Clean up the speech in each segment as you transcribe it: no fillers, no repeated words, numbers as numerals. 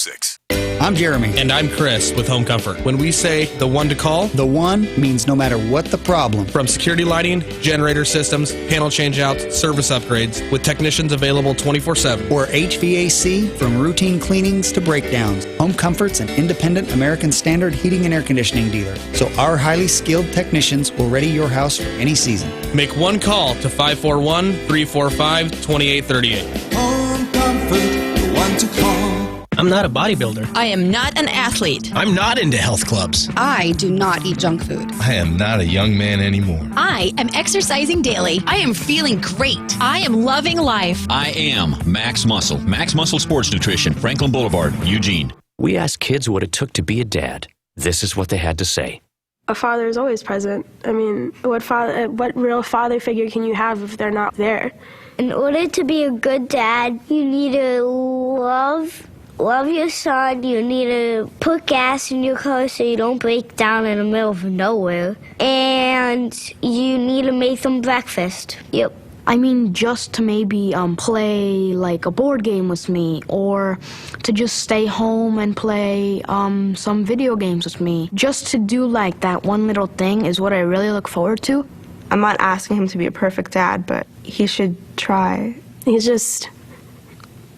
6. I'm Jeremy. And I'm Chris with Home Comfort. When we say the one to call, The one means no matter what the problem. from security lighting, generator systems, panel changeouts, service upgrades, with technicians available 24/7. Or HVAC, from routine cleanings to breakdowns. Home Comfort's an independent American Standard heating and air conditioning dealer. So our highly skilled technicians will ready your house for any season. Make one call to 541-345-2838. Home Comfort, the one to call. I'm not a bodybuilder. I am not an athlete. I'm not into health clubs. I do not eat junk food. I am not a young man anymore. I am exercising daily. I am feeling great. I am loving life. I am Max Muscle. Max Muscle Sports Nutrition, Franklin Boulevard, Eugene. We asked kids what it took to be a dad. This is what they had to say. A father is always present. I mean, what real father figure can you have if they're not there? In order to be a good dad, you need to love your son. You need to put gas in your car so you don't break down in the middle of nowhere. And you need to make them breakfast. Yep. I mean, just to maybe play like a board game with me, or to just stay home and play some video games with me. Just to do like that one little thing is what I really look forward to. I'm not asking him to be a perfect dad, but he should try. He's just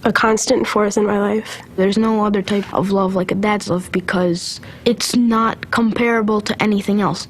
a constant force in my life. There's no other type of love like a dad's love because it's not comparable to anything else.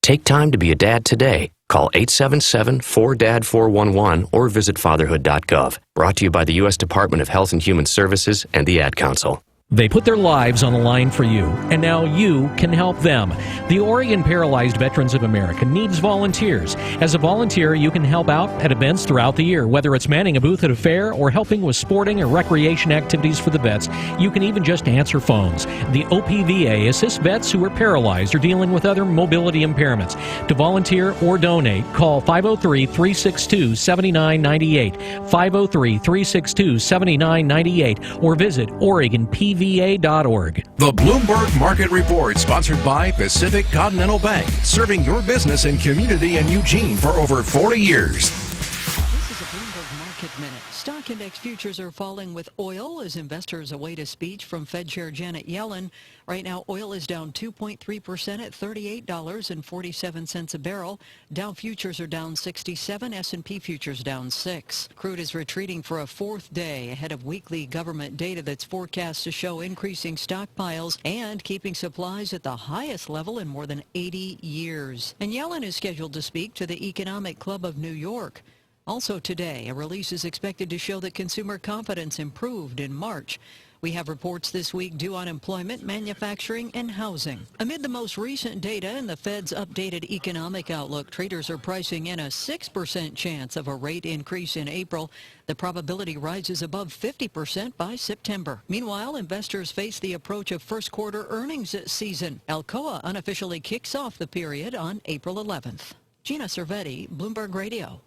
Take time to be a dad today. Call 877-4DAD-411 or visit fatherhood.gov. Brought to you by the U.S. Department of Health and Human Services and the Ad Council. They put their lives on the line for you, and now you can help them. The Oregon Paralyzed Veterans of America needs volunteers. As a volunteer, you can help out at events throughout the year, whether it's manning a booth at a fair or helping with sporting or recreation activities for the vets. You can even just answer phones. The OPVA assists vets who are paralyzed or dealing with other mobility impairments. To volunteer or donate, call 503-362-7998, 503-362-7998, or visit OregonPVA.org. The Bloomberg Market Report, sponsored by Pacific Continental Bank, serving your business and community in Eugene for over 40 years. This is a Bloomberg Market Minute. Stock index futures are falling with oil as investors await a speech from Fed Chair Janet Yellen. Right now, oil is down 2.3% at $38.47 a barrel. Dow futures are down 67, S&P futures down 6. Crude is retreating for a fourth day ahead of weekly government data that's forecast to show increasing stockpiles and keeping supplies at the highest level in more than 80 years. And Yellen is scheduled to speak to the Economic Club of New York. Also today, a release is expected to show that consumer confidence improved in March. We have reports this week due on employment, manufacturing, and housing. Amid the most recent data in the Fed's updated economic outlook, traders are pricing in a 6% chance of a rate increase in April. The probability rises above 50% by September. Meanwhile, investors face the approach of first quarter earnings season. Alcoa unofficially kicks off the period on April 11th. Gina Cervetti, Bloomberg Radio.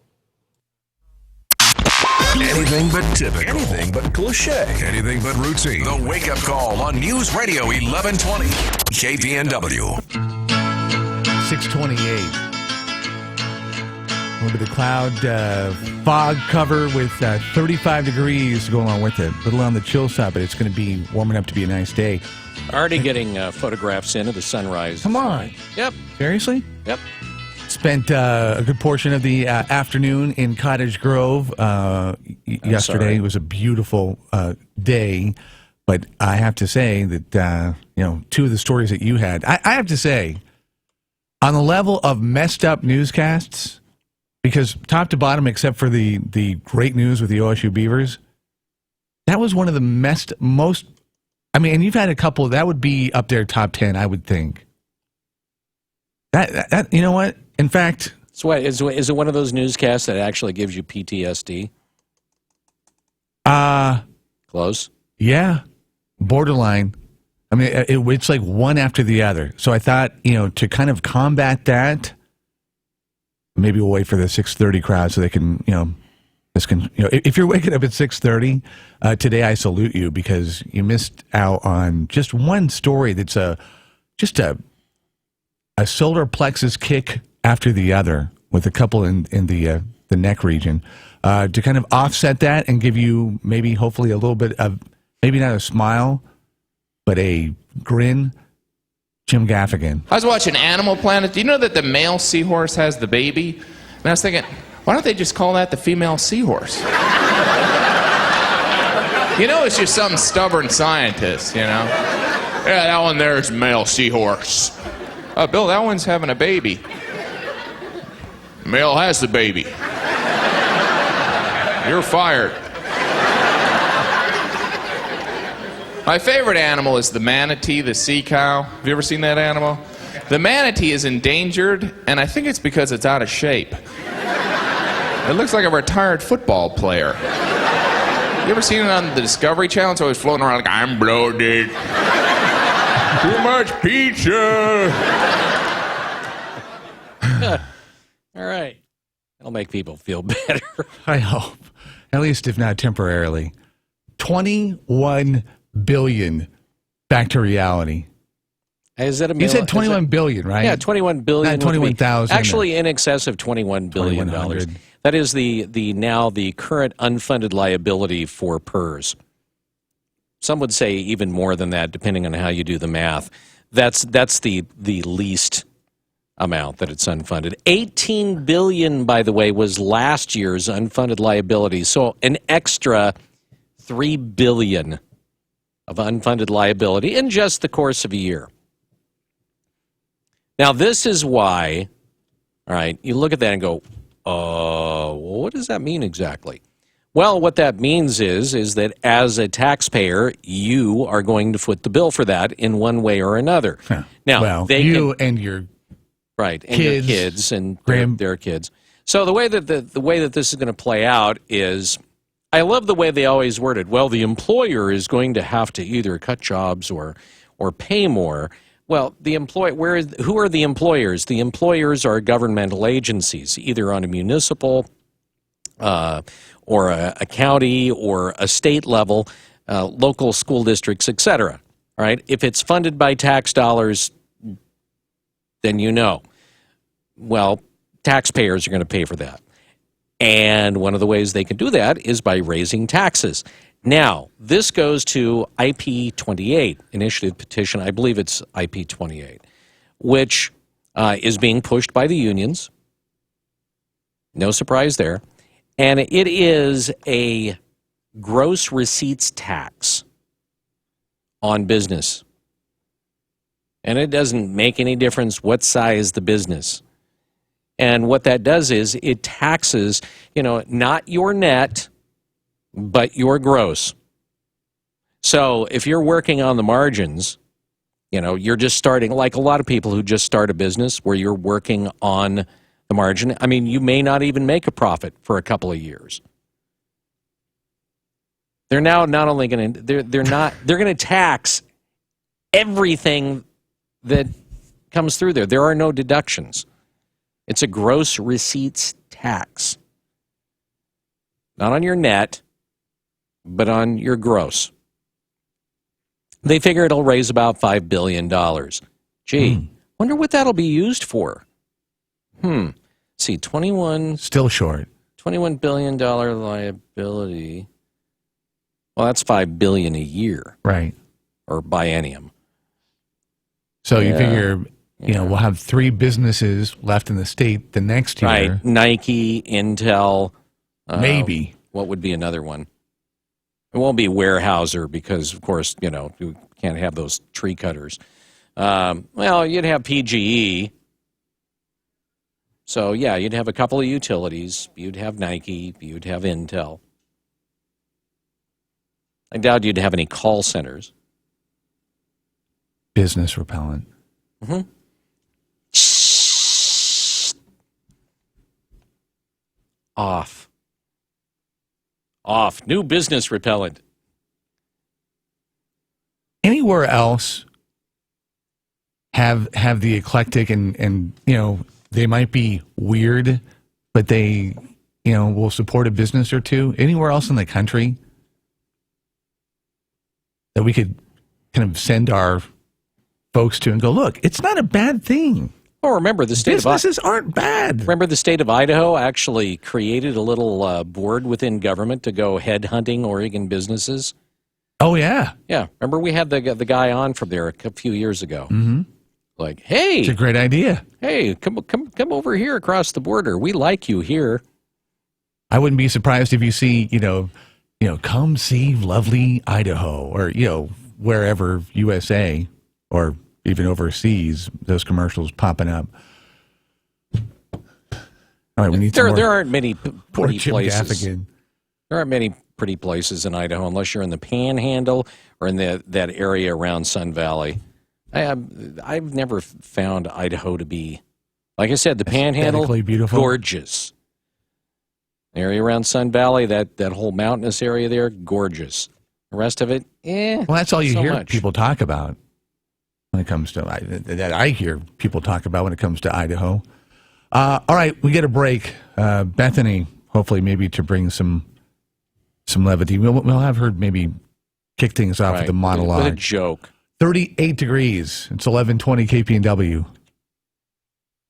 Anything but typical. Anything but cliche. Anything but routine. The Wake Up Call on News Radio 1120. KPNW. 628. A little bit of cloud, fog cover with 35 degrees to go along with it. A little on the chill side, but it's going to be warming up to be a nice day. Already getting photographs in of the sunrise. Come on. Yep. Seriously? Yep. Spent a good portion of the afternoon in Cottage Grove yesterday. It was a beautiful day, but I have to say that two of the stories that you had, I have to say, on the level of messed up newscasts, because top to bottom, except for the great news with the OSU Beavers, that was one of the most. I mean, and you've had a couple that would be up there top 10, I would think. That you know what? In fact, so what, is it one of those newscasts that actually gives you PTSD? Close. Yeah, borderline. I mean, it's like one after the other. So I thought, to kind of combat that, maybe we'll wait for the 6:30 crowd so they can, if you're waking up at 6:30 today, I salute you because you missed out on just one story that's just a solar plexus kick after the other with a couple in the neck region to kind of offset that and give you maybe hopefully a little bit of maybe not a smile but a grin, Jim Gaffigan. I was watching Animal Planet. Do you know that the male seahorse has the baby? And I was thinking, why don't they just call that the female seahorse? You know, it's just some stubborn scientist, you know? Yeah, that one there is male seahorse. Bill, that one's having a baby. Male has the baby. You're fired. My favorite animal is the manatee, the sea cow. Have you ever seen that animal? The manatee is endangered, and I think it's because it's out of shape. It looks like a retired football player. You ever seen it on the Discovery Channel? It's always floating around like, I'm bloated. Too much pizza. All right. That'll make people feel better. I hope. At least if not temporarily. 21 billion back to reality. Is that a You said 21 billion, right? Yeah, 21 billion. Not 21,000. Actually, in excess of $21 billion. That is the current unfunded liability for PERS. Some would say even more than that, depending on how you do the math. That's the least amount that it's unfunded. $18 billion, by the way, was last year's unfunded liability. So an extra $3 billion of unfunded liability in just the course of a year. Now, this is why, all right, you look at that and go, what does that mean exactly? Well, what that means is that as a taxpayer, you are going to foot the bill for that in one way or another. Huh. Now, well, and your right, and kids, your kids and their kids. So the way that the way that this is going to play out is, I love the way they always worded. Well, the employer is going to have to either cut jobs or pay more. Well, who are the employers? The employers are governmental agencies, either on a municipal or a county or a state level, local school districts, etc. All right? If it's funded by tax dollars, then you know. Well, taxpayers are going to pay for that. And one of the ways they can do that is by raising taxes. Now, this goes to IP28, initiative petition, I believe it's IP28, which is being pushed by the unions. No surprise there. And it is a gross receipts tax on business. And it doesn't make any difference what size the business. And what that does is it taxes, not your net, but your gross. So if you're working on the margins, you're just starting, like a lot of people who just start a business where you're working on the margin. I mean, you may not even make a profit for a couple of years. They're now not only going to, they're going to tax everything that comes through there. There are no deductions. It's a gross receipts tax. Not on your net, but on your gross. They figure it'll raise about $5 billion. Gee, wonder what that'll be used for. See, 21... Still short. $21 billion liability. Well, that's $5 billion a year. Right. Or biennium. So you figure, we'll have 3 businesses left in the state the next year. Right. Nike, Intel. Maybe. What would be another one? It won't be Weyerhaeuser because, of course, you can't have those tree cutters. Well, you'd have PGE. So, yeah, you'd have a couple of utilities. You'd have Nike. You'd have Intel. I doubt you'd have any call centers. Business repellent. Mm-hmm. Off. New business repellent. Anywhere else have the eclectic and they might be weird, but they will support a business or two. Anywhere else in the country that we could kind of send our folks to and go, look, it's not a bad thing. Oh, remember the state businesses aren't bad. Remember the state of Idaho actually created a little board within government to go headhunting Oregon businesses? Oh, yeah. Yeah. Remember we had the guy on from there a few years ago. Mm-hmm. Like, hey. It's a great idea. Hey, come over here across the border. We like you here. I wouldn't be surprised if you see, come see lovely Idaho or, wherever USA or even overseas, those commercials popping up. All right, we need there aren't many pretty Jim places. Gaffigan. There aren't many pretty places in Idaho unless you're in the Panhandle or in that area around Sun Valley. I've never found Idaho to be, like I said, the Panhandle, beautiful, gorgeous. The area around Sun Valley, that whole mountainous area there, gorgeous. The rest of it, Well, that's all you hear much. people talk about when it comes to that. I hear people talk about when it comes to Idaho. All right, we get a break. Bethany, hopefully, maybe to bring some levity. We'll have her maybe kick things off with a monologue. With a joke. 38 degrees. It's 11:20 KPNW.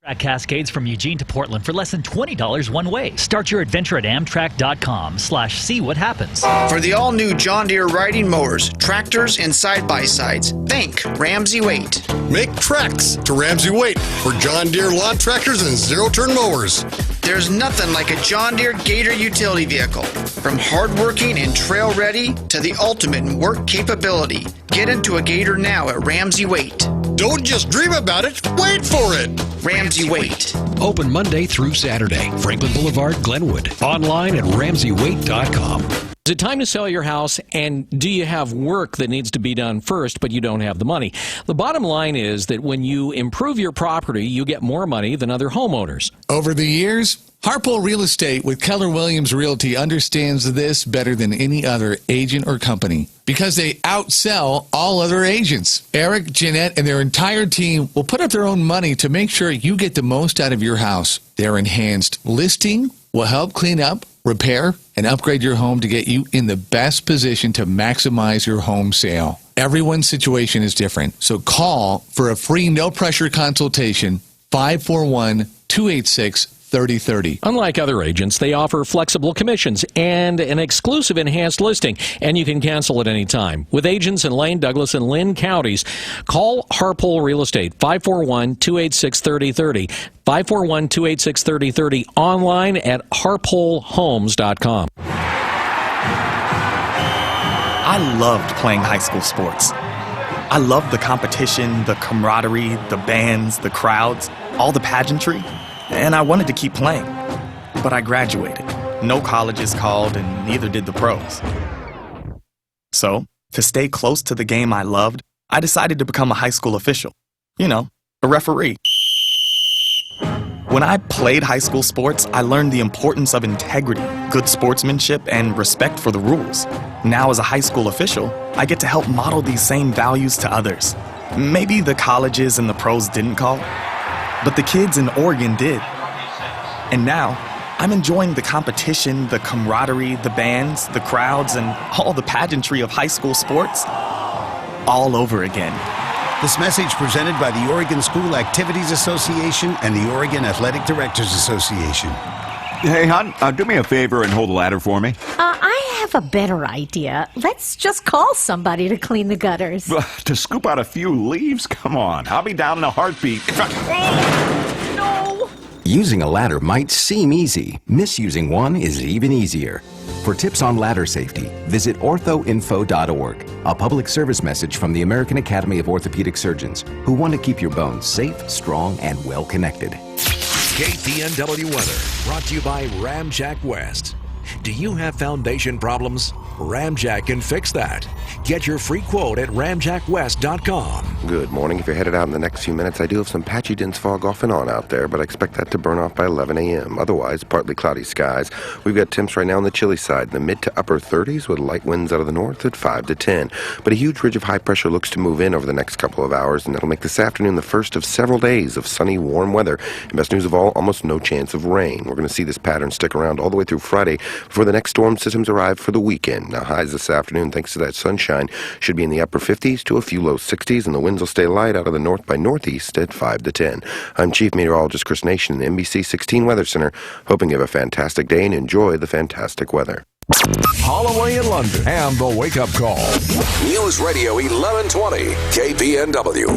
Amtrak Cascades from Eugene to Portland for less than $20 one way. Start your adventure at Amtrak.com/see what happens. For the all-new John Deere riding mowers, tractors, and side-by-sides, think Ramsey Waite. Make tracks to Ramsey Waite for John Deere lawn tractors and zero-turn mowers. There's nothing like a John Deere Gator utility vehicle. From hardworking and trail-ready to the ultimate in work capability. Get into a Gator now at Ramsey Waite. Don't just dream about it, wait for it. Ramsey Waite. Open Monday through Saturday. Franklin Boulevard, Glenwood. Online at RamseyWaite.com. Is it time to sell your house, and do you have work that needs to be done first, but you don't have the money? The bottom line is that when you improve your property, you get more money than other homeowners. Over the years, Harpole Real Estate with Keller Williams Realty understands this better than any other agent or company because they outsell all other agents. Eric, Jeanette, and their entire team will put up their own money to make sure you get the most out of your house. Their enhanced listing will help clean up, repair, and upgrade your home to get you in the best position to maximize your home sale. Everyone's situation is different, so call for a free no-pressure consultation, 541-286-3030. Unlike other agents, they offer flexible commissions and an exclusive enhanced listing, and you can cancel at any time. With agents in Lane, Douglas, and Lynn counties, call Harpole Real Estate, 541-286-3030, 541-286-3030, online at harpolehomes.com. I loved playing high school sports. I loved the competition, the camaraderie, the bands, the crowds, all the pageantry, and I wanted to keep playing. But I graduated. No colleges called, and neither did the pros. So, to stay close to the game I loved, I decided to become a high school official. A referee. When I played high school sports, I learned the importance of integrity, good sportsmanship, and respect for the rules. Now, as a high school official, I get to help model these same values to others. Maybe the colleges and the pros didn't call, but the kids in Oregon did. And now, I'm enjoying the competition, the camaraderie, the bands, the crowds, and all the pageantry of high school sports all over again. This message presented by the Oregon School Activities Association and the Oregon Athletic Directors Association. Hey, hon, do me a favor and hold the ladder for me. I have a better idea. Let's just call somebody to clean the gutters. To scoop out a few leaves? Come on, I'll be down in a heartbeat. No! Using a ladder might seem easy. Misusing one is even easier. For tips on ladder safety, visit orthoinfo.org, a public service message from the American Academy of Orthopedic Surgeons, who want to keep your bones safe, strong, and well connected. KPNW weather brought to you by Ramjack West. Do you have foundation problems? Ramjack can fix that. Get your free quote at ramjackwest.com. Good morning. If you're headed out in the next few minutes, I do have some patchy dense fog off and on out there, but I expect that to burn off by 11 a.m. Otherwise, partly cloudy skies. We've got temps right now on the chilly side, in the mid to upper 30s with light winds out of the north at 5 to 10. But a huge ridge of high pressure looks to move in over the next couple of hours, and that'll make this afternoon the first of several days of sunny, warm weather. And best news of all, almost no chance of rain. We're going to see this pattern stick around all the way through Friday before the next storm systems arrive for the weekend. Now, highs this afternoon, thanks to that sunshine, should be in the upper 50s to a few low 60s, and the winds will stay light out of the north by northeast at 5 to 10. I'm Chief Meteorologist Chris Nation in the NBC 16 Weather Center, hoping you have a fantastic day and enjoy the fantastic weather. Holloway in London and the Wake Up Call. News Radio 1120 KPNW.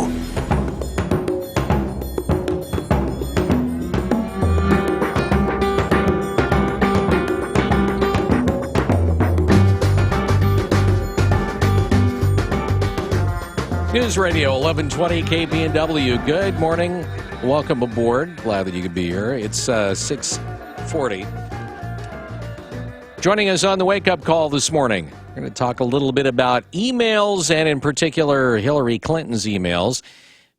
News Radio 1120 KPNW. Good morning. Welcome aboard. Glad that you could be here. It's 6:40. Joining us on the Wake Up Call this morning, we're going to talk a little bit about emails and in particular Hillary Clinton's emails.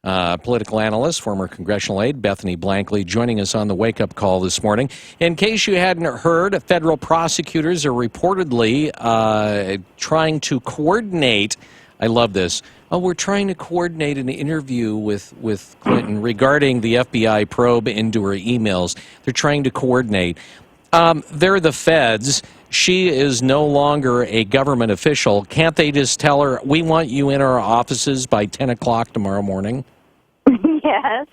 Political analyst, former congressional aide Bethany Blankley joining us on the Wake Up Call this morning. In case you hadn't heard, federal prosecutors are reportedly trying to coordinate. I love this. Oh, we're trying to coordinate an interview with Clinton regarding the FBI probe into her emails. They're trying to coordinate. They're the feds. She is no longer a government official. Can't they just tell her, we want you in our offices by 10 o'clock tomorrow morning? Yes.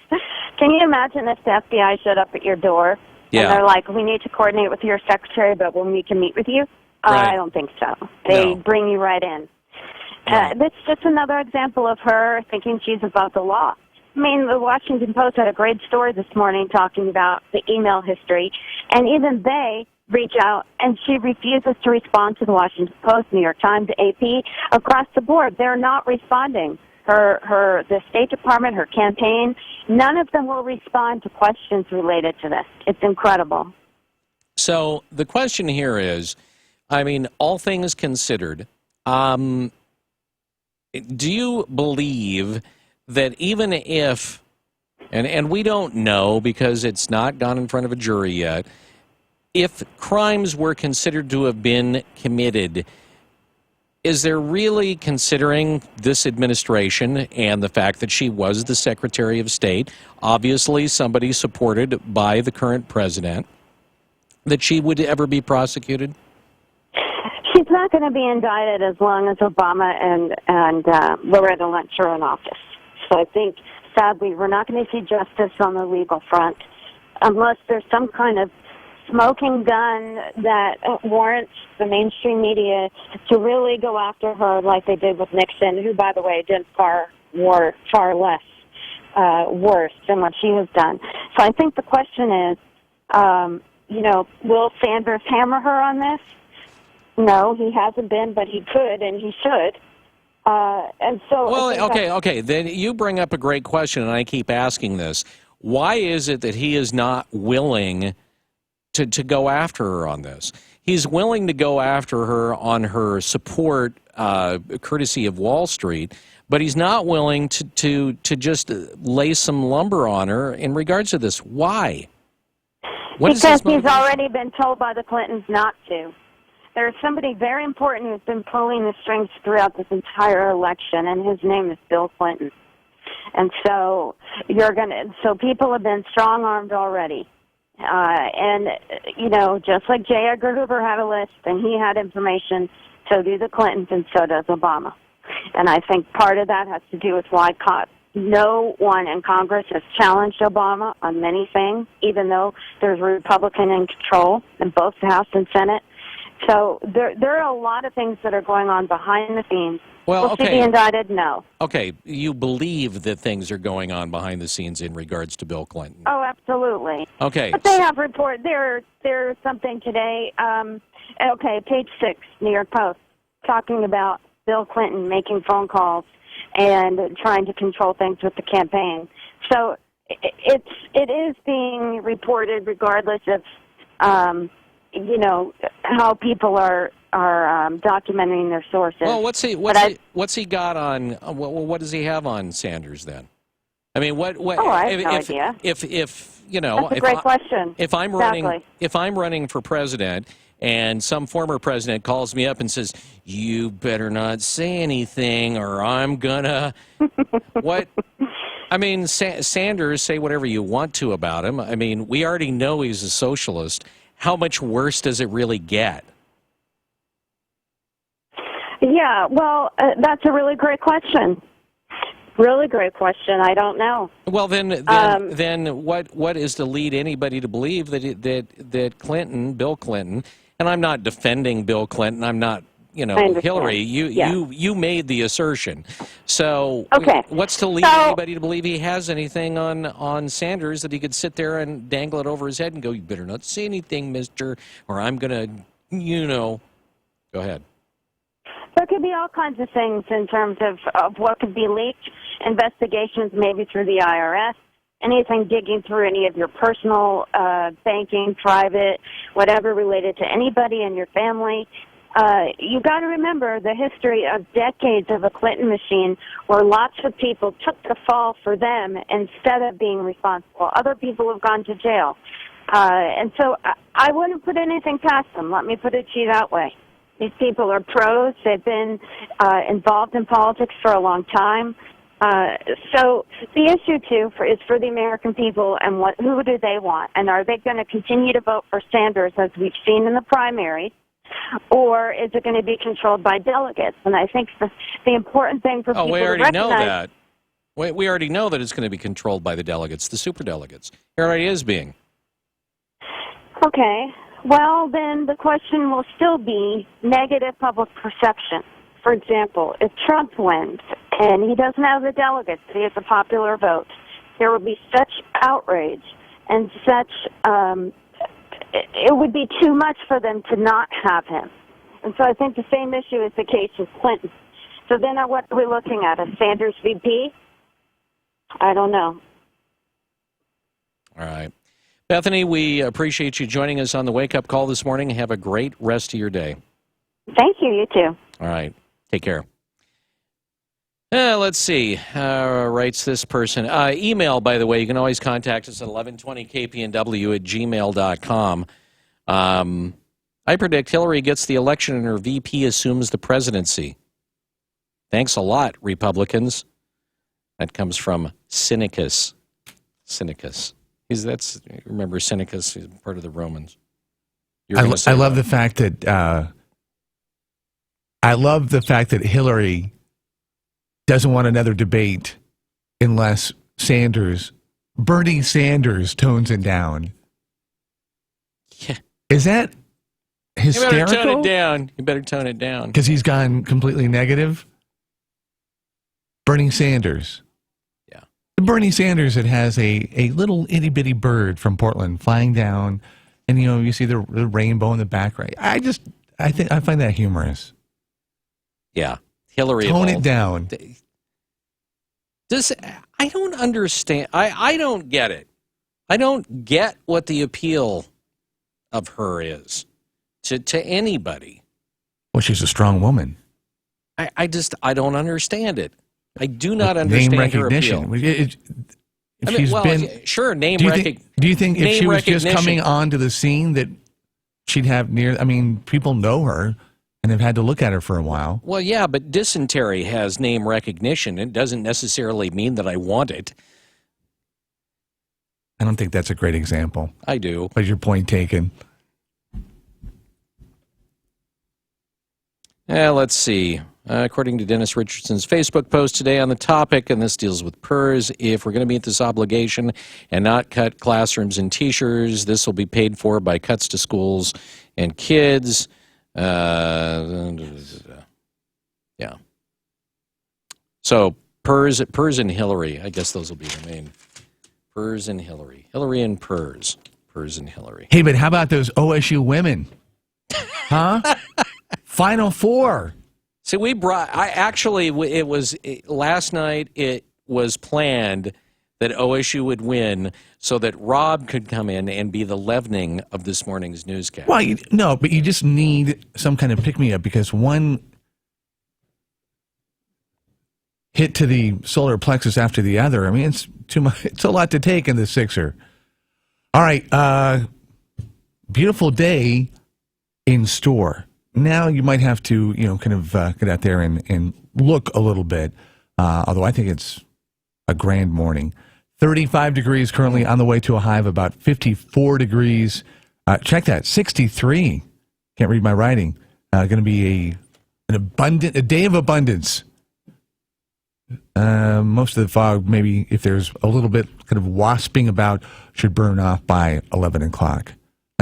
Can you imagine if the FBI showed up at your door and they're like, we need to coordinate with your secretary, but we'll need to meet with you? Right. I don't think so. They bring you right in. That's just another example of her thinking she's above the law. I mean, the Washington Post had a great story this morning talking about the email history, and even they reach out, and she refuses to respond to the Washington Post, New York Times, AP, across the board. They're not responding. The State Department, her campaign, none of them will respond to questions related to this. It's incredible. So the question here is, I mean, all things considered, do you believe that even if, and we don't know because it's not gone in front of a jury yet, if crimes were considered to have been committed, is there really, considering this administration and the fact that she was the Secretary of State, obviously somebody supported by the current president, that she would ever be prosecuted? She's not going to be indicted as long as Obama and Loretta Lynch are in office. So I think, sadly, we're not going to see justice on the legal front unless there's some kind of smoking gun that warrants the mainstream media to really go after her like they did with Nixon, who, by the way, did far less worse than what she has done. So I think the question is, will Sanders hammer her on this? No, he hasn't been, but he could and he should. And so, well, okay. Then you bring up a great question, and I keep asking this: why is it that he is not willing to go after her on this? He's willing to go after her on her support, courtesy of Wall Street, but he's not willing to just lay some lumber on her in regards to this. Why? Because he's already been told by the Clintons not to. There's somebody very important who's been pulling the strings throughout this entire election, and his name is Bill Clinton. And so people have been strong-armed already. Just like J. Edgar Hoover had a list, and he had information, so do the Clintons, and so does Obama. And I think part of that has to do with why no one in Congress has challenged Obama on many things, even though there's a Republican in control in both the House and Senate. So there are a lot of things that are going on behind the scenes. Well, Will she be indicted? No. Okay, you believe that things are going on behind the scenes in regards to Bill Clinton? Oh, absolutely. Okay. But they have reported there's something today. Page 6, New York Post, talking about Bill Clinton making phone calls and trying to control things with the campaign. So it is being reported regardless of how people are documenting their sources. Well, what's he got on? What does he have on Sanders then? I mean, what? Oh, I have no idea. If that's a great question. If I'm running for president, and some former president calls me up and says, "You better not say anything, or I'm gonna," what? I mean, Sanders, say whatever you want to about him. I mean, we already know he's a socialist. How much worse does it really get? Yeah, well, that's a really great question. Really great question. I don't know. Well, then what is to lead anybody to believe that Clinton, Bill Clinton, and I'm not defending Bill Clinton. I'm not, Hillary. You made the assertion. So what's to lead anybody to believe he has anything on Sanders that he could sit there and dangle it over his head and go, "You better not say anything, mister, or I'm gonna, Go ahead. There could be all kinds of things in terms of what could be leaked, investigations maybe through the IRS, anything digging through any of your personal banking, private, whatever related to anybody in your family. You got to remember the history of decades of a Clinton machine where lots of people took the fall for them instead of being responsible. Other people have gone to jail. And so I wouldn't put anything past them. Let me put it to you that way. These people are pros. They've been involved in politics for a long time. So the issue, too, is for the American people and who do they want? And are they going to continue to vote for Sanders, as we've seen in the primary, or is it going to be controlled by delegates? And I think the important thing for people to recognize... we already know that. We already know that it's going to be controlled by the delegates, the superdelegates. It already is being. Okay. Well, then the question will still be negative public perception. For example, if Trump wins and he doesn't have the delegates, he has a popular vote, there will be such outrage and such, it would be too much for them to not have him. And so I think the same issue is the case with Clinton. So then what are we looking at? A Sanders VP? I don't know. All right. Bethany, we appreciate you joining us on the Wake Up Call this morning. Have a great rest of your day. Thank you. You too. All right. Take care. Let's see. Writes this person. Email, by the way, you can always contact us at 1120kpnw@gmail.com. I predict Hillary gets the election and her VP assumes the presidency. Thanks a lot, Republicans. That comes from Cynicus. Cynicus. Remember Cynicus? He's part of the Romans. I love the fact that Hillary doesn't want another debate unless Bernie Sanders tones it down. Yeah. Is that hysterical? You better tone it down. You better tone it down. Because he's gone completely negative? Bernie Sanders. Bernie Sanders, it has a little itty-bitty bird from Portland flying down, and, you see the rainbow in the background. I find that humorous. Yeah. Hillary. Tone it down. I don't understand. I don't get it. I don't get what the appeal of her is to anybody. Well, she's a strong woman. I don't understand it. I do not understand name recognition. Her appeal. Sure, name recognition. Do you think if she was just coming onto the scene that she'd have people know her and have had to look at her for a while? Well, yeah, but dysentery has name recognition. It doesn't necessarily mean that I want it. I don't think that's a great example. I do. But your point taken. Let's see. According to Dennis Richardson's Facebook post today on the topic, and this deals with PERS, if we're going to meet this obligation and not cut classrooms and teachers, this will be paid for by cuts to schools and kids. Yeah. So PERS and Hillary, I guess those will be the main. PERS and Hillary. Hillary and PERS. PERS and Hillary. Hey, but how about those OSU women? Huh? Final Four. See, last night it was planned that OSU would win so that Rob could come in and be the leavening of this morning's newscast. Well, no, but you just need some kind of pick-me-up because one hit to the solar plexus after the other. I mean, it's too much. It's a lot to take in the Sixer. All right, beautiful day in store. Now you might have to, kind of get out there and look a little bit, although I think it's a grand morning. 35 degrees currently, on the way to a high of about 54 degrees. Check that, 63. Can't read my writing. Going to be a day of abundance. Most of the fog, maybe if there's a little bit kind of wasping about, should burn off by 11 o'clock.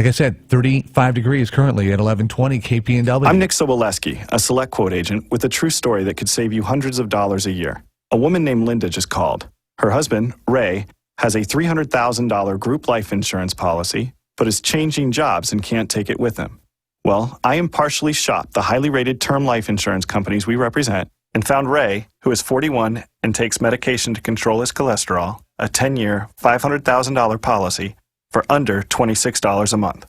Like I said, 35 degrees currently at 1120 KPNW. I'm Nick Soboleski, a Select Quote agent with a true story that could save you hundreds of dollars a year. A woman named Linda just called. Her husband, Ray, has a $300,000 group life insurance policy, but is changing jobs and can't take it with him. Well, I impartially shopped the highly rated term life insurance companies we represent and found Ray, who is 41 and takes medication to control his cholesterol, a 10-year, $500,000 policy for under $26 a month.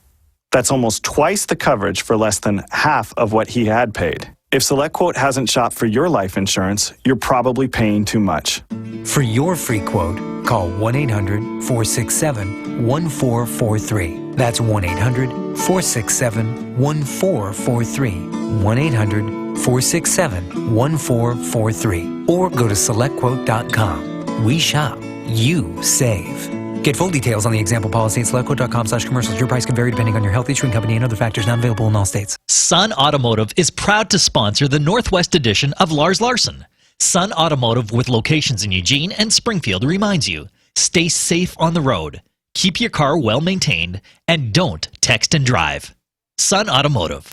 That's almost twice the coverage for less than half of what he had paid. If SelectQuote hasn't shopped for your life insurance, you're probably paying too much. For your free quote, call 1-800-467-1443. That's 1-800-467-1443. 1-800-467-1443. Or go to SelectQuote.com. We shop. You save. Get full details on the example policy at SelectQuote.com/commercials. Your price can vary depending on your health, insurance company, and other factors not available in all states. Sun Automotive is proud to sponsor the Northwest edition of Lars Larson. Sun Automotive, with locations in Eugene and Springfield, reminds you, stay safe on the road, keep your car well maintained, and don't text and drive. Sun Automotive.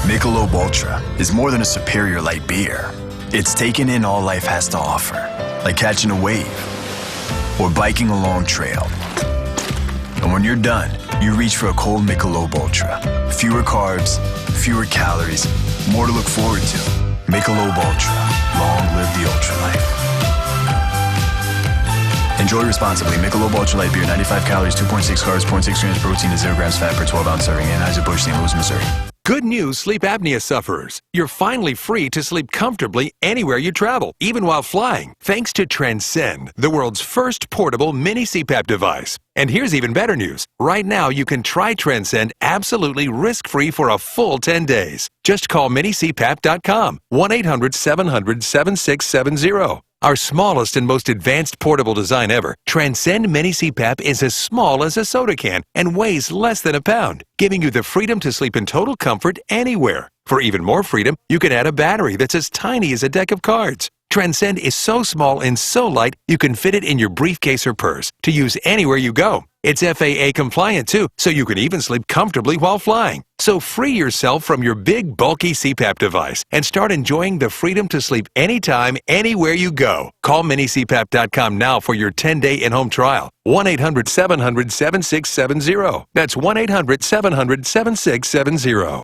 Michelob Ultra is more than a superior light beer. It's taking in all life has to offer, like catching a wave or biking a long trail. And when you're done, you reach for a cold Michelob Ultra. Fewer carbs, fewer calories, more to look forward to. Michelob Ultra. Long live the ultra life. Enjoy responsibly. Michelob Ultra Light Beer, 95 calories, 2.6 carbs, 0.6 grams protein, and 0 grams fat per 12-ounce serving. Anheuser-Busch, St. Louis, Missouri. Good news, sleep apnea sufferers. You're finally free to sleep comfortably anywhere you travel, even while flying, thanks to Transcend, the world's first portable mini CPAP device. And here's even better news. Right now, you can try Transcend absolutely risk-free for a full 10 days. Just call minicpap.com, 1-800-700-7670. Our smallest and most advanced portable design ever, Transcend Mini CPAP is as small as a soda can and weighs less than a pound, giving you the freedom to sleep in total comfort anywhere. For even more freedom, you can add a battery that's as tiny as a deck of cards. Transcend is so small and so light, you can fit it in your briefcase or purse to use anywhere you go. It's FAA compliant too, so you can even sleep comfortably while flying. So free yourself from your big, bulky CPAP device and start enjoying the freedom to sleep anytime, anywhere you go. Call minicpap.com now for your 10-day in-home trial. 1-800-700-7670. That's 1-800-700-7670.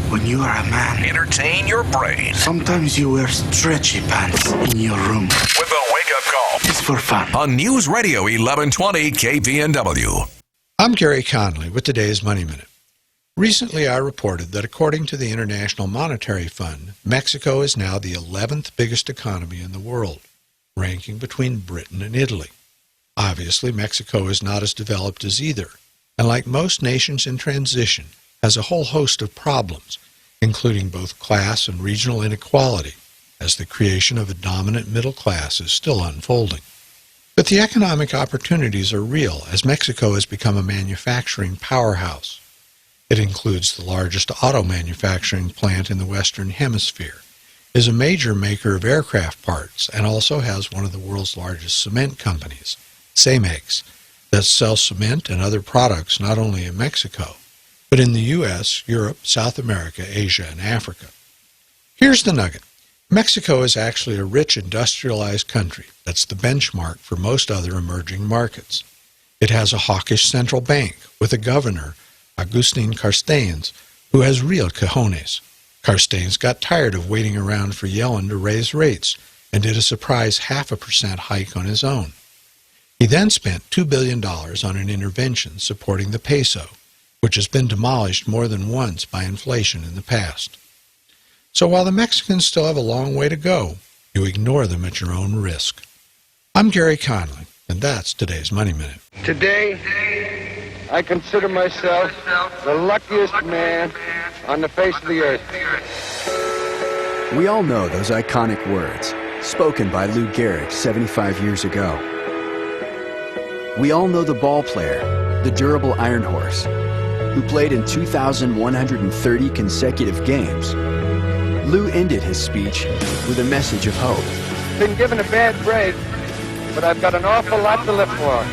When you are a man, Entertain your brain. sometimes you wear stretchy pants in your room. With the Wake Up Call. It's for fun. On News Radio 1120 KPNW. I'm Gary Conley with today's Money Minute. Recently, I reported that according to the International Monetary Fund, Mexico is now the 11th biggest economy in the world, ranking between Britain and Italy. Obviously, Mexico is not as developed as either, and like most nations in transition, has a whole host of problems, including both class and regional inequality, as the creation of a dominant middle class is still unfolding. But the economic opportunities are real, as Mexico has become a manufacturing powerhouse. It includes the largest auto manufacturing plant in the Western Hemisphere, is a major maker of aircraft parts, and also has one of the world's largest cement companies, Cemex, that sells cement and other products not only in Mexico, but in the U.S., Europe, South America, Asia, and Africa. Here's the nugget. Mexico is actually a rich industrialized country that's the benchmark for most other emerging markets. It has a hawkish central bank with a governor, Agustin Carstens, who has real cojones. Carstens got tired of waiting around for Yellen to raise rates and did a surprise 0.5% hike on his own. He then spent $2 billion on an intervention supporting the peso, which has been demolished more than once by inflation in the past. So while the Mexicans still have a long way to go, you ignore them at your own risk. I'm Gary Conley, and that's today's Money Minute. Today, I consider myself the luckiest man on the face of the earth. We all know those iconic words, spoken by Lou Gehrig 75 years ago. We all know the ball player, the durable Iron Horse, who played in 2,130 consecutive games. Lou ended his speech with a message of hope. Been given a bad break, but I've got an awful lot to live for.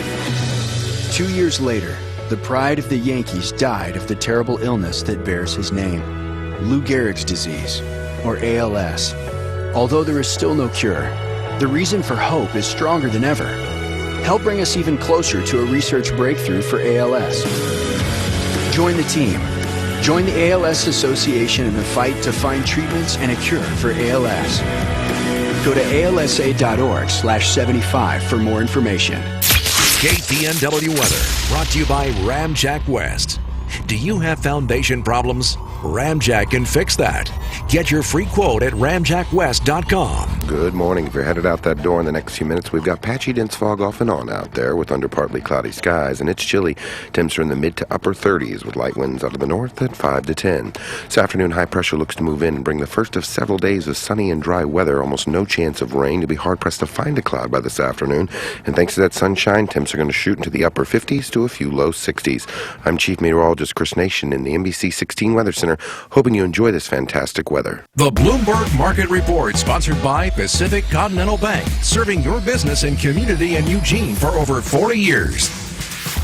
2 years later, The pride of the Yankees died of the terrible illness that bears his name, Lou Gehrig's disease, or ALS. Although there is still no cure, the reason for hope is stronger than ever. Help bring us even closer to a research breakthrough for ALS. Join the team. Join the ALS Association in the fight to find treatments and a cure for ALS. Go to alsa.org/75 for more information. KPNW weather brought to you by Ramjack West. Do you have foundation problems? Ramjack can fix that. Get your free quote at ramjackwest.com. Good morning. If you're headed out that door in the next few minutes, we've got patchy dense fog off and on out there with under partly cloudy skies, and it's chilly. Temps are in the mid to upper 30s with light winds out of the north at 5 to 10. This afternoon, high pressure looks to move in and bring the first of several days of sunny and dry weather. Almost no chance of rain. You'll be hard-pressed to find a cloud by this afternoon. And thanks to that sunshine, temps are going to shoot into the upper 50s to a few low 60s. I'm Chief Meteorologist Chris Nation in the NBC 16 Weather Center, hoping you enjoy this fantastic weather. The Bloomberg Market Report, sponsored by Pacific Continental Bank, serving your business and community in Eugene for over 40 years.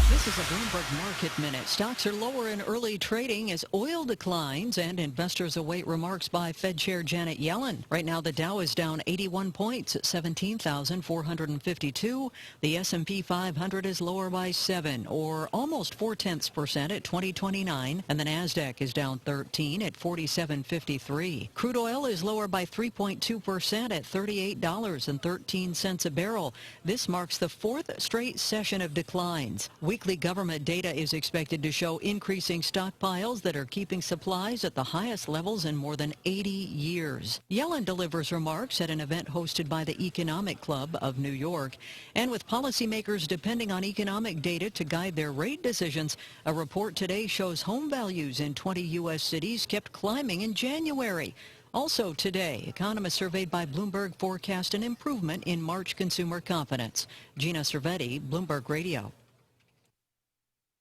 This is a Bloomberg Market Minute. Stocks are lower in early trading as oil declines and investors await remarks by Fed Chair Janet Yellen. Right now, the Dow is down 81 points at 17,452. The S&P 500 is lower by 7, or almost 0.4% at 2029, and the Nasdaq is down 13 at 47.53. Crude oil is lower by 3.2% at $38.13 a barrel. This marks the fourth straight session of declines. Weekly government data is expected to show increasing stockpiles that are keeping supplies at the highest levels in more than 80 years. Yellen delivers remarks at an event hosted by the Economic Club of New York. And with policymakers depending on economic data to guide their rate decisions, a report today shows home values in 20 U.S. cities kept climbing in January. Also today, economists surveyed by Bloomberg forecast an improvement in March consumer confidence. Gina Cervetti, Bloomberg Radio.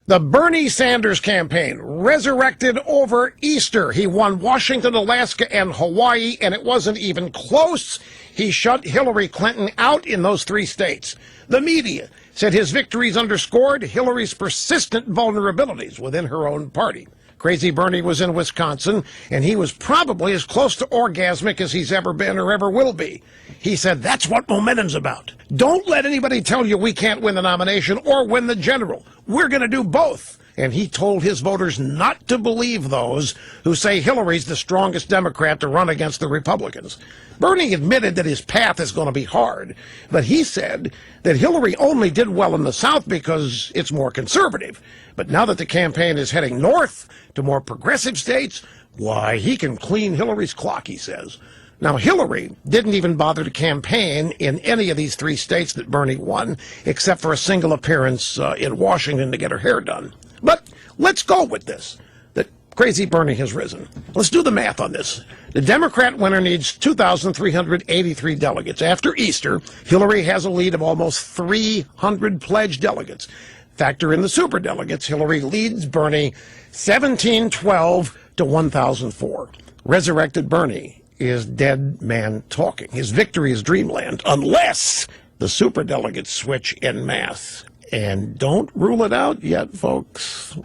The Bernie Sanders campaign resurrected over Easter. He won Washington, Alaska, and Hawaii, and it wasn't even close. He shut Hillary Clinton out in those 3 states. The media said his victories underscored Hillary's persistent vulnerabilities within her own party. Crazy Bernie was in Wisconsin, and he was probably as close to orgasmic as he's ever been or ever will be. He said, that's what momentum's about. Don't let anybody tell you we can't win the nomination or win the general. We're going to do both. And he told his voters not to believe those who say Hillary's the strongest Democrat to run against the Republicans. Bernie admitted that his path is going to be hard, but he said that Hillary only did well in the South because it's more conservative. But now that the campaign is heading north to more progressive states, why, he can clean Hillary's clock, he says. Now, Hillary didn't even bother to campaign in any of these 3 states that Bernie won, except for a single appearance in Washington to get her hair done. But let's go with this, that Crazy Bernie has risen. Let's do the math on this. The Democrat winner needs 2,383 delegates. After Easter, Hillary has a lead of almost 300 pledged delegates. Factor in the superdelegates, Hillary leads Bernie 1712 to 1,004. Resurrected Bernie is dead man talking. His victory is dreamland, unless the superdelegates switch en masse. And don't rule it out yet, folks.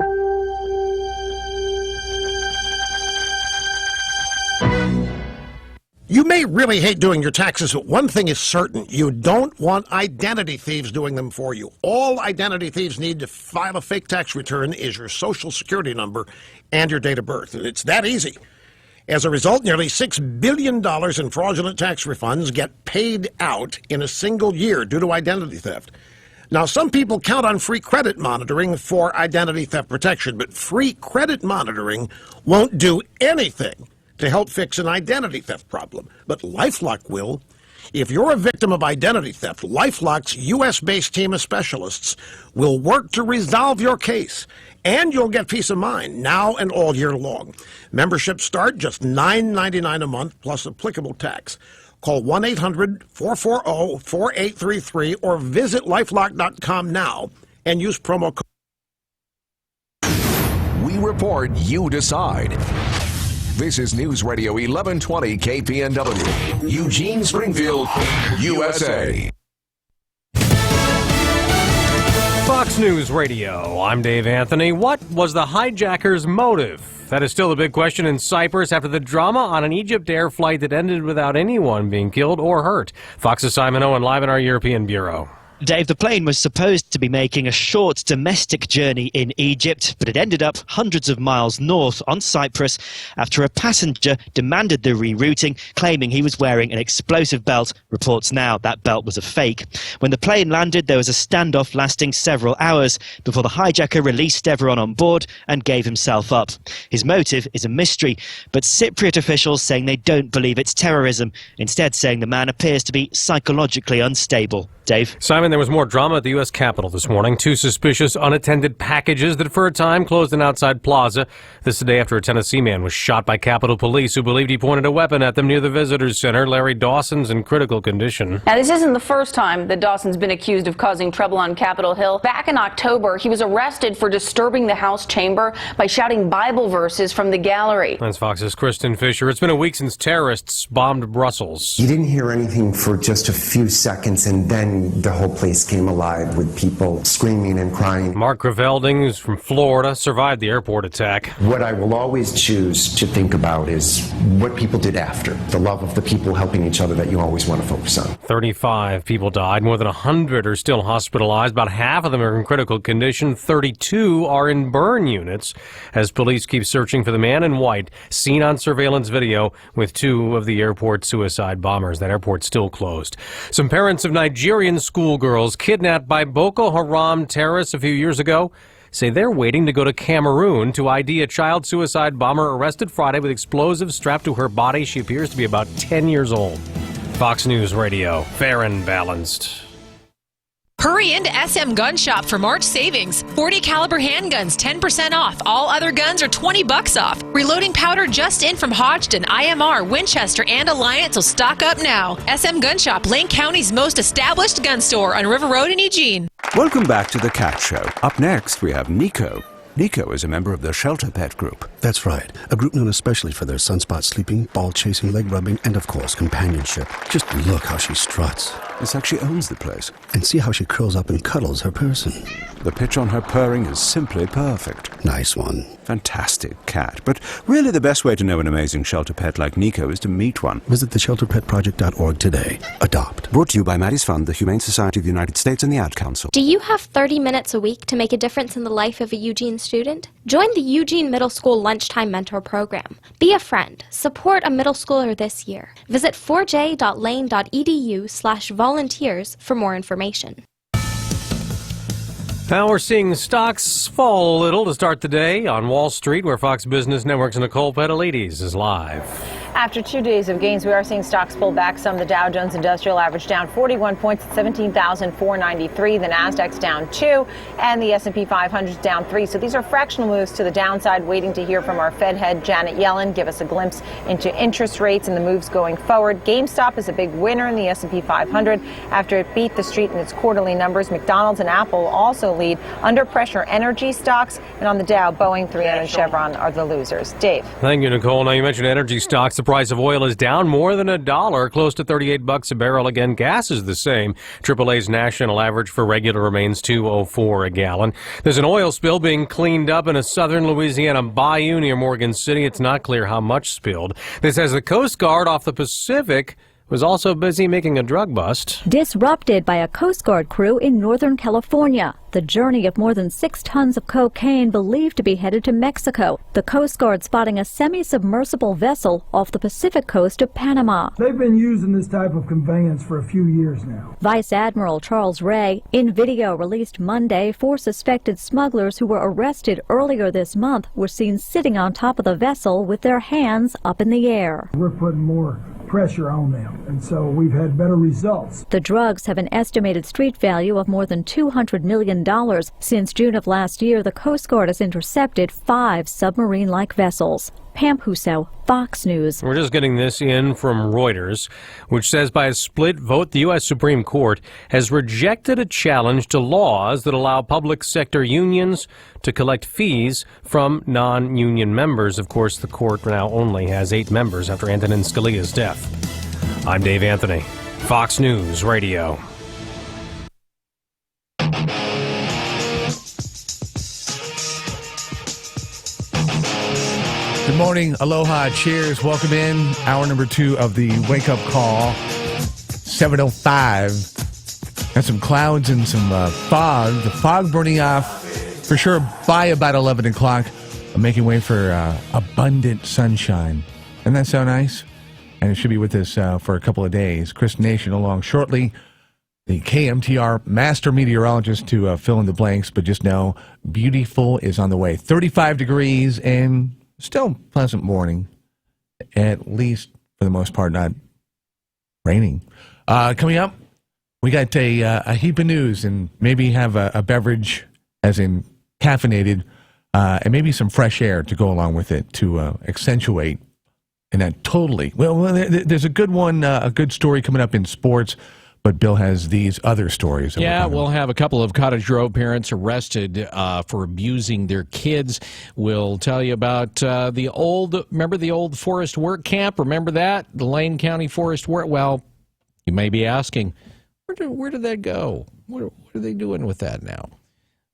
You may really hate doing your taxes, but one thing is certain. You don't want identity thieves doing them for you. All identity thieves need to file a fake tax return is your Social Security number and your date of birth. It's that easy. As a result, nearly $6 billion in fraudulent tax refunds get paid out in a single year due to identity theft. Now, some people count on free credit monitoring for identity theft protection, but free credit monitoring won't do anything to help fix an identity theft problem. But LifeLock will. If you're a victim of identity theft, LifeLock's U.S.-based team of specialists will work to resolve your case, and you'll get peace of mind now and all year long. Memberships start just $9.99 a month plus applicable tax. Call 1-800-440-4833 or visit lifelock.com now and use promo code. We report, you decide. This is News Radio 1120 KPNW, Eugene, Springfield, USA. Fox News Radio, I'm Dave Anthony. What was the hijacker's motive? That is still the big question in Cyprus after the drama on an Egypt Air flight that ended without anyone being killed or hurt. Fox's Simon Owen live in our European bureau. Dave, the plane was supposed to be making a short domestic journey in Egypt, but it ended up hundreds of miles north on Cyprus after a passenger demanded the rerouting, claiming he was wearing an explosive belt. Reports now that belt was a fake. When the plane landed, there was a standoff lasting several hours before the hijacker released everyone on board and gave himself up. His motive is a mystery, but Cypriot officials saying they don't believe it's terrorism, instead saying the man appears to be psychologically unstable. Dave? Simon, there was more drama at the U.S. Capitol this morning. Two suspicious unattended packages that for a time closed an outside plaza. This the day after a Tennessee man was shot by Capitol Police who believed he pointed a weapon at them near the Visitors Center. Larry Dawson's in critical condition. Now, this isn't the first time that Dawson's been accused of causing trouble on Capitol Hill. Back in October, he was arrested for disturbing the House chamber by shouting Bible verses from the gallery. That's Fox's Kristen Fisher. It's been a week since terrorists bombed Brussels. You didn't hear anything for just a few seconds, and then the whole place came alive with people screaming and crying. Mark Gravelding, who's from Florida, survived the airport attack. What I will always choose to think about is what people did after. The love of the people helping each other that you always want to focus on. 35 people died. More than 100 are still hospitalized. About half of them are in critical condition. 32 are in burn units as police keep searching for the man in white seen on surveillance video with two of the airport suicide bombers. That airport's still closed. Some parents of Nigerian schoolgirls kidnapped by Boko Haram terrorists a few years ago say they're waiting to go to Cameroon to ID a child suicide bomber arrested Friday with explosives strapped to her body. She appears to be about 10 years old. Fox News Radio, fair and balanced. Hurry into SM Gun Shop for March savings. 40 caliber handguns, 10% off. All other guns are $20 off. Reloading powder just in from Hodgdon, IMR, Winchester, and Alliance will stock up now. SM Gun Shop, Lane County's most established gun store on River Road in Eugene. Welcome back to The Cat Show. Up next, we have Nico. Nico is a member of the Shelter Pet Group. That's right. A group known especially for their sunspot sleeping, ball chasing, leg rubbing, and of course, companionship. Just look how she struts. It's like she owns the place. And see how she curls up and cuddles her person. The pitch on her purring is simply perfect. Nice one. Fantastic cat. But really the best way to know an amazing shelter pet like Nico is to meet one. Visit theshelterpetproject.org today. Adopt. Brought to you by Maddie's Fund, the Humane Society of the United States, and the Ad Council. Do you have 30 minutes a week to make a difference in the life of a Eugene student? Join the Eugene Middle School Lunchtime Mentor Program. Be a friend. Support a middle schooler this year. Visit 4j.lane.edu/volunteers for more information. Now we're seeing stocks fall a little to start the day on Wall Street, where Fox Business Network's Nicole Petalides is live. After 2 days of gains, we are seeing stocks pull back some. The Dow Jones Industrial Average down 41 points at 17,493. The Nasdaq's down 2, and the S&P 500 is down 3. So these are fractional moves to the downside, waiting to hear from our Fed head, Janet Yellen, give us a glimpse into interest rates and the moves going forward. GameStop is a big winner in the S&P 500 after it beat the street in its quarterly numbers. McDonald's and Apple also lead. Under pressure, energy stocks, and on the Dow, Boeing, 3M, and Chevron are the losers. Dave. Thank you, Nicole. Now, you mentioned energy stocks. The price of oil is down more than $1, close to $38 a barrel. Again, gas is the same. AAA's national average for regular remains $2.04 a gallon. There's an oil spill being cleaned up in a southern Louisiana bayou near Morgan City. It's not clear how much spilled. This as the Coast Guard off the Pacific was also busy making a drug bust. Disrupted by a Coast Guard crew in Northern California. The journey of more than 6 tons of cocaine believed to be headed to Mexico. The Coast Guard spotting a semi-submersible vessel off the Pacific coast of Panama. They've been using this type of conveyance for a few years now. Vice Admiral Charles Ray, in video released Monday, 4 suspected smugglers who were arrested earlier this month were seen sitting on top of the vessel with their hands up in the air. We're putting more pressure on them, and so we've had better results. The drugs have an estimated street value of more than $200 million. Since June of last year, the Coast Guard has intercepted 5 submarine-like vessels. Pam Huso, Fox News. We're just getting this in from Reuters, which says by a split vote, the U.S. Supreme Court has rejected a challenge to laws that allow public sector unions to collect fees from non-union members. Of course, the court now only has 8 members after Antonin Scalia's death. I'm Dave Anthony, Fox News Radio. morning, aloha, cheers, welcome in. Hour number 2 of the Wake Up Call, 7:05. Got some clouds and some fog. The fog burning off for sure by about 11 o'clock, making way for abundant sunshine. Doesn't that sound nice? And it should be with us for a couple of days. Chris Nation along shortly. The KMTR master meteorologist to fill in the blanks, but just know beautiful is on the way. 35 degrees and still pleasant morning, at least for the most part, not raining. Coming up, we got a heap of news and maybe have a beverage, as in caffeinated, and maybe some fresh air to go along with it to accentuate. And that totally. Well, there's a good one, a good story coming up in sports. But Bill has these other stories. Yeah, we'll have a couple of Cottage Grove parents arrested for abusing their kids. We'll tell you about remember the old forest work camp? Remember that? The Lane County Forest Work? Well, you may be asking, where did that go? What are they doing with that now?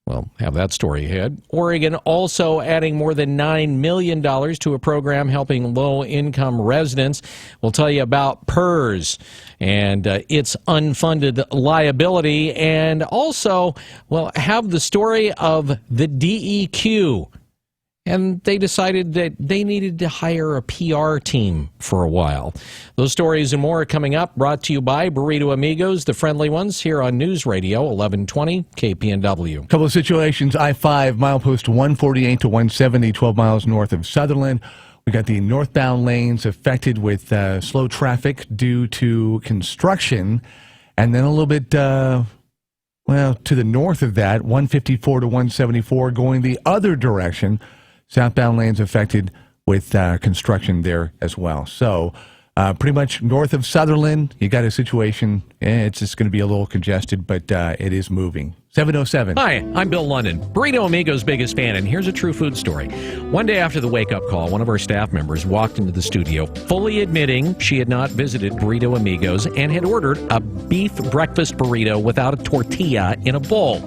Well, have that story ahead. Oregon also adding more than $9 million to a program helping low-income residents. We'll tell you about PERS and its unfunded liability. And also, we'll have the story of the DEQ. And they decided that they needed to hire a PR team for a while. Those stories and more are coming up, brought to you by Burrito Amigos, the friendly ones, here on News Radio 1120 KPNW. Couple of situations. I-5, milepost 148 to 170, 12 miles north of Sutherland. We got the northbound lanes affected with slow traffic due to construction. And then a little bit, to the north of that, 154 to 174 going the other direction. Southbound lanes affected with construction there as well. So pretty much north of Sutherland, you got a situation. It's just going to be a little congested, but it is moving. 7:07. Hi, I'm Bill London, Burrito Amigo's biggest fan, and here's a true food story. One day after the wake-up call, one of our staff members walked into the studio, fully admitting she had not visited Burrito Amigos and had ordered a beef breakfast burrito without a tortilla in a bowl.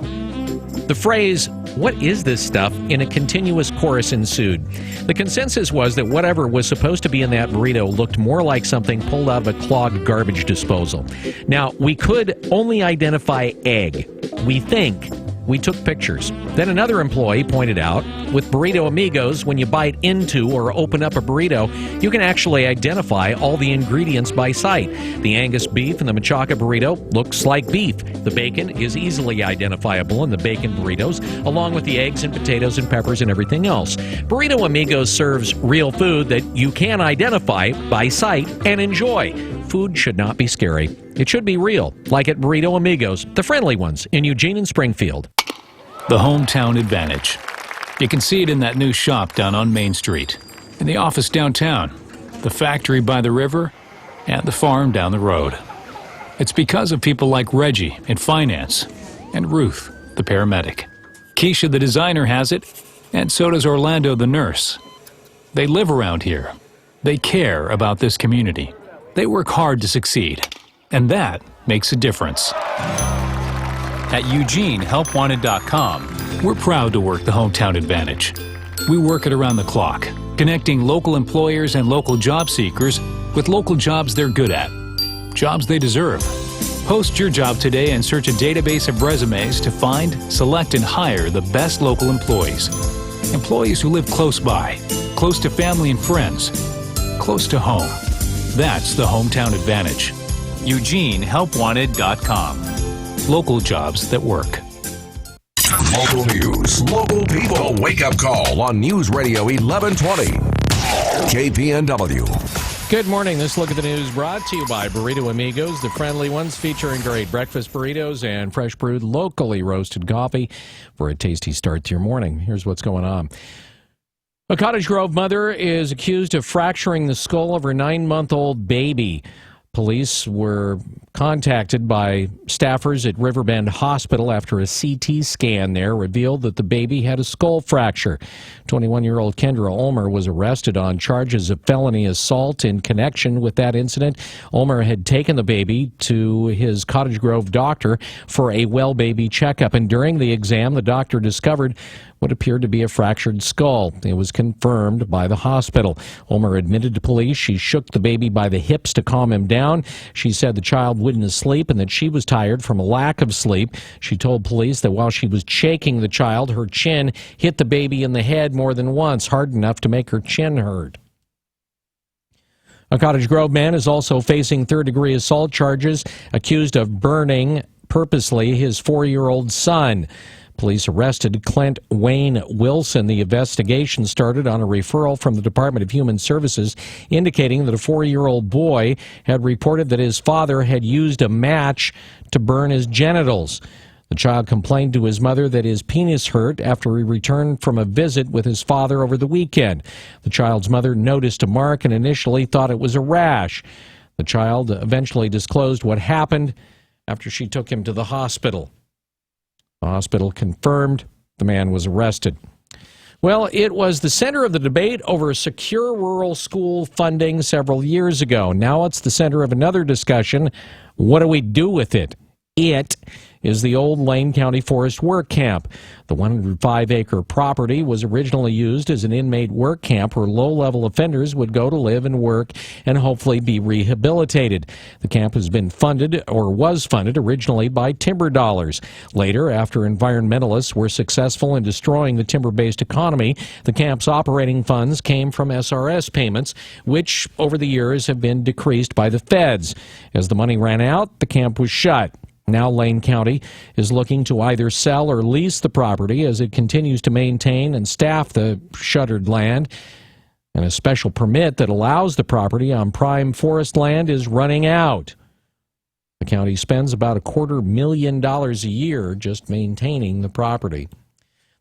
The phrase, "What is this stuff?" in a continuous chorus ensued. The consensus was that whatever was supposed to be in that burrito looked more like something pulled out of a clogged garbage disposal. Now, we could only identify egg. We think. We took pictures. Then another employee pointed out, with Burrito Amigos, when you bite into or open up a burrito, you can actually identify all the ingredients by sight. The Angus beef in the Machaca burrito looks like beef. The bacon is easily identifiable in the bacon burritos, along with the eggs and potatoes and peppers and everything else. Burrito Amigos serves real food that you can identify by sight and enjoy. Food should not be scary. It should be real, like at Burrito Amigos, the friendly ones in Eugene and Springfield. The hometown advantage. You can see it in that new shop down on Main Street, in the office downtown, the factory by the river, and the farm down the road. It's because of people like Reggie in finance and Ruth, the paramedic. Keisha, the designer, has it, and so does Orlando, the nurse. They live around here. They care about this community. They work hard to succeed, and that makes a difference. At EugeneHelpWanted.com, we're proud to work the hometown advantage. We work it around the clock, connecting local employers and local job seekers with local jobs they're good at, jobs they deserve. Post your job today and search a database of resumes to find, select, and hire the best local employees. Employees who live close by, close to family and friends, close to home. That's the hometown advantage. EugeneHelpWanted.com. Local jobs that work. Local news, local people. Wake-up call on News Radio 1120. KPNW. Good morning. This look at the news brought to you by Burrito Amigos, the friendly ones, featuring great breakfast burritos and fresh brewed, locally roasted coffee for a tasty start to your morning. Here's what's going on. A Cottage Grove mother is accused of fracturing the skull of her 9-month-old baby. Police were contacted by staffers at Riverbend Hospital after a CT scan there revealed that the baby had a skull fracture. 21-year-old Kendra Ulmer was arrested on charges of felony assault in connection with that incident. Ulmer had taken the baby to his Cottage Grove doctor for a well baby checkup, and during the exam, the doctor discovered what appeared to be a fractured skull. It was confirmed by the hospital. Ulmer admitted to police she shook the baby by the hips to calm him down. She said the child wouldn't sleep and that she was tired from a lack of sleep. She told police that while she was shaking the child, her chin hit the baby in the head more than once, hard enough to make her chin hurt. A Cottage Grove man is also facing third-degree assault charges, accused of burning purposely his 4-year-old son. Police arrested Clint Wayne Wilson. The investigation started on a referral from the Department of Human Services indicating that a 4-year-old boy had reported that his father had used a match to burn his genitals. The child complained to his mother that his penis hurt after he returned from a visit with his father over the weekend. The child's mother noticed a mark and initially thought it was a rash. The child eventually disclosed what happened after she took him to the hospital. The hospital confirmed the man was arrested. Well, it was the center of the debate over secure rural school funding several years ago. Now it's the center of another discussion. What do we do with it? It is the old Lane County Forest Work Camp. The 105-acre property was originally used as an inmate work camp where low-level offenders would go to live and work and hopefully be rehabilitated. The camp has been funded, or was funded, originally by timber dollars. Later, after environmentalists were successful in destroying the timber-based economy, the camp's operating funds came from SRS payments, which over the years have been decreased by the feds. As the money ran out, the camp was shut. Now Lane County is looking to either sell or lease the property as it continues to maintain and staff the shuttered land. And a special permit that allows the property on prime forest land is running out. The county spends about $250,000 a year just maintaining the property.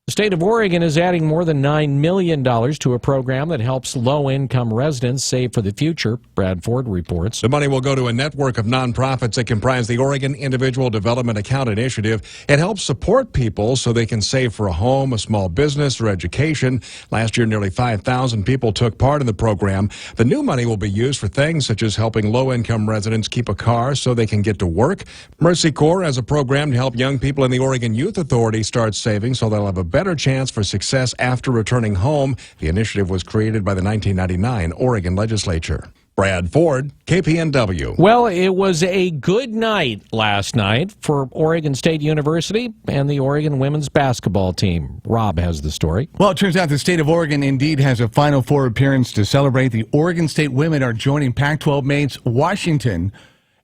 The state of Oregon is adding more than $9 million to a program that helps low-income residents save for the future. Brad Ford reports. The money will go to a network of nonprofits that comprise the Oregon Individual Development Account Initiative. It helps support people so they can save for a home, a small business, or education. Last year, nearly 5,000 people took part in the program. The new money will be used for things such as helping low-income residents keep a car so they can get to work. Mercy Corps has a program to help young people in the Oregon Youth Authority start saving so they'll have a better chance for success after returning home. The initiative was created by the 1999 Oregon legislature. Brad Ford, KPNW. Well, it was a good night last night for Oregon State University and the Oregon women's basketball team. Rob has the story. Well, it turns out the state of Oregon indeed has a Final Four appearance to celebrate. The Oregon State women are joining Pac-12 mates Washington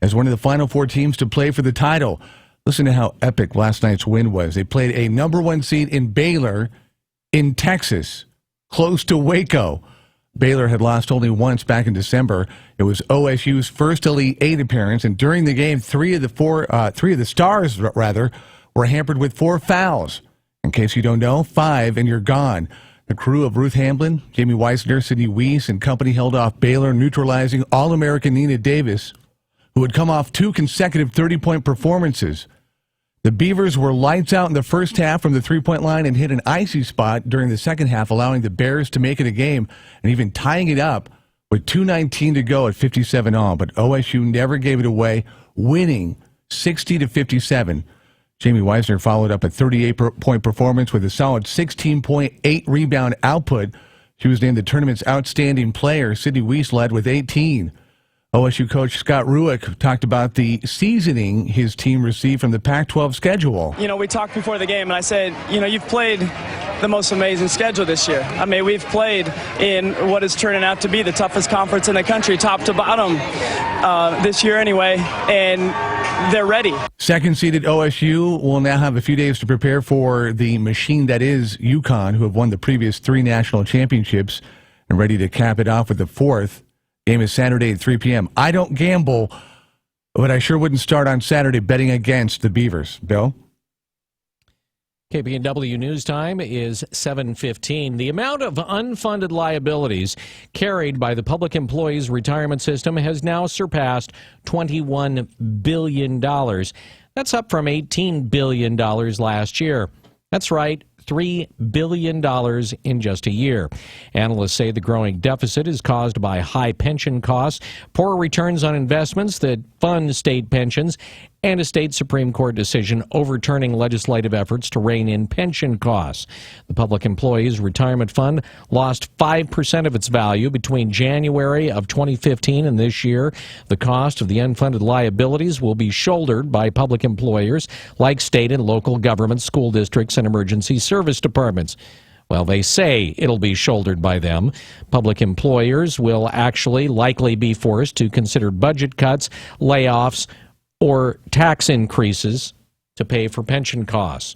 as one of the Final Four teams to play for the title. Listen to how epic last night's win was. They played a #1 seed in Baylor in Texas, close to Waco. Baylor had lost only once back in December. It was OSU's first Elite Eight appearance, and during the game, three of the stars were hampered with 4 fouls. In case you don't know, 5 and you're gone. The crew of Ruth Hamblin, Jamie Weissner, Sidney Weiss, and company held off Baylor, neutralizing All-American Nina Davis, who had come off 2 consecutive 30-point performances. The Beavers were lights out in the first half from the three-point line and hit an icy spot during the second half, allowing the Bears to make it a game and even tying it up with 2:19 to go at 57 all. But OSU never gave it away, winning 60-57. Jamie Weissner followed up a 38-point performance with a solid 16.8 rebound output. She was named the tournament's outstanding player. Sidney Weiss led with 18. OSU coach Scott Rueck talked about the seasoning his team received from the Pac-12 schedule. You know, we talked before the game, and I said, you know, you've played the most amazing schedule this year. I mean, we've played in what is turning out to be the toughest conference in the country, top to bottom, this year anyway, and they're ready. Second-seeded OSU will now have a few days to prepare for the machine that is UConn, who have won the previous 3 national championships and ready to cap it off with the 4th. Game is Saturday at 3 p.m. I don't gamble, but I sure wouldn't start on Saturday betting against the Beavers. Bill? KPNW News Time is 7:15. The amount of unfunded liabilities carried by the Public Employees Retirement System has now surpassed $21 billion. That's up from $18 billion last year. That's right. $3 billion in just a year. Analysts say the growing deficit is caused by high pension costs, poor returns on investments that fund state pensions, and a state Supreme Court decision overturning legislative efforts to rein in pension costs. The Public Employees Retirement Fund lost 5% of its value between January of 2015 and this year. The cost of the unfunded liabilities will be shouldered by public employers like state and local government, school districts, and emergency service departments. Well, they say it'll be shouldered by them. Public employers will actually likely be forced to consider budget cuts, layoffs, or tax increases to pay for pension costs.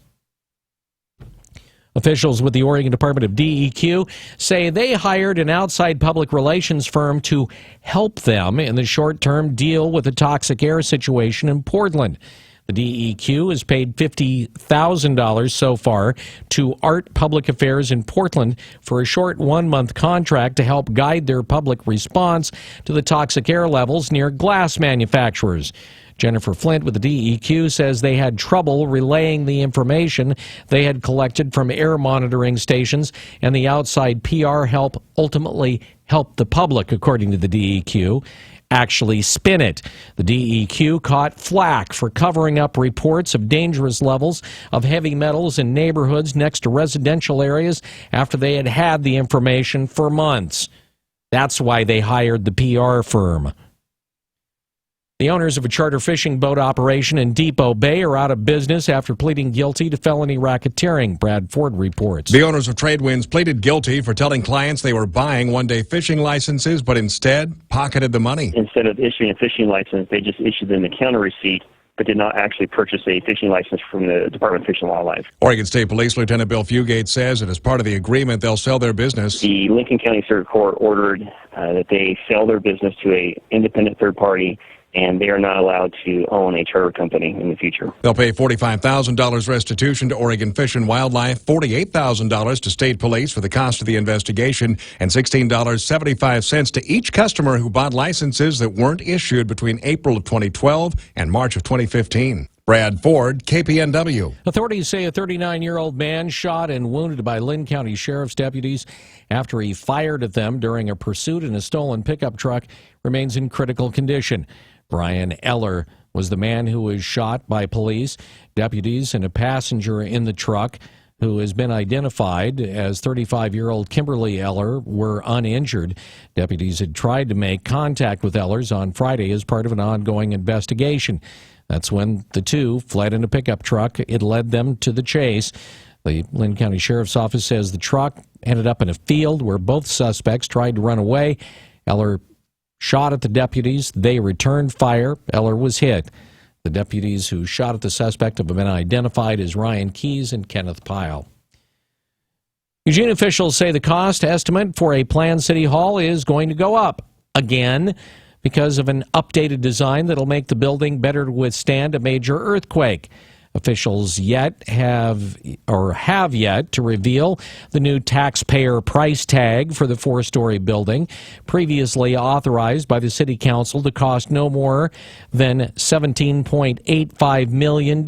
Officials with the Oregon Department of DEQ say they hired an outside public relations firm to help them in the short term deal with the toxic air situation in Portland. The DEQ has paid $50,000 so far to Art Public Affairs in Portland for a short 1-month contract to help guide their public response to the toxic air levels near glass manufacturers. Jennifer Flint with the DEQ says they had trouble relaying the information they had collected from air monitoring stations, and the outside PR help ultimately helped the public, according to the DEQ, actually spin it. The DEQ caught flack for covering up reports of dangerous levels of heavy metals in neighborhoods next to residential areas after they had had the information for months. That's why they hired the PR firm. The owners of a charter fishing boat operation in Depot Bay are out of business after pleading guilty to felony racketeering, Brad Ford reports. The owners of Tradewinds pleaded guilty for telling clients they were buying one-day fishing licenses, but instead pocketed the money. Instead of issuing a fishing license, they just issued them a counter receipt, but did not actually purchase a fishing license from the Department of Fish and Wildlife. Oregon State Police Lieutenant Bill Fugate says that as part of the agreement, they'll sell their business. The Lincoln County Circuit Court ordered that they sell their business to an independent third party, and they are not allowed to own a charter company in the future. They'll pay $45,000 restitution to Oregon Fish and Wildlife, $48,000 to state police for the cost of the investigation, and $16.75 to each customer who bought licenses that weren't issued between April of 2012 and March of 2015. Brad Ford, KPNW. Authorities say a 39-year-old man shot and wounded by Lynn County Sheriff's deputies after he fired at them during a pursuit in a stolen pickup truck remains in critical condition. Brian Eller was the man who was shot by police. Deputies and a passenger in the truck, who has been identified as 35-year-old Kimberly Eller, were uninjured. Deputies had tried to make contact with Ellers on Friday as part of an ongoing investigation. That's when the two fled in a pickup truck. It led them to the chase. The Lynn County Sheriff's Office says the truck ended up in a field where both suspects tried to run away. Eller shot at the deputies. They returned fire. Eller was hit. The deputies who shot at the suspect have been identified as Ryan Keys and Kenneth Pyle. Eugene officials say the cost estimate for a planned city hall is going to go up again because of an updated design that'll make the building better to withstand a major earthquake. Officials have yet to reveal the new taxpayer price tag for the 4-story building, previously authorized by the City Council to cost no more than $17.85 million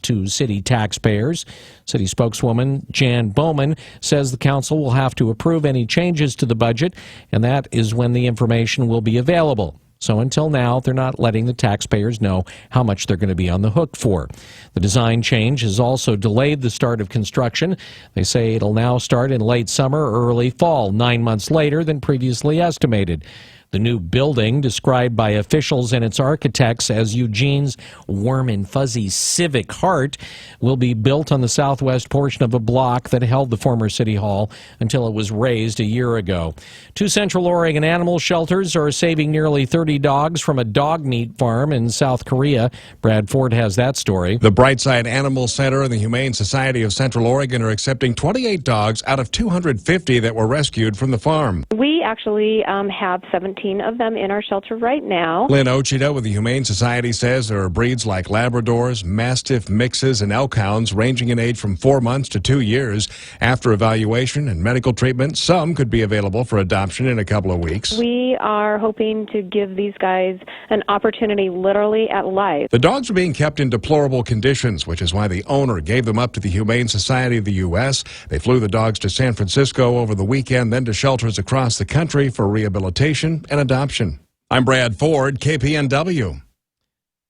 to city taxpayers. City spokeswoman Jan Bowman says the council will have to approve any changes to the budget, and that is when the information will be available. So until now, they're not letting the taxpayers know how much they're going to be on the hook for. The design change has also delayed the start of construction. They say it'll now start in late summer or early fall, 9 months later than previously estimated. The new building, described by officials and its architects as Eugene's warm and fuzzy civic heart, will be built on the southwest portion of a block that held the former City Hall until it was razed a year ago. 2 Central Oregon animal shelters are saving nearly 30 dogs from a dog meat farm in South Korea. Brad Ford has that story. The Brightside Animal Center and the Humane Society of Central Oregon are accepting 28 dogs out of 250 that were rescued from the farm. We actually have 17 19 of them in our shelter right now. Lynn Ochita with the Humane Society says there are breeds like Labradors, Mastiff mixes, and Elkhounds ranging in age from 4 months to 2 years. After evaluation and medical treatment, some could be available for adoption in a couple of weeks. We are hoping to give these guys an opportunity literally at life. The dogs are being kept in deplorable conditions, which is why the owner gave them up to the Humane Society of the U.S. They flew the dogs to San Francisco over the weekend, then to shelters across the country for rehabilitation and adoption. I'm Brad Ford, KPNW.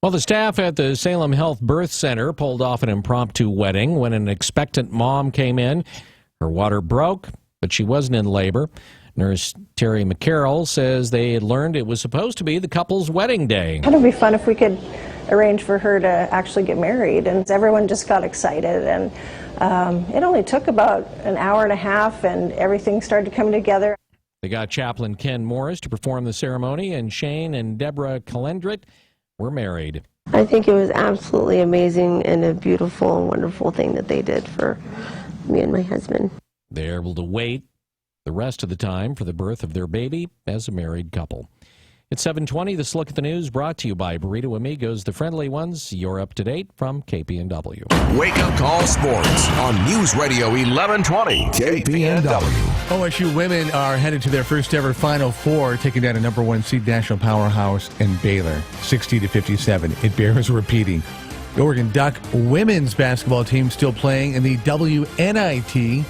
Well, the staff at the Salem Health Birth Center pulled off an impromptu wedding when an expectant mom came in. Her water broke, but she wasn't in labor. Nurse Terry McCarroll says they had learned it was supposed to be the couple's wedding day. It would be fun if we could arrange for her to actually get married, and everyone just got excited, and it only took about an hour and a half and everything started to come together. They got chaplain Ken Morris to perform the ceremony, and Shane and Deborah Calendrit were married. I think it was absolutely amazing and a beautiful and wonderful thing that they did for me and my husband. They're able to wait the rest of the time for the birth of their baby as a married couple. It's 7:20. This look at the news brought to you by Burrito Amigos, the friendly ones. You're up to date from KPNW. Wake Up Call Sports on News Radio 1120 KPNW. OSU women are headed to their first ever Final Four, taking down a number 1 seed national powerhouse in Baylor, 60-57. It bears repeating. The Oregon Duck women's basketball team still playing in the WNIT.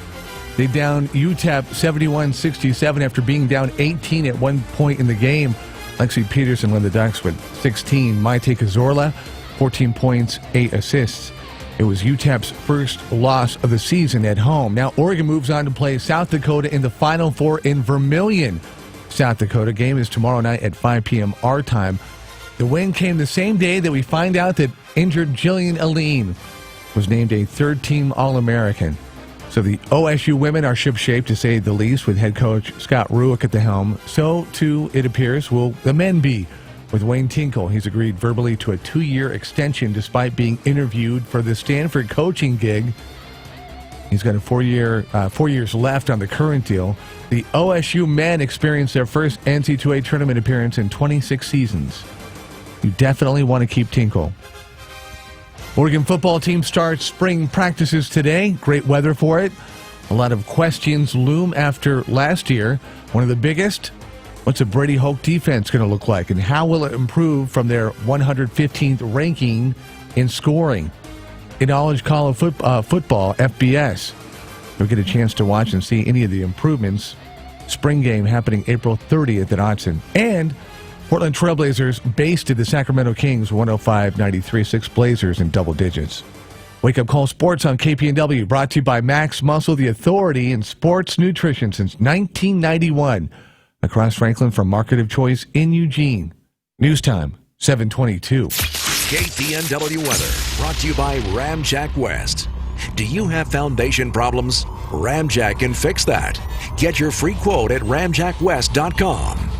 They downed UTEP 71-67 after being down 18 at one point in the game. Lexi Peterson led the Ducks with 16. Maite Cazorla, 14 points, 8 assists. It was UTEP's first loss of the season at home. Now Oregon moves on to play South Dakota in the Final Four in Vermillion, South Dakota. Game is tomorrow night at 5 p.m. our time. The win came the same day that we find out that injured Jillian Aline was named a third-team All-American. So the OSU women are shipshape, to say the least, with head coach Scott Rueck at the helm. So, too, it appears, will the men be, with Wayne Tinkle. He's agreed verbally to a 2-year extension despite being interviewed for the Stanford coaching gig. He's got a 4 years left on the current deal. The OSU men experienced their first NCAA tournament appearance in 26 seasons. You definitely want to keep Tinkle. Oregon football team starts spring practices today. Great weather for it. A lot of questions loom after last year. One of the biggest, what's a Brady Hoke defense going to look like, and how will it improve from their 115th ranking in scoring? In Knowledge College football, FBS. You'll get a chance to watch and see any of the improvements. Spring game happening April 30th at Autzen. And Portland Trailblazers basted the Sacramento Kings 105-93, 6 Blazers in double digits. Wake Up Call Sports on KPNW, brought to you by Max Muscle, the authority in sports nutrition since 1991. Across Franklin from Market of Choice in Eugene. News time, 7:22. KPNW weather, brought to you by Ramjack West. Do you have foundation problems? Ramjack can fix that. Get your free quote at ramjackwest.com.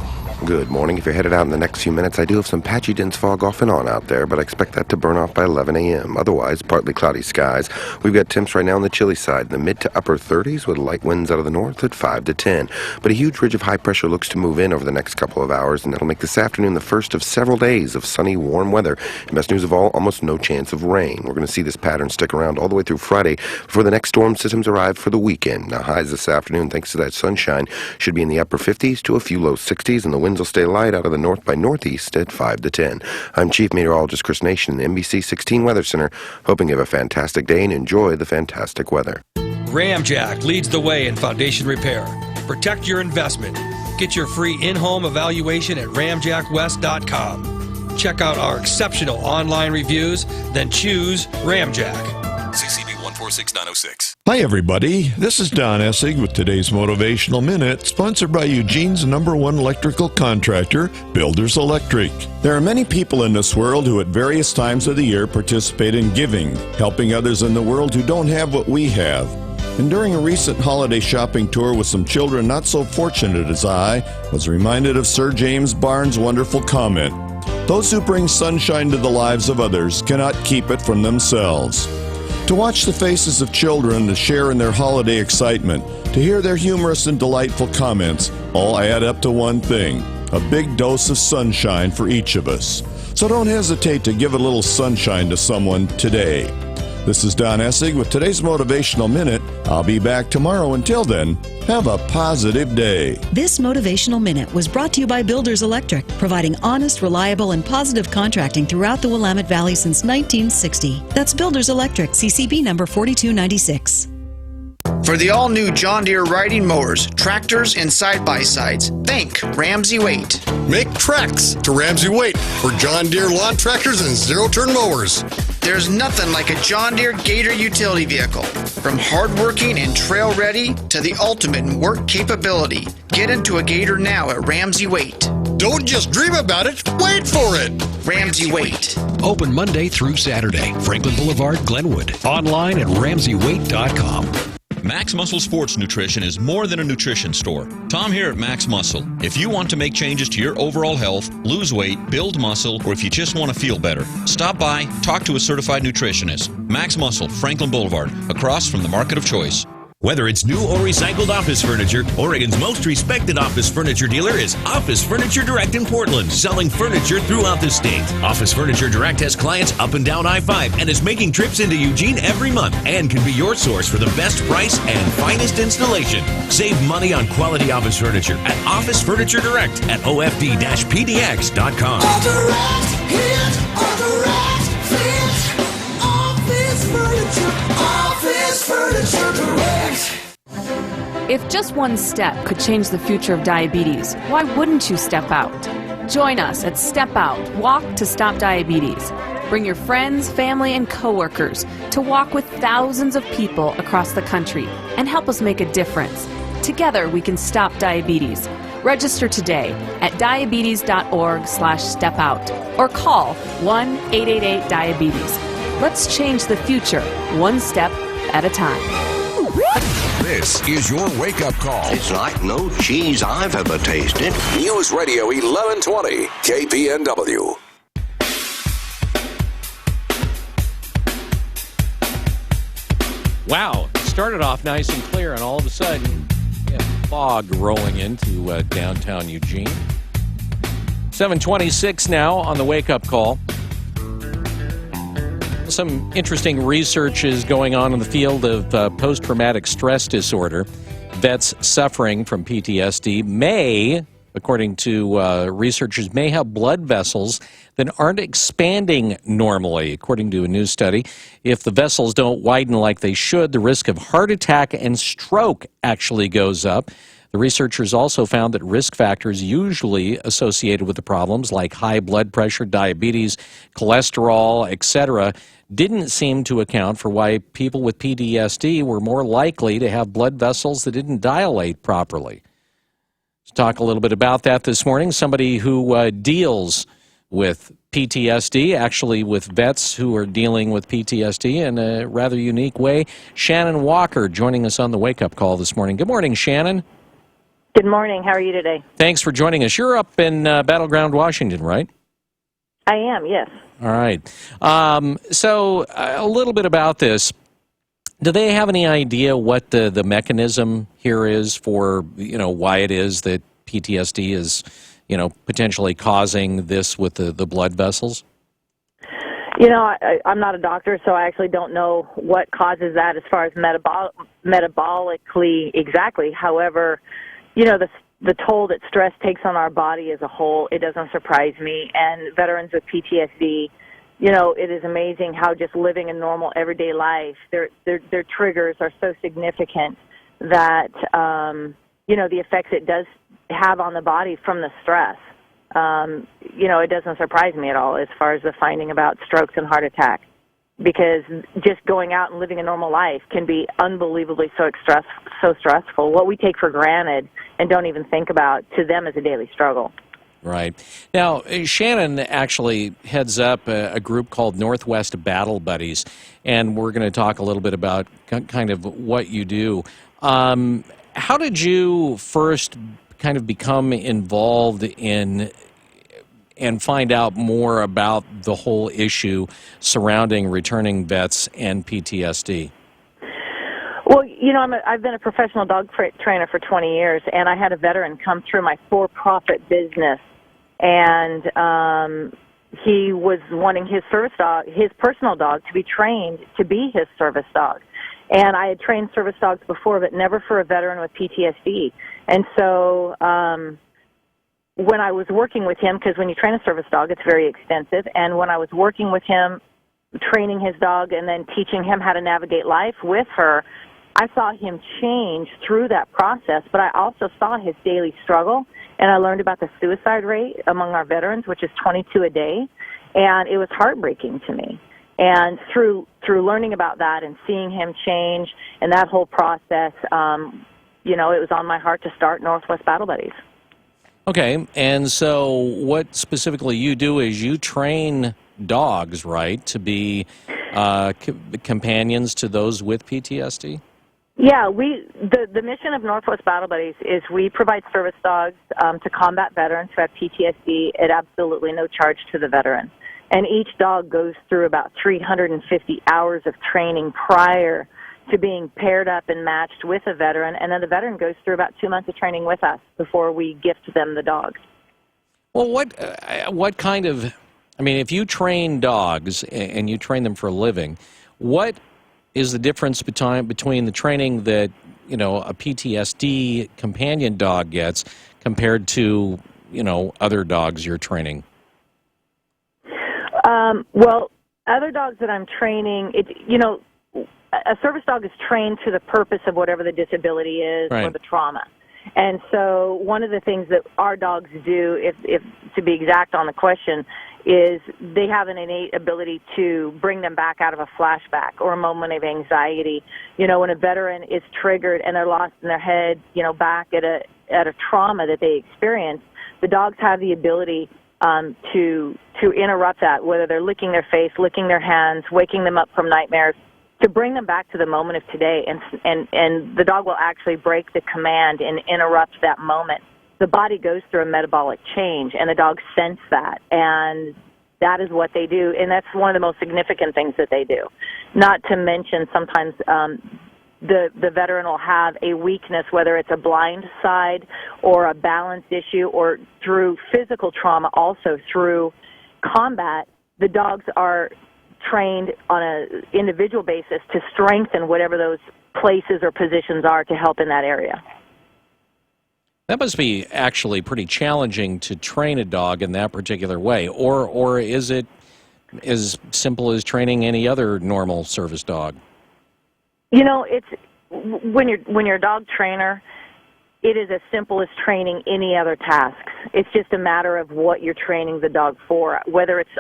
Good morning. If you're headed out in the next few minutes, I do have some patchy dense fog off and on out there, but I expect that to burn off by 11 a.m. Otherwise, partly cloudy skies. We've got temps right now on the chilly side, the mid to upper 30s with light winds out of the north at 5 to 10. But a huge ridge of high pressure looks to move in over the next couple of hours, and that'll make this afternoon the first of several days of sunny, warm weather. And best news of all, almost no chance of rain. We're going to see this pattern stick around all the way through Friday before the next storm systems arrive for the weekend. Now, highs this afternoon, thanks to that sunshine, should be in the upper 50s to a few low 60s, and the winds will stay light out of the north by northeast at 5 to 10. I'm Chief Meteorologist Chris Nation in the NBC 16 Weather Center, hoping you have a fantastic day and enjoy the fantastic weather. Ramjack leads the way in foundation repair. Protect your investment. Get your free in-home evaluation at ramjackwest.com. Check out our exceptional online reviews, then choose Ramjack. CCB 146906. Hi, everybody. This is Don Essig with today's Motivational Minute, sponsored by Eugene's #1 electrical contractor, Builders Electric. There are many people in this world who at various times of the year participate in giving, helping others in the world who don't have what we have. And during a recent holiday shopping tour with some children not so fortunate as I, was reminded of Sir James Barnes' wonderful comment: "Those who bring sunshine to the lives of others cannot keep it from themselves." To watch the faces of children to share in their holiday excitement, to hear their humorous and delightful comments, all add up to one thing: a big dose of sunshine for each of us. So don't hesitate to give a little sunshine to someone today. This is Don Essig with today's Motivational Minute. I'll be back tomorrow. Until then, have a positive day. This Motivational Minute was brought to you by Builders Electric, providing honest, reliable, and positive contracting throughout the Willamette Valley since 1960. That's Builders Electric, CCB number 4296. For the all-new John Deere riding mowers, tractors, and side-by-sides, think Ramsey Waite. Make tracks to Ramsey Waite for John Deere lawn tractors and zero-turn mowers. There's nothing like a John Deere Gator utility vehicle. From hardworking and trail-ready to the ultimate in work capability, get into a Gator now at Ramsey Waite. Don't just dream about it, wait for it. Ramsey Waite. Open Monday through Saturday. Franklin Boulevard, Glenwood. Online at RamseyWaite.com. Max Muscle Sports Nutrition is more than a nutrition store. Tom here at Max Muscle. If you want to make changes to your overall health, lose weight, build muscle, or if you just want to feel better, stop by, talk to a certified nutritionist. Max Muscle, Franklin Boulevard, across from the Market of Choice. Whether it's new or recycled office furniture, Oregon's most respected office furniture dealer is Office Furniture Direct in Portland, selling furniture throughout the state. Office Furniture Direct has clients up and down I-5 and is making trips into Eugene every month and can be your source for the best price and finest installation. Save money on quality office furniture at Office Furniture Direct at ofd-pdx.com. If just one step could change the future of diabetes, why wouldn't you step out? Join us at Step Out, Walk to Stop Diabetes. Bring your friends, family, and coworkers to walk with thousands of people across the country and help us make a difference. Together we can stop diabetes. Register today at diabetes.org/stepout or call 1-888-DIABETES. Let's change the future, one step at a time. This is your wake-up call. It's like no cheese I've ever tasted. News Radio 1120, KPNW. Wow, it started off nice and clear, and all of a sudden, fog rolling into downtown Eugene. 7:26 now on the wake-up call. Some interesting research is going on in the field of post-traumatic stress disorder. Vets suffering from PTSD may, according to researchers, may have blood vessels that aren't expanding normally, according to a new study. If the vessels don't widen like they should, the risk of heart attack and stroke actually goes up. The researchers also found that risk factors usually associated with the problems like high blood pressure, diabetes, cholesterol, etc., didn't seem to account for why people with PTSD were more likely to have blood vessels that didn't dilate properly. Let's talk a little bit about that this morning. Somebody who deals with PTSD, actually with vets who are dealing with PTSD in a rather unique way. Shannon Walker joining us on the wake-up call this morning. Good morning, Shannon. Good morning. How are you today? Thanks for joining us. You're up in Battleground, Washington, right? I am, yes. All right. So a little bit about this. Do they have any idea what the mechanism here is for, why it is that PTSD is, potentially causing this with the blood vessels? I'm not a doctor, so I actually don't know what causes that as far as metabolically exactly. However, the toll that stress takes on our body as a whole, it doesn't surprise me. And veterans with PTSD, it is amazing how just living a normal everyday life, their triggers are so significant that, the effects it does have on the body from the stress. It doesn't surprise me at all as far as the finding about strokes and heart attack, because just going out and living a normal life can be unbelievably so stressful. What we take for granted and don't even think about, to them is a daily struggle. Right. Now, Shannon actually heads up a group called Northwest Battle Buddies, and we're going to talk a little bit about kind of what you do. How did you first kind of become involved in and find out more about the whole issue surrounding returning vets and PTSD? Well, I've been a professional dog trainer for 20 years, and I had a veteran come through my for-profit business, and he was wanting his service dog, his personal dog, to be trained to be his service dog. And I had trained service dogs before, but never for a veteran with PTSD. And so when I was working with him, because when you train a service dog, it's very extensive, and when I was working with him, training his dog and then teaching him how to navigate life with her, I saw him change through that process, but I also saw his daily struggle, and I learned about the suicide rate among our veterans, which is 22 a day, and it was heartbreaking to me. And through learning about that and seeing him change and that whole process, it was on my heart to start Northwest Battle Buddies. Okay, and so what specifically you do is you train dogs, right, to be companions to those with PTSD? Yeah, the mission of Northwest Battle Buddies is we provide service dogs to combat veterans who have PTSD at absolutely no charge to the veteran. And each dog goes through about 350 hours of training prior to being paired up and matched with a veteran, and then the veteran goes through about 2 months of training with us before we gift them the dogs. Well, what kind of, if you train dogs and you train them for a living, what is the difference between the training that, a PTSD companion dog gets compared to, other dogs you're training? Well, other dogs that I'm training, a service dog is trained to the purpose of whatever the disability is or the trauma. And so one of the things that our dogs do, if to be exact on the question, is they have an innate ability to bring them back out of a flashback or a moment of anxiety. When a veteran is triggered and they're lost in their head, back at a trauma that they experienced, the dogs have the ability to interrupt that, whether they're licking their face, licking their hands, waking them up from nightmares, to bring them back to the moment of today. And the dog will actually break the command and interrupt that moment. The body goes through a metabolic change, and the dogs sense that, and that is what they do, and that's one of the most significant things that they do. Not to mention sometimes the veteran will have a weakness, whether it's a blind side or a balance issue or through physical trauma, also through combat. The dogs are trained on an individual basis to strengthen whatever those places or positions are to help in that area. That must be actually pretty challenging to train a dog in that particular way, or is it as simple as training any other normal service dog? It's when you're a dog trainer, it is as simple as training any other tasks. It's just a matter of what you're training the dog for. Whether it's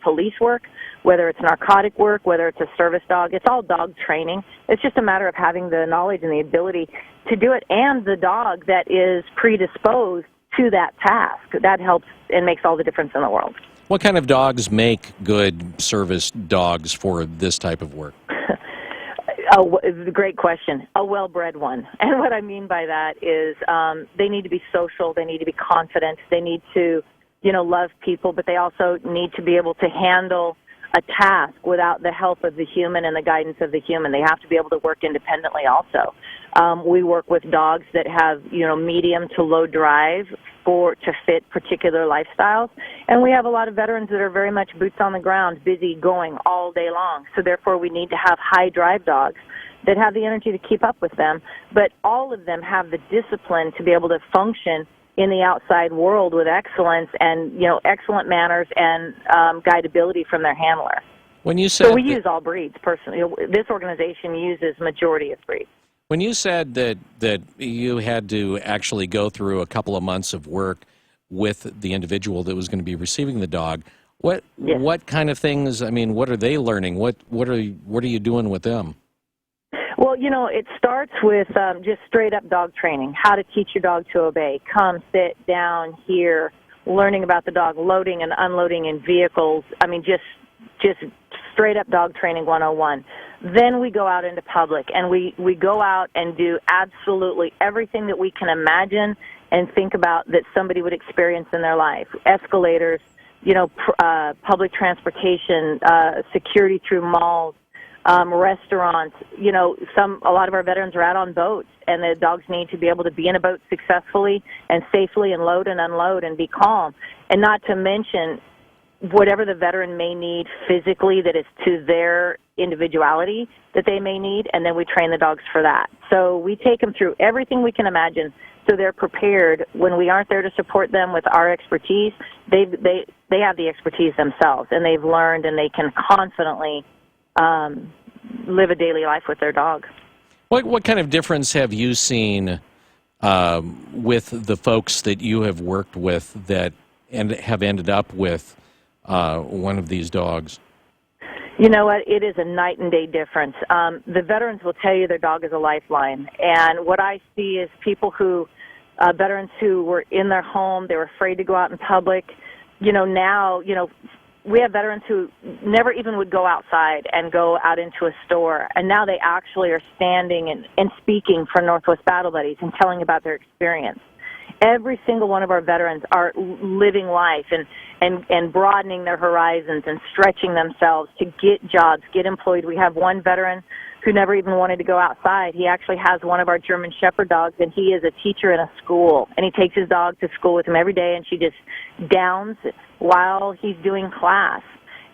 police work, whether it's narcotic work, whether it's a service dog, it's all dog training. It's just a matter of having the knowledge and the ability to do it, and the dog that is predisposed to that task. That helps and makes all the difference in the world. What kind of dogs make good service dogs for this type of work? Great question. A well-bred one. And what I mean by that is they need to be social, they need to be confident, they need to, love people, but they also need to be able to handle a task without the help of the human and the guidance of the human. They have to be able to work independently also. We work with dogs that have, medium to low drive to fit particular lifestyles. And we have a lot of veterans that are very much boots on the ground, busy going all day long. So therefore we need to have high drive dogs that have the energy to keep up with them. But all of them have the discipline to be able to function in the outside world with excellence and, excellent manners and guidability from their handler. When you said so we use all breeds personally. This organization uses majority of breeds. When you said that you had to actually go through a couple of months of work with the individual that was going to be receiving the dog, what kind of things? What are they learning? What are you doing with them? Well, it starts with just straight up dog training. How to teach your dog to obey. Come, sit down, here. Learning about the dog, loading and unloading in vehicles. Just straight up dog training 101. Then we go out into public, and we go out and do absolutely everything that we can imagine and think about that somebody would experience in their life. Escalators, public transportation, security through malls, restaurants. You know, a lot of our veterans are out on boats, and the dogs need to be able to be in a boat successfully and safely and load and unload and be calm. And not to mention whatever the veteran may need physically that is to their individuality that they may need, and then we train the dogs for that. So we take them through everything we can imagine so they're prepared. When we aren't there to support them with our expertise, they have the expertise themselves, and they've learned, and they can confidently live a daily life with their dog. What kind of difference have you seen with the folks that you have worked with that and have ended up with one of these dogs? You know what? It is a night and day difference. The veterans will tell you their dog is a lifeline. And what I see is people veterans who were in their home, they were afraid to go out in public. Now, we have veterans who never even would go outside and go out into a store. And now they actually are standing and speaking for Northwest Battle Buddies and telling about their experience. Every single one of our veterans are living life and broadening their horizons and stretching themselves to get jobs, get employed. We have one veteran who never even wanted to go outside. He actually has one of our German Shepherd dogs, and he is a teacher in a school. And he takes his dog to school with him every day, and she just downs while he's doing class.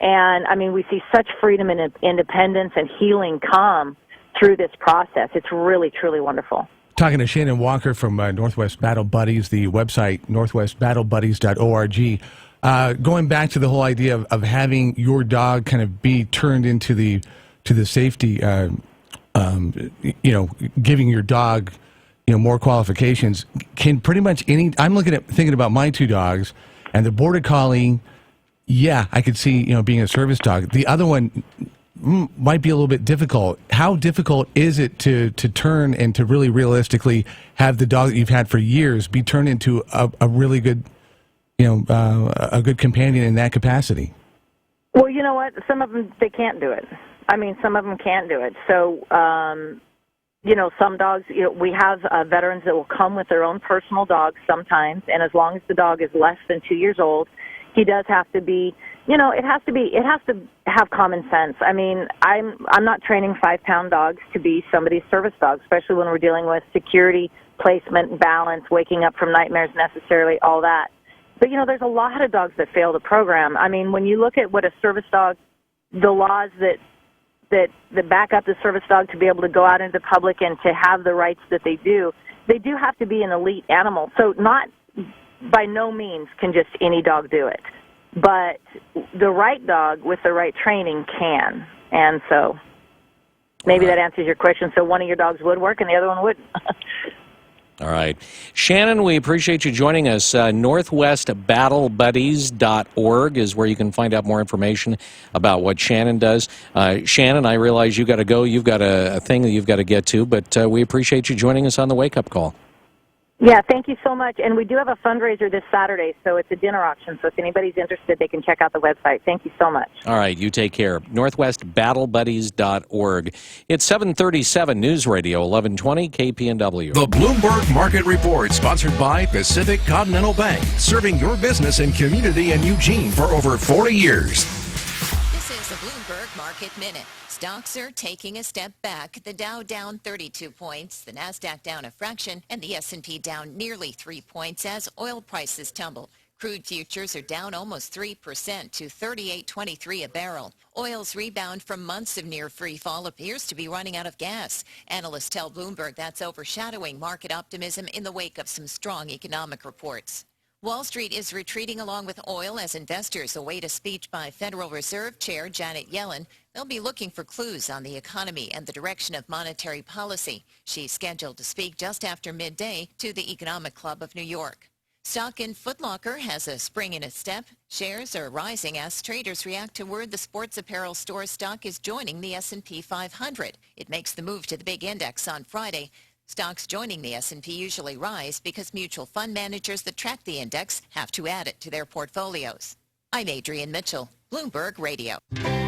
And, I mean, we see such freedom and independence and healing come through this process. It's really, truly wonderful. Talking to Shannon Walker from Northwest Battle Buddies, the website northwestbattlebuddies.org. Going back to the whole idea of having your dog kind of be turned into the safety, giving your dog, more qualifications. Can pretty much I'm thinking about my two dogs, and the Border Collie, yeah, I could see, being a service dog. The other one might be a little bit difficult. How difficult is it to turn and to really realistically have the dog that you've had for years be turned into a really good, a good companion in that capacity? Well, you know what? Some of them, they can't do it. I mean, some of them can't do it. So, some dogs, we have veterans that will come with their own personal dogs sometimes, and as long as the dog is less than 2 years old, he does have to be, it has to have common sense. I mean, I'm not training 5-pound dogs to be somebody's service dog, especially when we're dealing with security, placement, balance, waking up from nightmares necessarily, all that. But, there's a lot of dogs that fail the program. I mean, when you look at what a service dog, the laws that back up the service dog to be able to go out into public and to have the rights that they do have to be an elite animal. So by no means can just any dog do it. But the right dog with the right training can. And so maybe that answers your question. So one of your dogs would work and the other one wouldn't. All right. Shannon, we appreciate you joining us. NorthwestBattleBuddies.org is where you can find out more information about what Shannon does. Shannon, I realize you got to go. You've got a thing that you've got to get to, but we appreciate you joining us on the Wake Up Call. Yeah, thank you so much. And we do have a fundraiser this Saturday, so it's a dinner auction. So if anybody's interested, they can check out the website. Thank you so much. All right, you take care. NorthwestBattleBuddies.org. It's 737 News Radio, 1120 KPNW. The Bloomberg Market Report, sponsored by Pacific Continental Bank, serving your business and community in Eugene for over 40 years. This is the Bloomberg Market Minute. Stocks are taking a step back. The Dow down 32 points, the Nasdaq down a fraction, and the S&P down nearly 3 points as oil prices tumble. Crude futures are down almost 3% to $38.23 a barrel. Oil's rebound from months of near free fall appears to be running out of gas. Analysts tell Bloomberg that's overshadowing market optimism in the wake of some strong economic reports. Wall Street is retreating along with oil as investors await a speech by Federal Reserve Chair Janet Yellen. They'll be looking for clues on the economy and the direction of monetary policy. She's scheduled to speak just after midday to the Economic Club of New York. Stock in Foot Locker has a spring in its step. Shares are rising as traders react to word the sports apparel store stock is joining the S&P 500. It makes the move to the big index on Friday. Stocks joining the S&P usually rise because mutual fund managers that track the index have to add it to their portfolios. I'm Adrienne Mitchell, Bloomberg Radio.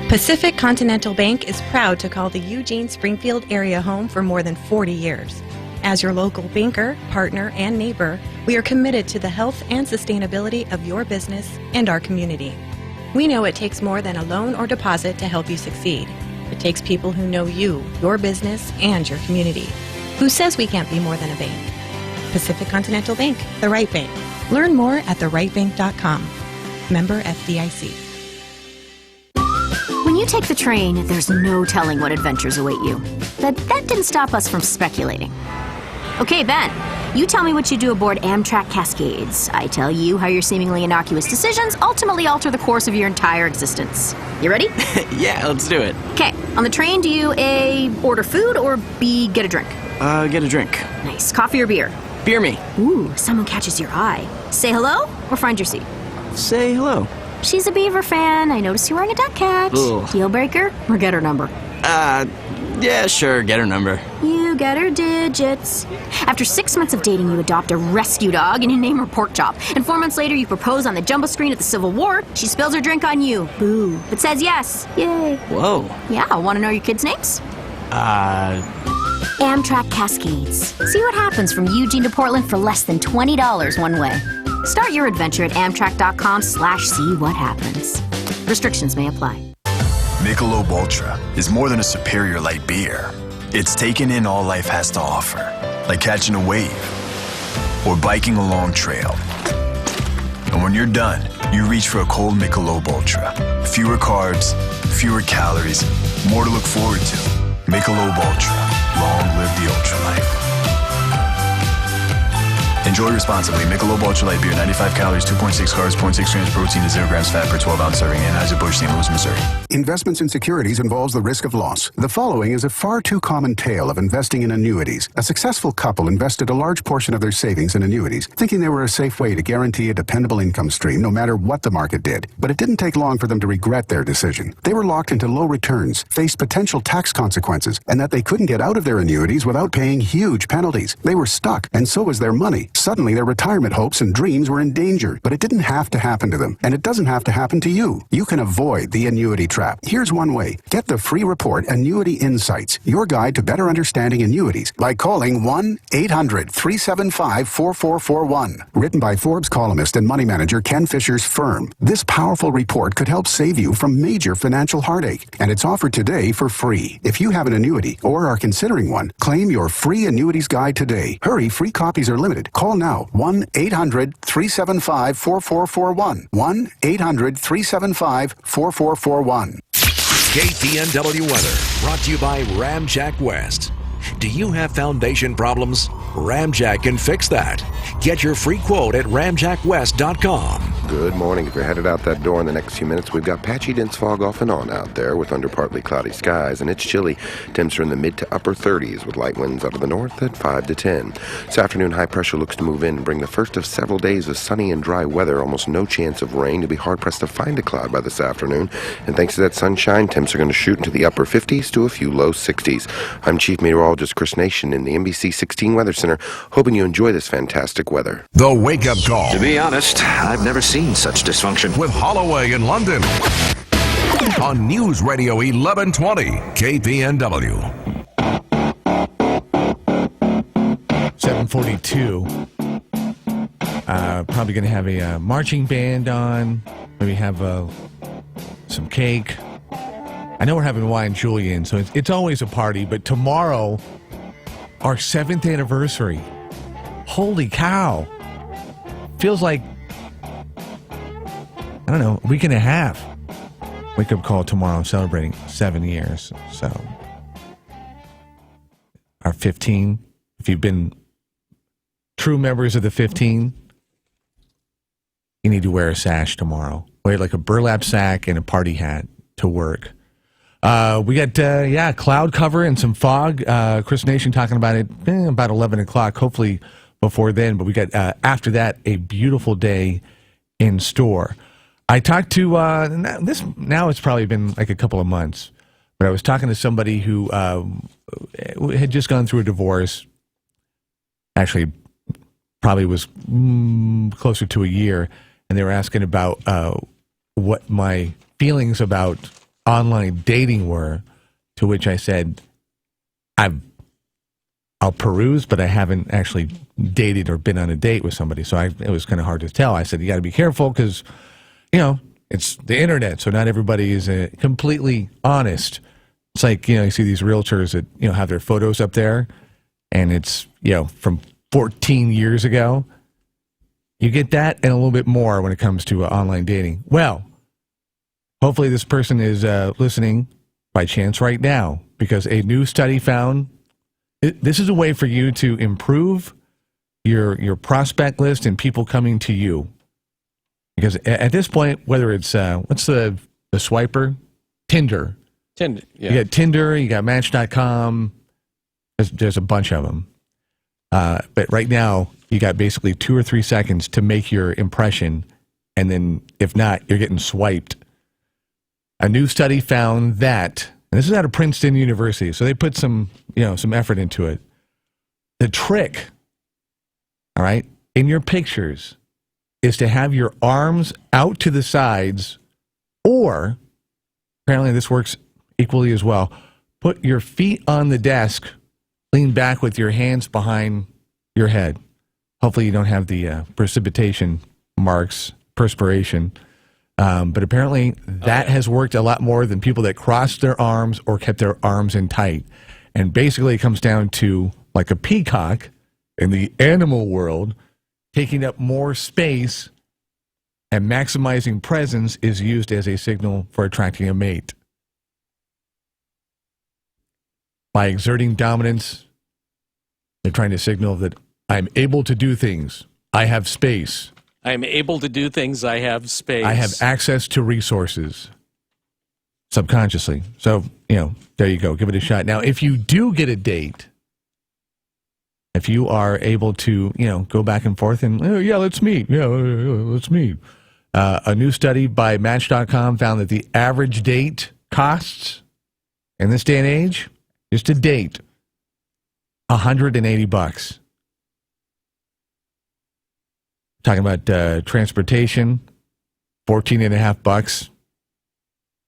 Pacific Continental Bank is proud to call the Eugene-Springfield area home for more than 40 years. As your local banker, partner, and neighbor, we are committed to the health and sustainability of your business and our community. We know it takes more than a loan or deposit to help you succeed. It takes people who know you, your business, and your community. Who says we can't be more than a bank? Pacific Continental Bank, the right bank. Learn more at therightbank.com. Member FDIC. When you take the train, there's no telling what adventures await you. But that didn't stop us from speculating. Okay, Ben, you tell me what you do aboard Amtrak Cascades. I tell you how your seemingly innocuous decisions ultimately alter the course of your entire existence. You ready? Yeah, let's do it. Okay, on the train, do you A, order food, or B, get a drink? Get a drink. Nice. Coffee or beer? Beer me. Ooh, someone catches your eye. Say hello or find your seat? Say hello. She's a Beaver fan. I noticed you're wearing a duck hat. Ugh. Deal breaker or get her number? Yeah, sure, get her number. You get her digits. After 6 months of dating, you adopt a rescue dog and you name her Pork Chop. And 4 months later, you propose on the jumbo screen at the Civil War. She spills her drink on you. Boo. But says yes. Yay. Whoa. Yeah, want to know your kids' names? Amtrak Cascades. See what happens from Eugene to Portland for less than $20 one way. Start your adventure at Amtrak.com/see what happens. Restrictions may apply. Michelob Ultra is more than a superior light beer. It's taken in all life has to offer, like catching a wave or biking a long trail. And when you're done, you reach for a cold Michelob Ultra. Fewer carbs, fewer calories, more to look forward to. Michelob Ultra. Long live the ultra life. Enjoy responsibly. Michelob Ultra Light Beer, 95 calories, 2.6 carbs, 0.6 grams protein, to 0 grams fat per 12-ounce serving. Anheuser-Busch, St. Louis, Missouri. Investments in securities involves the risk of loss. The following is a far too common tale of investing in annuities. A successful couple invested a large portion of their savings in annuities, thinking they were a safe way to guarantee a dependable income stream no matter what the market did. But it didn't take long for them to regret their decision. They were locked into low returns, faced potential tax consequences, and that they couldn't get out of their annuities without paying huge penalties. They were stuck, and so was their money. Suddenly, their retirement hopes and dreams were in danger. But it didn't have to happen to them, and it doesn't have to happen to you. You can avoid the annuity trap. Here's one way. Get the free report, Annuity Insights, your guide to better understanding annuities, by calling 1-800-375-4441. Written by Forbes columnist and money manager Ken Fisher's firm. This powerful report could help save you from major financial heartache, and it's offered today for free. If you have an annuity or are considering one, claim your free annuities guide today. Hurry, free copies are limited. Call now. 1-800-375-4441. 1-800-375-4441. KPNW weather brought to you by Ramjack West. Do you have foundation problems? Ramjack can fix that. Get your free quote at ramjackwest.com. Good morning. If you're headed out that door in the next few minutes, we've got patchy dense fog off and on out there with under partly cloudy skies, and it's chilly. Temps are in the mid to upper 30s with light winds out of the north at 5 to 10. This afternoon, high pressure looks to move in and bring the first of several days of sunny and dry weather. Almost no chance of rain. You'll be hard-pressed to find a cloud by this afternoon. And thanks to that sunshine, temps are going to shoot into the upper 50s to a few low 60s. I'm Chief Meteorologist Chris Nation in the NBC 16 Weather Center, hoping you enjoy this fantastic weather. The Wake Up Call. To be honest, I've never seen such dysfunction. With Holloway in London. On News Radio 1120, KPNW. 7:42. Probably going to have a marching band on. Maybe have some cake. I know we're having wine julienne, so it's always a party. But tomorrow, our 7th anniversary. Holy cow. Feels like, I don't know, a week and a half. Wake Up Call tomorrow, celebrating 7 years. So, our 15, if you've been true members of the 15, you need to wear a sash tomorrow. Wear like a burlap sack and a party hat to work. We got, cloud cover and some fog. Chris Nation talking about it about 11 o'clock, hopefully before then. But we got, after that, a beautiful day in store. I talked to, now it's probably been like a couple of months, but I was talking to somebody who had just gone through a divorce. Actually, probably was closer to a year. And they were asking about what my feelings about online dating were, to which I said, I'll peruse, but I haven't actually dated or been on a date with somebody. So it was kind of hard to tell. I said, you got to be careful because, it's the internet. So not everybody is completely honest It's like, you see these realtors that, have their photos up there, and it's, from 14 years ago. You get that and a little bit more when it comes to online dating. Well, hopefully this person is listening by chance right now, because a new study found this is a way for you to improve your prospect list and people coming to you. Because at this point, whether it's, what's the swiper? Tinder. Yeah. You got Tinder, you got Match.com. There's a bunch of them. But right now, you got basically 2 or 3 seconds to make your impression, and then if not, you're getting swiped. A new study found that, and this is out of Princeton University, so they put some effort into it. The trick, all right, in your pictures is to have your arms out to the sides, or apparently this works equally as well. Put your feet on the desk, lean back with your hands behind your head. Hopefully you don't have the precipitation marks, perspiration. But apparently that has worked a lot more than people that crossed their arms or kept their arms in tight. And basically it comes down to, like a peacock in the animal world, taking up more space and maximizing presence is used as a signal for attracting a mate. By exerting dominance, they're trying to signal that I'm able to do things. I have space. I'm able to do things. I have space. I have access to resources. Subconsciously. So, there you go. Give it a shot. Now, if you do get a date, if you are able to, go back and forth and, let's meet. Let's meet. A new study by Match.com found that the average date costs, in this day and age, just a date, $180. Talking about transportation, $14.50.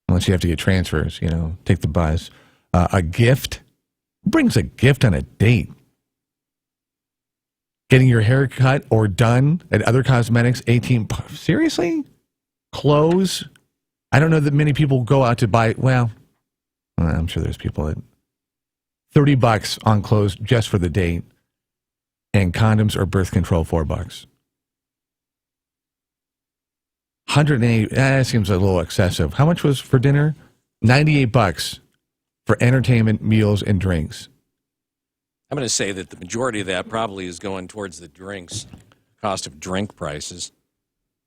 Unless you have to get transfers, take the bus. A gift. Who brings a gift on a date? Getting your hair cut or done at other cosmetics, $18. Seriously? Clothes? I don't know that many people go out to buy, well, I'm sure there's people that $30 on clothes just for the date, and condoms or birth control, $4. 180. That seems a little excessive. How much was for dinner? $98 for entertainment, meals, and drinks. I'm going to say that the majority of that probably is going towards the drinks, cost of drink prices.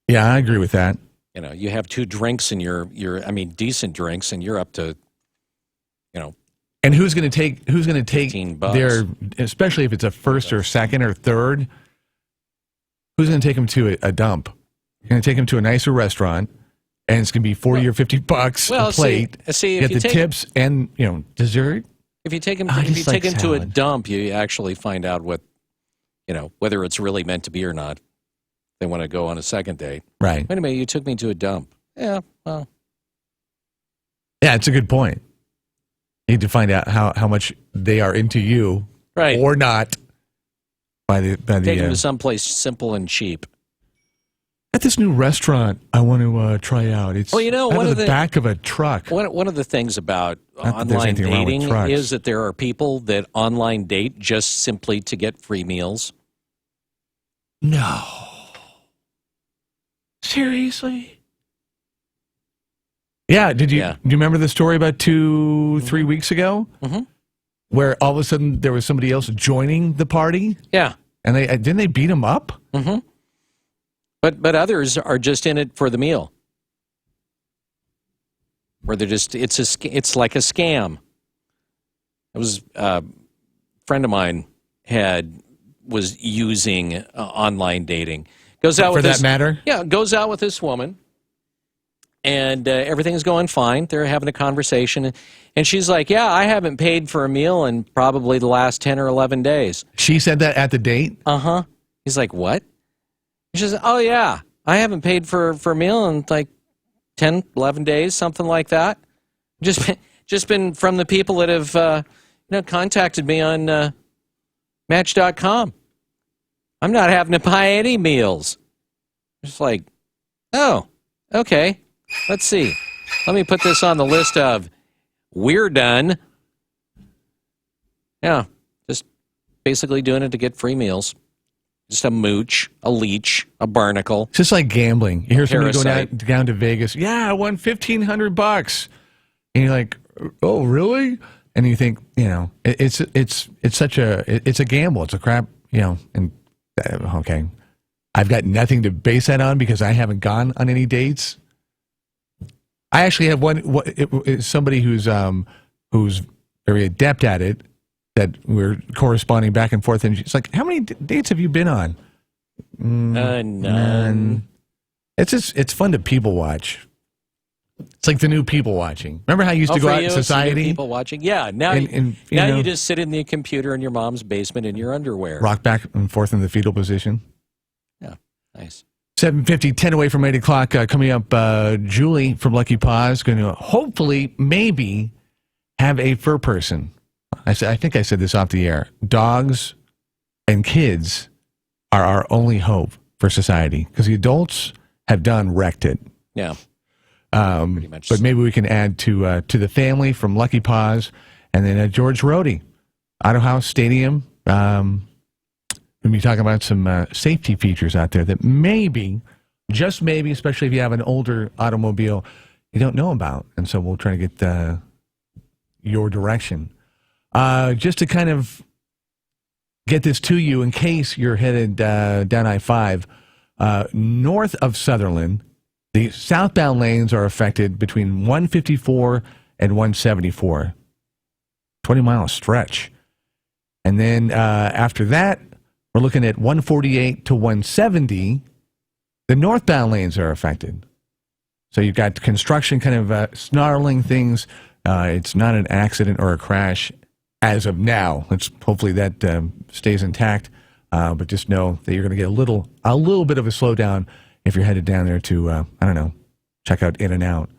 Yeah, I agree with that. You have 2 drinks in your decent drinks, and you're up to, And who's going to take $15. their, especially if it's a first or second or third, who's going to take them to a dump? You're going to take them to a nicer restaurant, and it's going to be $40 or $50 a plate. See, get the tips and dessert. If you take them, to a dump, you actually find out what, whether it's really meant to be or not. They want to go on a second date. Right. Wait a minute, you took me to a dump. Yeah, well. Yeah, it's a good point. You need to find out how much they are into you, right, or not. Take them to someplace simple and cheap. At this new restaurant, I want to try out. It's one out of the back of a truck. One of the things about online dating is that there are people that online date just simply to get free meals. No. Seriously? Yeah. Do you remember the story about 2-3 weeks ago? Mm-hmm. Where all of a sudden there was somebody else joining the party? Yeah. And didn't they beat him up? Mm-hmm. But others are just in it for the meal. Where they're just it's like a scam. It was a friend of mine was using online dating. Goes out for with that matter? Yeah, goes out with this woman, and everything is going fine. They're having a conversation, and she's like, "Yeah, I haven't paid for a meal in probably the last 10 or 11 days." She said that at the date? Uh-huh. He's like, "What?" She says, "Oh, yeah, I haven't paid for a meal in like 10, 11 days, something like that. Just been from the people that have contacted me on Match.com. I'm not having to buy any meals." Just like, oh, okay. Let's see. Let me put this on the list of We're done. Yeah, just basically doing it to get free meals. Just a mooch, a leech, a barnacle. It's just like gambling. You hear somebody Parasite. go down to Vegas. Yeah, I won $1,500. And you're like, oh, really? And you think, it's such a gamble. It's a crap, and okay. I've got nothing to base that on because I haven't gone on any dates. I actually have somebody who's very adept at it that we're corresponding back and forth, and she's like, "How many dates have you been on?" None. It's fun to people watch. It's like the new people watching. Remember how you used to go out in society? People watching, yeah. Now, you just sit in the computer in your mom's basement in your underwear, rock back and forth in the fetal position. Yeah, nice. 7:50, 10 away from 8 o'clock. Coming up, Julie from Lucky Paw is going to hopefully, maybe, have a fur person. I think I said this off the air. Dogs and kids are our only hope for society because the adults have wrecked it. Yeah. Pretty much. But maybe we can add to the family from Lucky Paws, and then George Rohde, Auto House Stadium. We'll be talking about some safety features out there that maybe, just maybe, especially if you have an older automobile, you don't know about. And so we'll try to get your direction. Just to kind of get this to you in case you're headed down I-5, north of Sutherland, the southbound lanes are affected between 154 and 174. 20-mile stretch. And then after that, we're looking at 148 to 170. The northbound lanes are affected. So you've got construction kind of snarling things. It's not an accident or a crash as of now. Hopefully that stays intact. But just know that you're going to get a little bit of a slowdown if you're headed down there to, check out In-N-Out.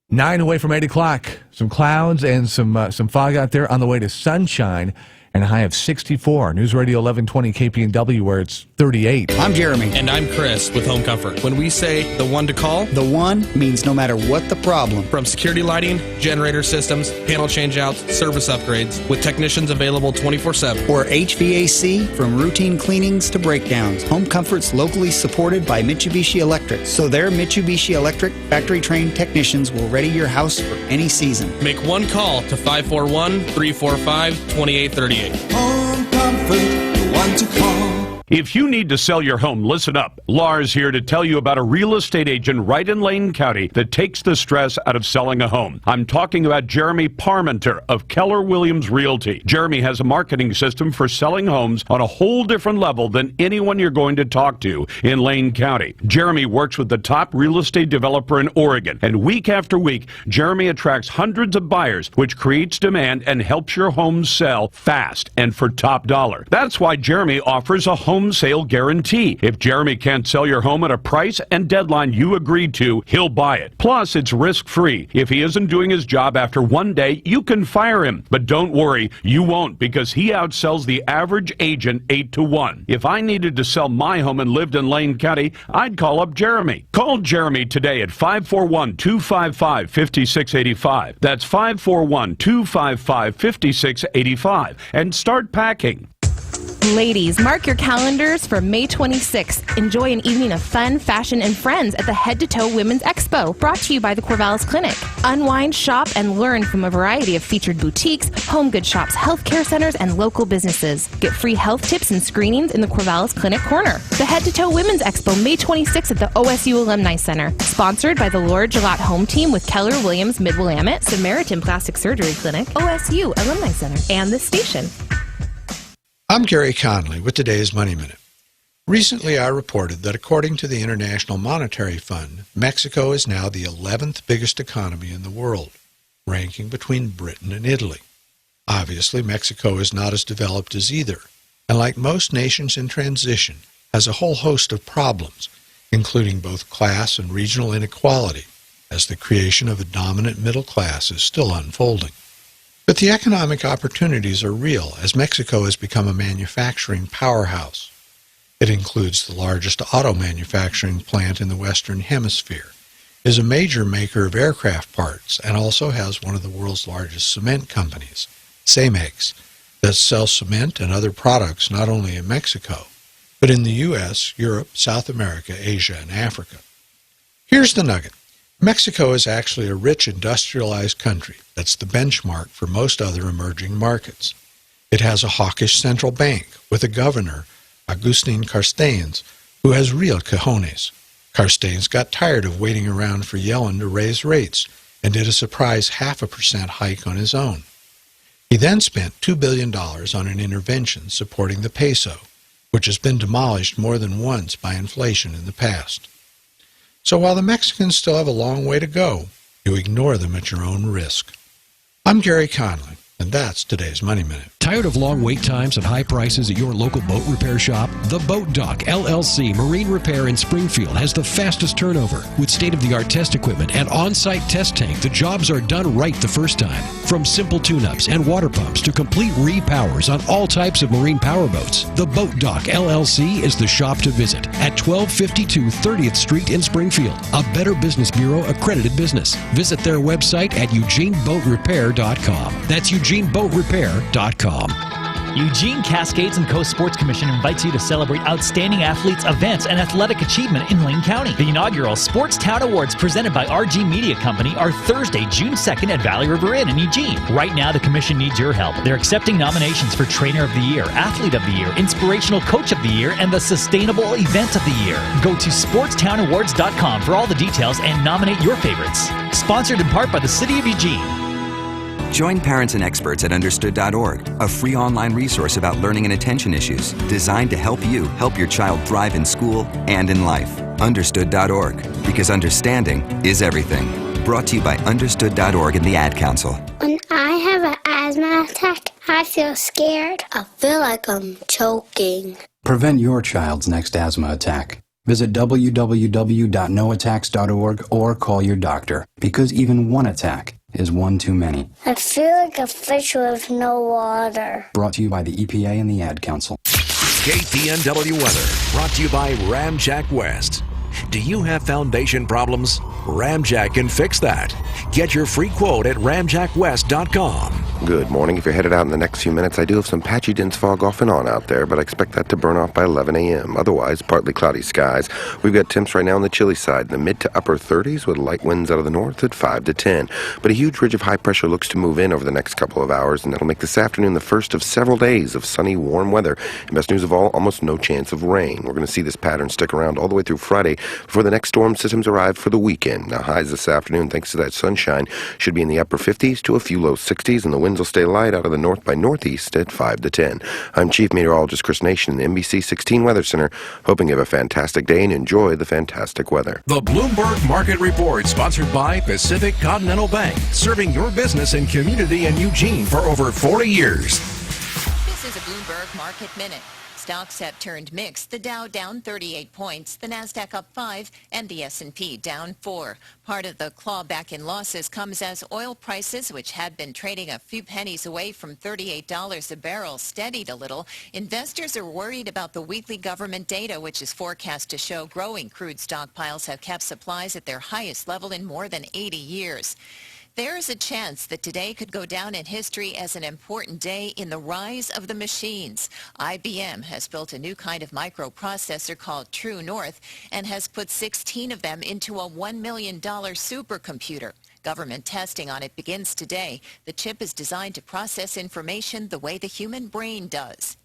9 away from 8 o'clock. Some clouds and some fog out there on the way to sunshine. And a high of 64. News Radio 1120 KPNW, where it's 38. I'm Jeremy. And I'm Chris with Home Comfort. When we say the one to call, the one means no matter what the problem. From security lighting, generator systems, panel changeouts, service upgrades, with technicians available 24/7. Or HVAC, from routine cleanings to breakdowns. Home Comfort's locally supported by Mitsubishi Electric. So their Mitsubishi Electric factory-trained technicians will ready your house for any season. Make one call to 541-345-2838. Home Comfort, the one to call. If you need to sell your home, listen up. Lars here to tell you about a real estate agent right in Lane County that takes the stress out of selling a home. I'm talking about Jeremy Parmenter of Keller Williams Realty. Jeremy has a marketing system for selling homes on a whole different level than anyone you're going to talk to in Lane County. Jeremy works with the top real estate developer in Oregon, and week after week, Jeremy attracts hundreds of buyers, which creates demand and helps your home sell fast and for top dollar. That's why Jeremy offers a home sale guarantee. If Jeremy can't sell your home at a price and deadline you agreed to, he'll buy it. Plus, it's risk-free. If he isn't doing his job after one day, you can fire him. But don't worry, you won't, because he outsells the average agent 8-1. If I needed to sell my home and lived in Lane County, I'd call up Jeremy. Call Jeremy today at 541-255-5685. That's 541-255-5685. And start packing. Ladies, mark your calendars for May 26th. Enjoy an evening of fun, fashion, and friends at the Head to Toe Women's Expo, brought to you by the Corvallis Clinic. Unwind, shop, and learn from a variety of featured boutiques, home goods shops, healthcare centers, and local businesses. Get free health tips and screenings in the Corvallis Clinic Corner. The Head to Toe Women's Expo, May 26th at the OSU Alumni Center. Sponsored by the Laura Gillott Home Team with Keller Williams Mid-Willamette, Samaritan Plastic Surgery Clinic, OSU Alumni Center, and this station. I'm Gary Conley with today's Money Minute. Recently, I reported that according to the International Monetary Fund, Mexico is now the 11th biggest economy in the world, ranking between Britain and Italy. Obviously, Mexico is not as developed as either, and like most nations in transition, has a whole host of problems, including both class and regional inequality, as the creation of a dominant middle class is still unfolding. But the economic opportunities are real, as Mexico has become a manufacturing powerhouse. It includes the largest auto manufacturing plant in the Western Hemisphere, is a major maker of aircraft parts and also has one of the world's largest cement companies, Cemex, that sells cement and other products not only in Mexico, but in the U.S., Europe, South America, Asia, and Africa. Here's the nugget. Mexico is actually a rich industrialized country that's the benchmark for most other emerging markets. It has a hawkish central bank with a governor, Agustin Carstens, who has real cojones. Carstens got tired of waiting around for Yellen to raise rates and did a surprise 0.5% hike on his own. He then spent $2 billion on an intervention supporting the peso, which has been demolished more than once by inflation in the past. So while the Mexicans still have a long way to go, you ignore them at your own risk. I'm Gary Conley, and that's today's Money Minute. Tired of long wait times and high prices at your local boat repair shop? The Boat Dock LLC Marine Repair in Springfield has the fastest turnover. With state-of-the-art test equipment and on-site test tank, the jobs are done right the first time. From simple tune-ups and water pumps to complete repowers on all types of marine power boats, the Boat Dock LLC is the shop to visit at 1252 30th Street in Springfield, a Better Business Bureau accredited business. Visit their website at eugeneboatrepair.com. That's eugeneboatrepair.com. Eugene Cascades and Coast Sports Commission invites you to celebrate outstanding athletes, events, and athletic achievement in Lane County. The inaugural Sports Town Awards presented by RG Media Company are Thursday, June 2nd at Valley River Inn in Eugene. Right now, the commission needs your help. They're accepting nominations for Trainer of the Year, Athlete of the Year, Inspirational Coach of the Year, and the Sustainable Event of the Year. Go to sportstownawards.com for all the details and nominate your favorites. Sponsored in part by the City of Eugene. Join parents and experts at Understood.org, a free online resource about learning and attention issues designed to help you help your child thrive in school and in life. Understood.org, because understanding is everything. Brought to you by Understood.org and the Ad Council. When I have an asthma attack, I feel scared. I feel like I'm choking. Prevent your child's next asthma attack. Visit www.noattacks.org or call your doctor, because even one attack is one too many. I feel like a fish with no water. Brought to you by the EPA and the Ad Council. KPNW weather brought to you by Ramjack West. Do you have foundation problems? Ramjack can fix that. Get your free quote at ramjackwest.com. Good morning. If you're headed out in the next few minutes, I do have some patchy dense fog off and on out there, but I expect that to burn off by 11 a.m. Otherwise, partly cloudy skies. We've got temps right now on the chilly side, the mid to upper 30s with light winds out of the north at 5 to 10. But a huge ridge of high pressure looks to move in over the next couple of hours, and that'll make this afternoon the first of several days of sunny, warm weather. And best news of all, almost no chance of rain. We're going to see this pattern stick around all the way through Friday before the next storm systems arrive for the weekend. Now, highs this afternoon, thanks to that sunshine, should be in the upper 50s to a few low 60s, and the winds will stay light out of the north by northeast at 5 to 10. I'm Chief Meteorologist Chris Nation in the NBC 16 Weather Center, hoping you have a fantastic day and enjoy the fantastic weather. The Bloomberg Market Report, sponsored by Pacific Continental Bank, serving your business and community in Eugene for over 40 years. This is a Bloomberg Market Minute. Stocks have turned mixed. The Dow down 38 points, the Nasdaq up 5, and the S&P down 4. Part of the clawback in losses comes as oil prices, which had been trading a few pennies away from $38 a barrel, steadied a little. Investors are worried about the weekly government data, which is forecast to show growing crude stockpiles have kept supplies at their highest level in more than 80 years. There is a chance that today could go down in history as an important day in the rise of the machines. IBM has built a new kind of microprocessor called True North and has put 16 of them into a $1 million supercomputer. Government testing on it begins today. The chip is designed to process information the way the human brain does.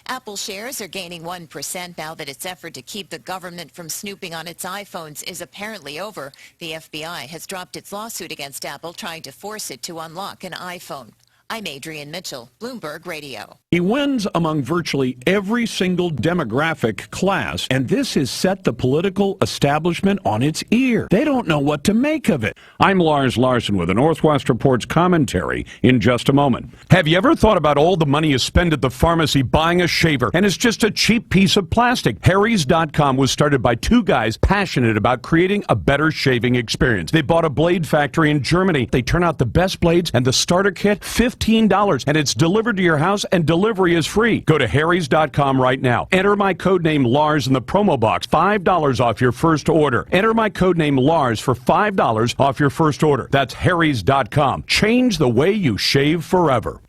Apple shares are gaining 1% now that its effort to keep the government from snooping on its iPhones is apparently over. The FBI has dropped its lawsuit against Apple, trying to force it to unlock an iPhone. I'm Adrienne Mitchell, Bloomberg Radio. He wins among virtually every single demographic class, and this has set the political establishment on its ear. They don't know what to make of it. I'm Lars Larson with the Northwest Report's commentary in just a moment. Have you ever thought about all the money you spend at the pharmacy buying a shaver, and it's just a cheap piece of plastic? Harry's.com was started by two guys passionate about creating a better shaving experience. They bought a blade factory in Germany. They turn out the best blades, and the starter kit, 50 $15, and it's delivered to your house, and delivery is free. Go to harrys.com right now. Enter my code name Lars in the promo box. $5 off your first order. Enter my code name Lars for $5 off your first order. That's harrys.com. Change the way you shave forever.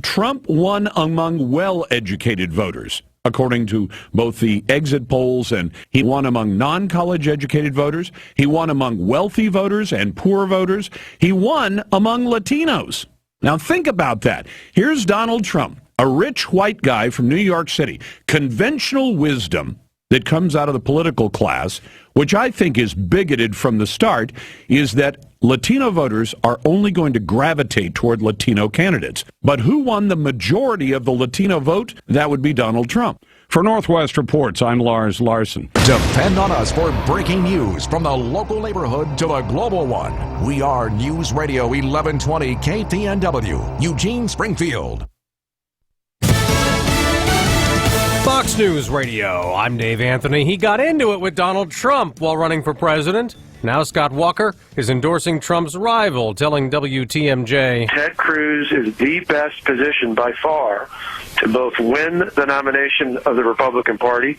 Trump won among well-educated voters, according to both the exit polls, and he won among non-college educated voters. He won among wealthy voters and poor voters. He won among Latinos. Now think about that. Here's Donald Trump, a rich white guy from New York City. Conventional wisdom that comes out of the political class, which I think is bigoted from the start, is that Latino voters are only going to gravitate toward Latino candidates. But who won the majority of the Latino vote? That would be Donald Trump. For Northwest Reports, I'm Lars Larson. Depend on us for breaking news from the local neighborhood to the global one. We are News Radio 1120 KPNW, Eugene, Springfield. Fox News Radio, I'm Dave Anthony. He got into it with Donald Trump while running for president. Now Scott Walker is endorsing Trump's rival, telling WTMJ, Ted Cruz is the best positioned by far to both win the nomination of the Republican Party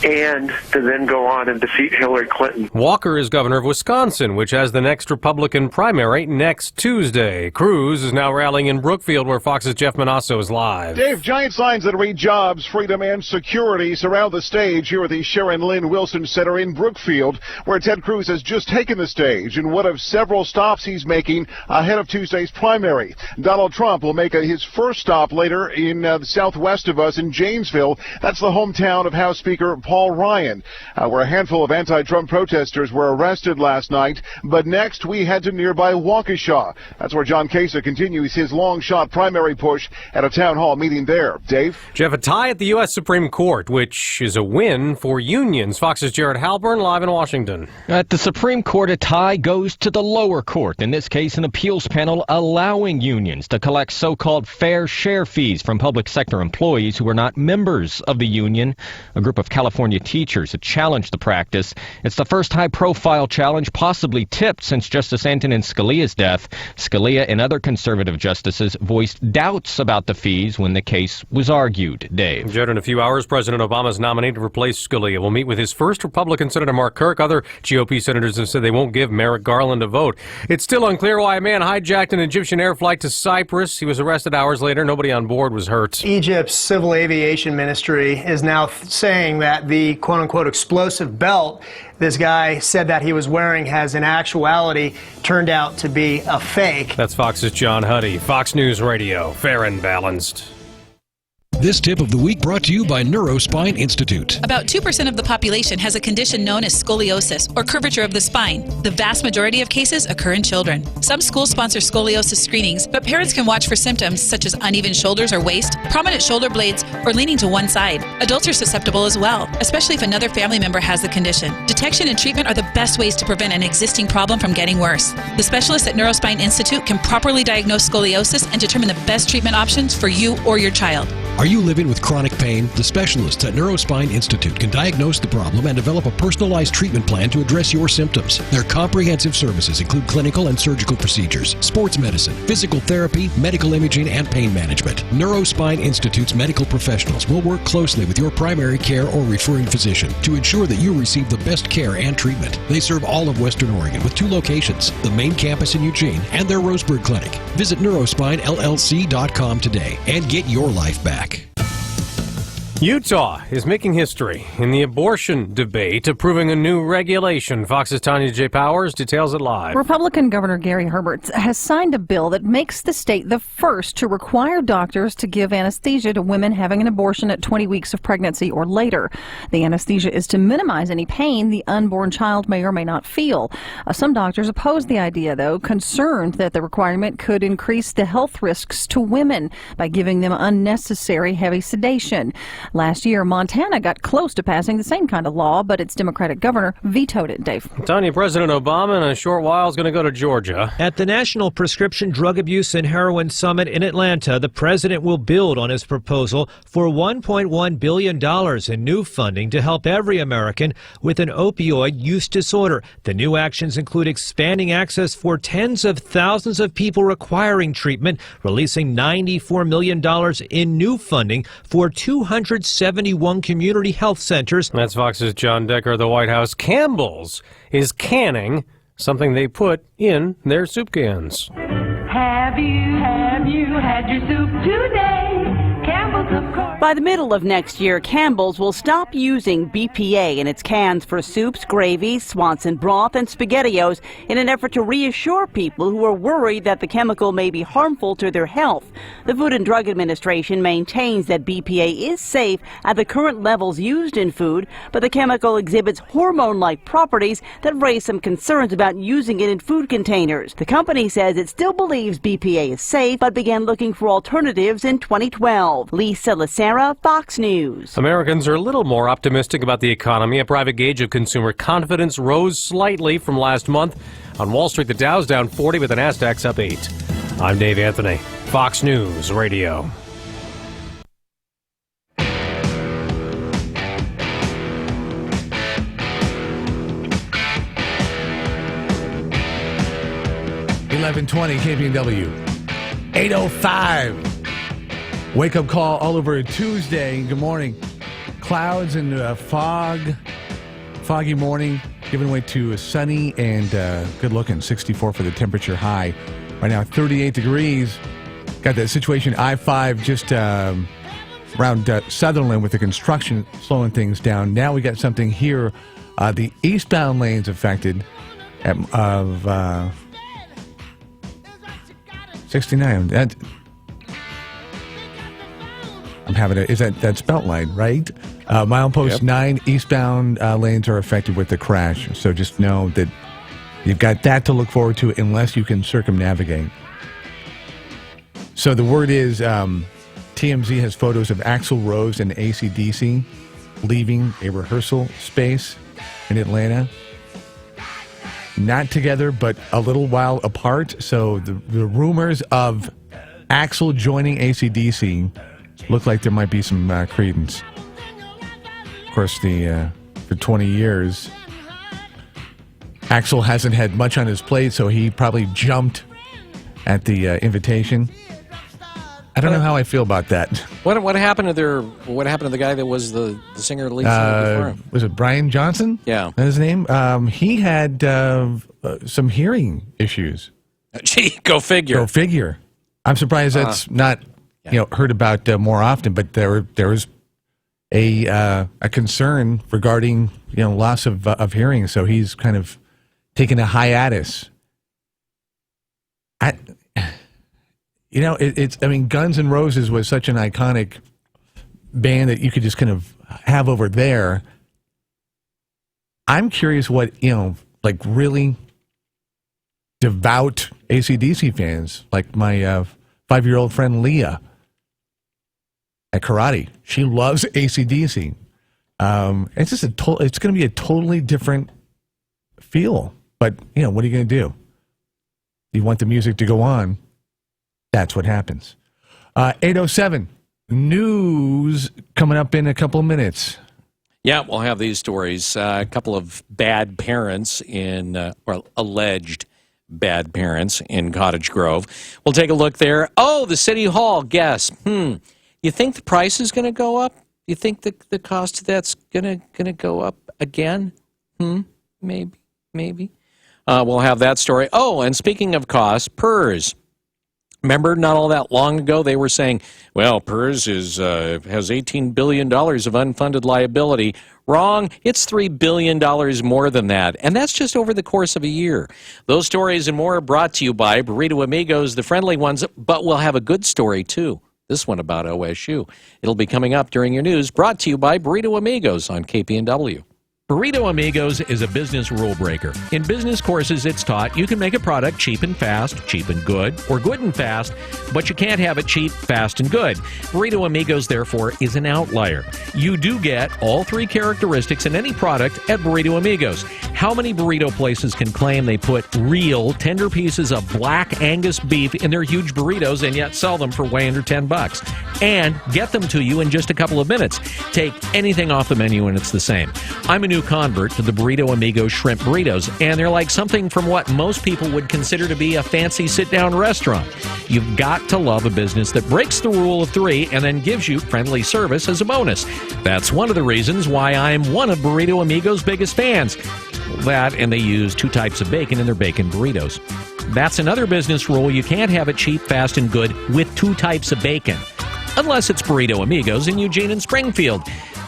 and to then go on and defeat Hillary Clinton. Walker is governor of Wisconsin, which has the next Republican primary next Tuesday. Cruz is now rallying in Brookfield, where Fox's Jeff Manasso is live. Dave, giant signs that read jobs, freedom, and security surround the stage here at the Sharon Lynn Wilson Center in Brookfield, where Ted Cruz has just taken the stage in one of several stops he's making ahead of Tuesday's primary. Donald Trump will make his first stop later in the southwest of us in Janesville. That's the hometown of House Speaker Paul Ryan, where a handful of anti-Trump protesters were arrested last night. But next, we head to nearby Waukesha. That's where John Kasich continues his long-shot primary push at a town hall meeting there. Dave? Jeff, a tie at the U.S. Supreme Court, which is a win for unions. Fox's Jared Halpern live in Washington. At the Supreme Court, a tie goes to the lower court. In this case, an appeals panel allowing unions to collect so-called fair share fees from public sector employees who are not members of the union. A group of California teachers have challenged the practice. It's the first high-profile challenge possibly tipped since Justice Antonin Scalia's death. Scalia and other conservative justices voiced doubts about the fees when the case was argued. Dave. Jared, in a few hours, President Obama's nominee to replace Scalia will meet with his first Republican Senator Mark Kirk. Other GOP senators have said they won't give Merrick Garland a vote. It's still unclear why a man hijacked an Egyptian air flight to Cyprus. He was arrested hours later. Nobody on board was hurt. Egypt's Civil Aviation Ministry is now saying that the quote-unquote explosive belt this guy said that he was wearing has in actuality turned out to be a fake. That's Fox's John Huddy. Fox News Radio, fair and balanced. This tip of the week brought to you by Neurospine Institute. About 2% of the population has a condition known as scoliosis, or curvature of the spine. The vast majority of cases occur in children. Some schools sponsor scoliosis screenings, but parents can watch for symptoms such as uneven shoulders or waist, prominent shoulder blades, or leaning to one side. Adults are susceptible as well, especially if another family member has the condition. Detection and treatment are the best ways to prevent an existing problem from getting worse. The specialists at Neurospine Institute can properly diagnose scoliosis and determine the best treatment options for you or your child. Are you living with chronic pain? The specialists at Neurospine Institute can diagnose the problem and develop a personalized treatment plan to address your symptoms. Their comprehensive services include clinical and surgical procedures, sports medicine, physical therapy, medical imaging, and pain management. Neurospine Institute's medical professionals will work closely with your primary care or referring physician to ensure that you receive the best care and treatment. They serve all of Western Oregon with 2 locations, the main campus in Eugene and their Roseburg Clinic. Visit neurospinellc.com today and get your life back. Utah is making history in the abortion debate, approving a new regulation. Fox's Tanya J. Powers details it live. Republican Governor Gary Herbert has signed a bill that makes the state the first to require doctors to give anesthesia to women having an abortion at 20 weeks of pregnancy or later. The anesthesia is to minimize any pain the unborn child may or may not feel. Some doctors oppose the idea, though, concerned that the requirement could increase the health risks to women by giving them unnecessary heavy sedation. Last year, Montana got close to passing the same kind of law, but its Democratic governor vetoed it, Dave. Tanya, President Obama in a short while is going to go to Georgia. At the National Prescription Drug Abuse and Heroin Summit in Atlanta, the president will build on his proposal for $1.1 billion in new funding to help every American with an opioid use disorder. The new actions include expanding access for tens of thousands of people requiring treatment, releasing $94 million in new funding for 271 community health centers. That's Fox's John Decker. The White House, Campbell's, is canning something they put in their soup cans. Have you had your soup today? Campbell's, of course. By the middle of next year, Campbell's will stop using BPA in its cans for soups, gravies, Swanson broth, and SpaghettiOs in an effort to reassure people who are worried that the chemical may be harmful to their health. The Food and Drug Administration maintains that BPA is safe at the current levels used in food, but the chemical exhibits hormone-like properties that raise some concerns about using it in food containers. The company says it still believes BPA is safe, but began looking for alternatives in 2012. Lisa Lacera, Fox News. Americans are a little more optimistic about the economy. A private gauge of consumer confidence rose slightly from last month. On Wall Street, the Dow's down 40, but the Nasdaq's up 8. I'm Dave Anthony, Fox News Radio. $11:20 KPNW. 8:05. Wake up call all over Tuesday. Good morning. Clouds and foggy morning, giving way to a sunny and good looking 64 for the temperature high. Right now 38 degrees. Got that situation I-5 just around Sutherland with the construction slowing things down. Now we got something here. The eastbound lanes affected of 69. I'm having that's Beltline, right? Milepost 9 eastbound lanes are affected with the crash. So just know that you've got that to look forward to unless you can circumnavigate. So the word is TMZ has photos of Axl Rose and AC/DC leaving a rehearsal space in Atlanta. Not together, but a little while apart. So the rumors of Axl joining AC/DC look like there might be some credence. Of course, for 20 years, Axl hasn't had much on his plate, so he probably jumped at the invitation. I don't know how I feel about that. What happened to What happened to the guy that was the singer lead singer before him? Was it Brian Johnson? Yeah, that's his name. He had some hearing issues. Gee, go figure. Go figure. I'm surprised that's not heard about more often. But there was a concern regarding loss of hearing, so he's kind of taking a hiatus. Guns N' Roses was such an iconic band that you could just kind of have over there. I'm curious what, really devout AC/DC fans, like my 5-year-old friend Leah at karate. She loves AC/DC. It's just it's going to be a totally different feel. But, what are you going to do? You want the music to go on. That's what happens. 8:07 news coming up in a couple of minutes. Yeah, we'll have these stories. A couple of bad parents or alleged bad parents in Cottage Grove. We'll take a look there. Oh, the City Hall, guess. You think the price is going to go up? You think the cost of that's going to go up again? Maybe. We'll have that story. Oh, and speaking of costs, PERS. Remember, not all that long ago, they were saying, well, PERS has $18 billion of unfunded liability. Wrong. It's $3 billion more than that. And that's just over the course of a year. Those stories and more are brought to you by Burrito Amigos, the friendly ones, but we'll have a good story, too. This one about OSU. It'll be coming up during your news, brought to you by Burrito Amigos on KPNW. Burrito Amigos is a business rule breaker. In business courses, it's taught you can make a product cheap and fast, cheap and good, or good and fast, but you can't have it cheap, fast, and good. Burrito Amigos, therefore, is an outlier. You do get all three characteristics in any product at Burrito Amigos. How many burrito places can claim they put real, tender pieces of black Angus beef in their huge burritos and yet sell them for way under $10 and get them to you in just a couple of minutes? Take anything off the menu and it's the same. I'm a new convert to the Burrito Amigos shrimp burritos, and they're like something from what most people would consider to be a fancy sit-down restaurant. You've got to love a business that breaks the rule of three and then gives you friendly service as a bonus. That's one of the reasons why I'm one of Burrito Amigos' biggest fans. That, and they use two types of bacon in their bacon burritos. That's another business rule. You can't have it cheap, fast, and good with two types of bacon. Unless it's Burrito Amigos in Eugene and Springfield.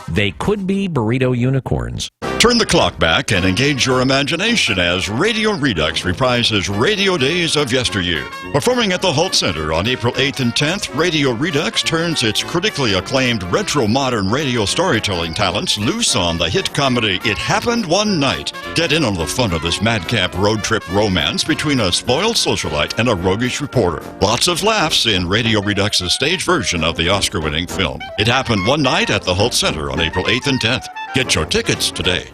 They could be burrito unicorns. Turn the clock back and engage your imagination as Radio Redux reprises radio days of yesteryear. Performing at the Holt Center on April 8th and 10th, Radio Redux turns its critically acclaimed retro-modern radio storytelling talents loose on the hit comedy It Happened One Night. Get in on the fun of this madcap road trip romance between a spoiled socialite and a roguish reporter. Lots of laughs in Radio Redux's stage version of the Oscar-winning film. It Happened One Night at the Holt Center on April 8th and 10th. Get your tickets today.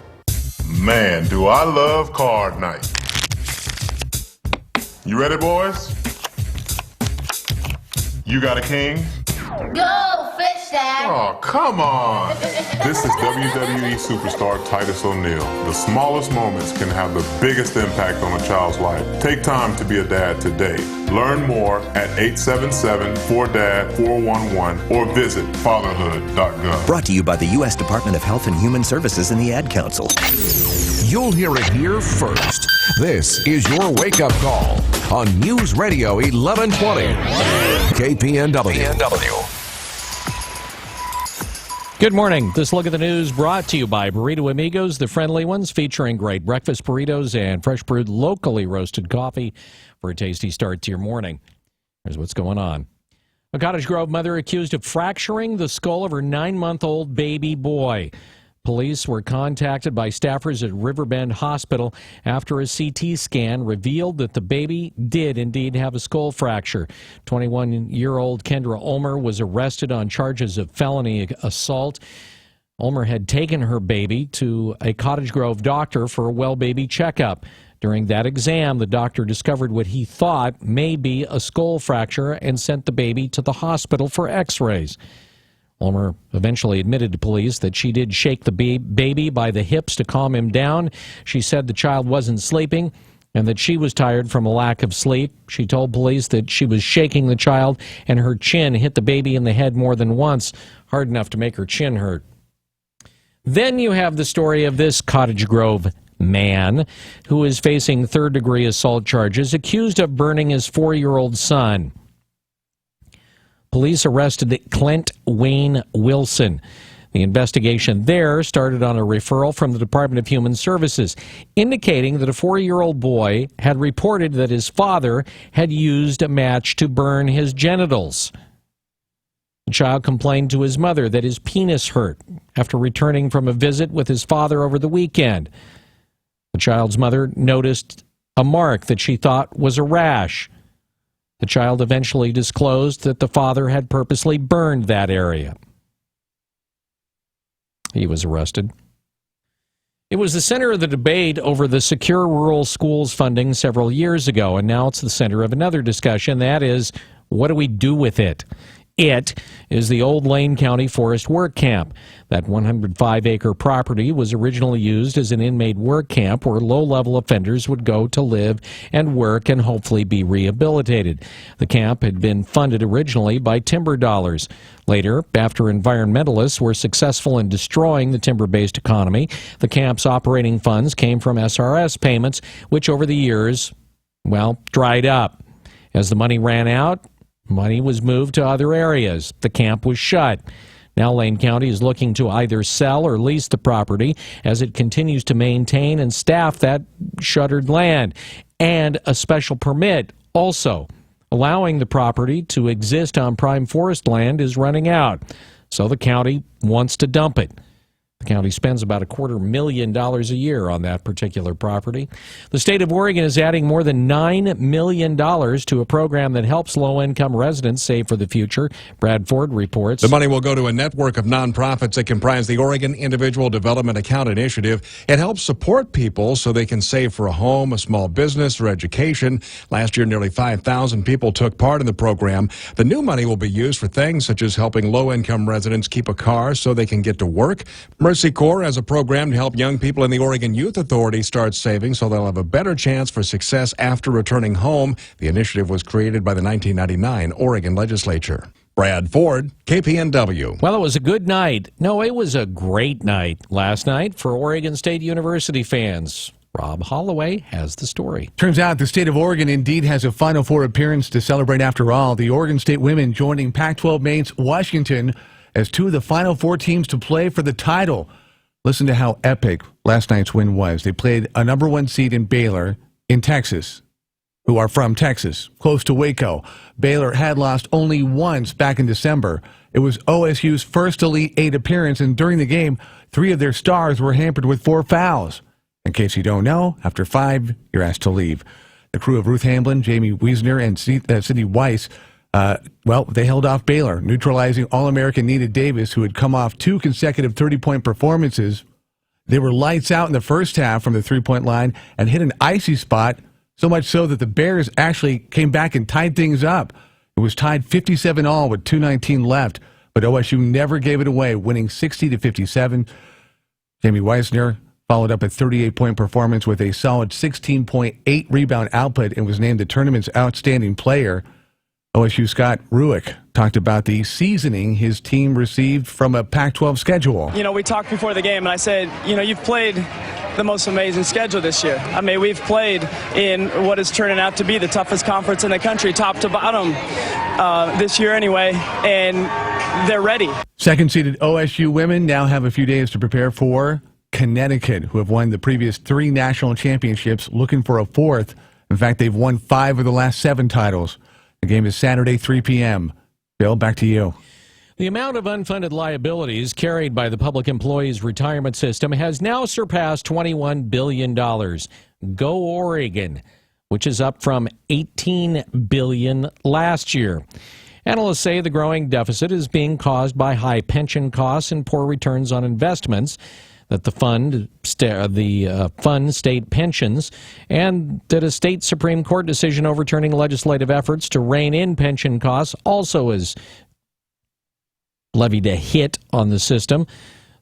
Man, do I love card night. You ready, boys? You got a king? Go, fish dad! Oh, come on! This is WWE superstar Titus O'Neil. The smallest moments can have the biggest impact on a child's life. Take time to be a dad today. Learn more at 877-4DAD-411 or visit fatherhood.gov. Brought to you by the U.S. Department of Health and Human Services and the Ad Council. You'll hear it here first. This is your wake-up call on News Radio 1120. KPNW. Good morning. This look at the news brought to you by Burrito Amigos, the friendly ones, featuring great breakfast burritos and fresh brewed locally roasted coffee for a tasty start to your morning. Here's what's going on. A Cottage Grove mother accused of fracturing the skull of her 9-month-old baby boy. Police were contacted by staffers at Riverbend Hospital after a CT scan revealed that the baby did indeed have a skull fracture. 21-year-old Kendra Ulmer was arrested on charges of felony assault. Ulmer had taken her baby to a Cottage Grove doctor for a well baby checkup. During that exam, the doctor discovered what he thought may be a skull fracture and sent the baby to the hospital for x-rays. Ulmer eventually admitted to police that she did shake the baby by the hips to calm him down. She said the child wasn't sleeping and that she was tired from a lack of sleep. She told police that she was shaking the child and her chin hit the baby in the head more than once, hard enough to make her chin hurt. Then you have the story of this Cottage Grove man who is facing third-degree assault charges, accused of burning his 4-year-old son. Police arrested Clint Wayne Wilson. The investigation there started on a referral from the Department of Human Services, indicating that a 4-year-old boy had reported that his father had used a match to burn his genitals. The child complained to his mother that his penis hurt after returning from a visit with his father over the weekend. The child's mother noticed a mark that she thought was a rash. The child eventually disclosed that the father had purposely burned that area. He was arrested. It was the center of the debate over the Secure Rural Schools funding several years ago, and now it's the center of another discussion. That is, what do we do with it? It is the old Lane County Forest Work Camp. That 105-acre property was originally used as an inmate work camp where low-level offenders would go to live and work and hopefully be rehabilitated. The camp had been funded originally by timber dollars. Later, after environmentalists were successful in destroying the timber-based economy, the camp's operating funds came from SRS payments, which over the years, dried up. As the money ran out, money was moved to other areas. The camp was shut. Now Lane County is looking to either sell or lease the property as it continues to maintain and staff that shuttered land. And a special permit also allowing the property to exist on prime forest land is running out. So the county wants to dump it. The county spends about $250,000 a year on that particular property. The state of Oregon is adding more than $9 million to a program that helps low-income residents save for the future. Brad Ford reports. The money will go to a network of nonprofits that comprise the Oregon Individual Development Account Initiative. It helps support people so they can save for a home, a small business, or education. Last year, nearly 5,000 people took part in the program. The new money will be used for things such as helping low-income residents keep a car so they can get to work. Mercy Corps has a program to help young people in the Oregon Youth Authority start saving so they'll have a better chance for success after returning home. The initiative was created by the 1999 Oregon legislature. Brad Ford, KPNW. Well, it was a good night. No, it was a great night last night for Oregon State University fans. Rob Holloway has the story. Turns out the state of Oregon indeed has a Final Four appearance to celebrate after all. The Oregon State women joining Pac-12 mates Washington as two of the Final Four teams to play for the title. Listen to how epic last night's win was. They played a number 1 seed in Baylor in Texas, who are from Texas, close to Waco. Baylor had lost only once back in December. It was OSU's first Elite 8 appearance, and during the game, 3 of their stars were hampered with 4 fouls. In case you don't know, after 5, you're asked to leave. The crew of Ruth Hamblin, Jamie Wiesner, and Sydney Weiss, they held off Baylor, neutralizing All-American Nita Davis, who had come off 2 consecutive 30-point performances. They were lights out in the first half from the 3-point line and hit an icy spot, so much so that the Bears actually came back and tied things up. It was tied 57-all with 2:19 left, but OSU never gave it away, winning 60-57. Jamie Wiesner followed up a 38-point performance with a solid 16.8 rebound output and was named the tournament's outstanding player. OSU Scott Ruick talked about the seasoning his team received from a Pac-12 schedule. We talked before the game, and I said, you've played the most amazing schedule this year. I mean, we've played in what is turning out to be the toughest conference in the country, top to bottom, this year anyway, and they're ready. Second-seeded OSU women now have a few days to prepare for Connecticut, who have won the previous 3 national championships, looking for a 4th. In fact, they've won 5 of the last 7 titles. The game is Saturday, 3 p.m. Bill, back to you. The amount of unfunded liabilities carried by the public employees' retirement system has now surpassed $21 billion. Go Oregon, which is up from $18 billion last year. Analysts say the growing deficit is being caused by high pension costs and poor returns on investments that the fund state pensions, and that a state Supreme Court decision overturning legislative efforts to rein in pension costs also has levied a hit on the system.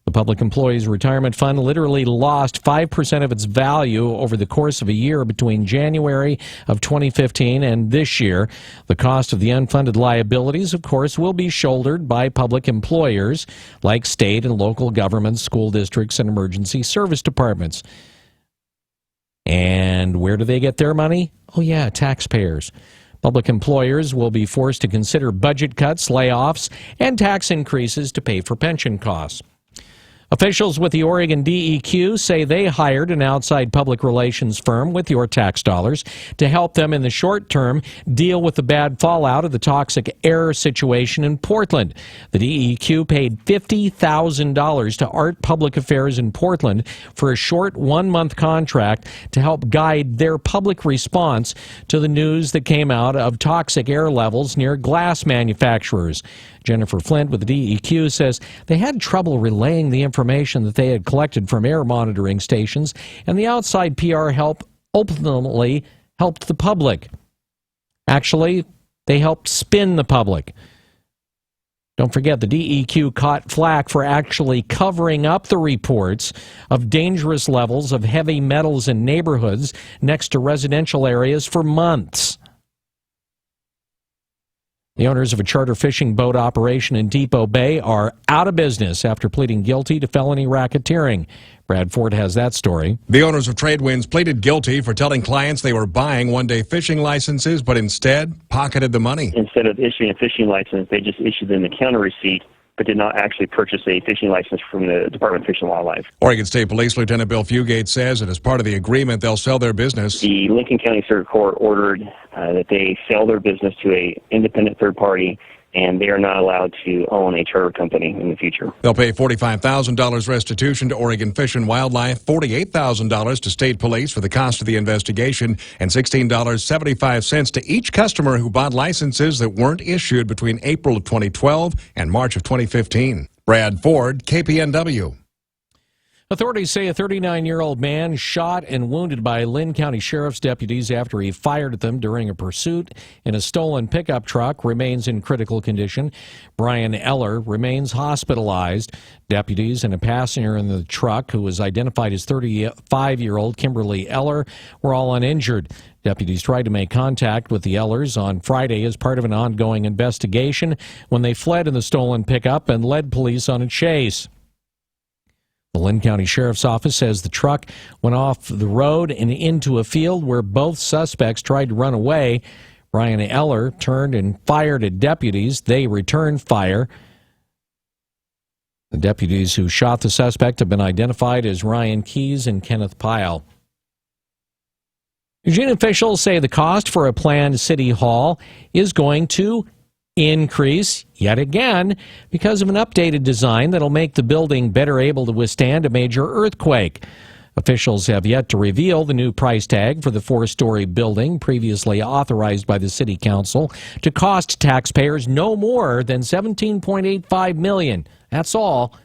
The Public Employees Retirement Fund literally lost 5% of its value over the course of a year between January of 2015 and this year. The cost of the unfunded liabilities, of course, will be shouldered by public employers like state and local governments, school districts, and emergency service departments. And where do they get their money? Oh, yeah, taxpayers. Public employers will be forced to consider budget cuts, layoffs, and tax increases to pay for pension costs. Officials with the Oregon DEQ say they hired an outside public relations firm with your tax dollars to help them in the short term deal with the bad fallout of the toxic air situation in Portland. The DEQ paid $50,000 to Art Public Affairs in Portland for a short 1-month contract to help guide their public response to the news that came out of toxic air levels near glass manufacturers. Jennifer Flint with the DEQ says they had trouble relaying the information that they had collected from air monitoring stations, and the outside PR help ultimately helped the public. Actually, they helped spin the public. Don't forget, the DEQ caught flack for actually covering up the reports of dangerous levels of heavy metals in neighborhoods next to residential areas for months. The owners of a charter fishing boat operation in Depot Bay are out of business after pleading guilty to felony racketeering. Brad Ford has that story. The owners of Tradewinds pleaded guilty for telling clients they were buying one-day fishing licenses, but instead pocketed the money. Instead of issuing a fishing license, they just issued them the counter receipt, but did not actually purchase a fishing license from the Department of Fish and Wildlife. Oregon State Police Lieutenant Bill Fugate says that as part of the agreement, they'll sell their business. The Lincoln County Circuit Court ordered that they sell their business to an independent third party and they are not allowed to own a charter company in the future. They'll pay $45,000 restitution to Oregon Fish and Wildlife, $48,000 to state police for the cost of the investigation, and $16.75 to each customer who bought licenses that weren't issued between April of 2012 and March of 2015. Brad Ford, KPNW. Authorities say a 39-year-old man shot and wounded by Lynn County Sheriff's deputies after he fired at them during a pursuit in a stolen pickup truck remains in critical condition. Brian Eller remains hospitalized. Deputies and a passenger in the truck, who was identified as 35-year-old Kimberly Eller, were all uninjured. Deputies tried to make contact with the Ellers on Friday as part of an ongoing investigation when they fled in the stolen pickup and led police on a chase. The Lynn County Sheriff's Office says the truck went off the road and into a field where both suspects tried to run away. Brian Eller turned and fired at deputies. They returned fire. The deputies who shot the suspect have been identified as Ryan Keys and Kenneth Pyle. Eugene officials say the cost for a planned city hall is going to increase yet again because of an updated design that'll make the building better able to withstand a major earthquake. Officials have yet to reveal the new price tag for the 4-story building previously authorized by the city council to cost taxpayers no more than $17.85 million. That's all.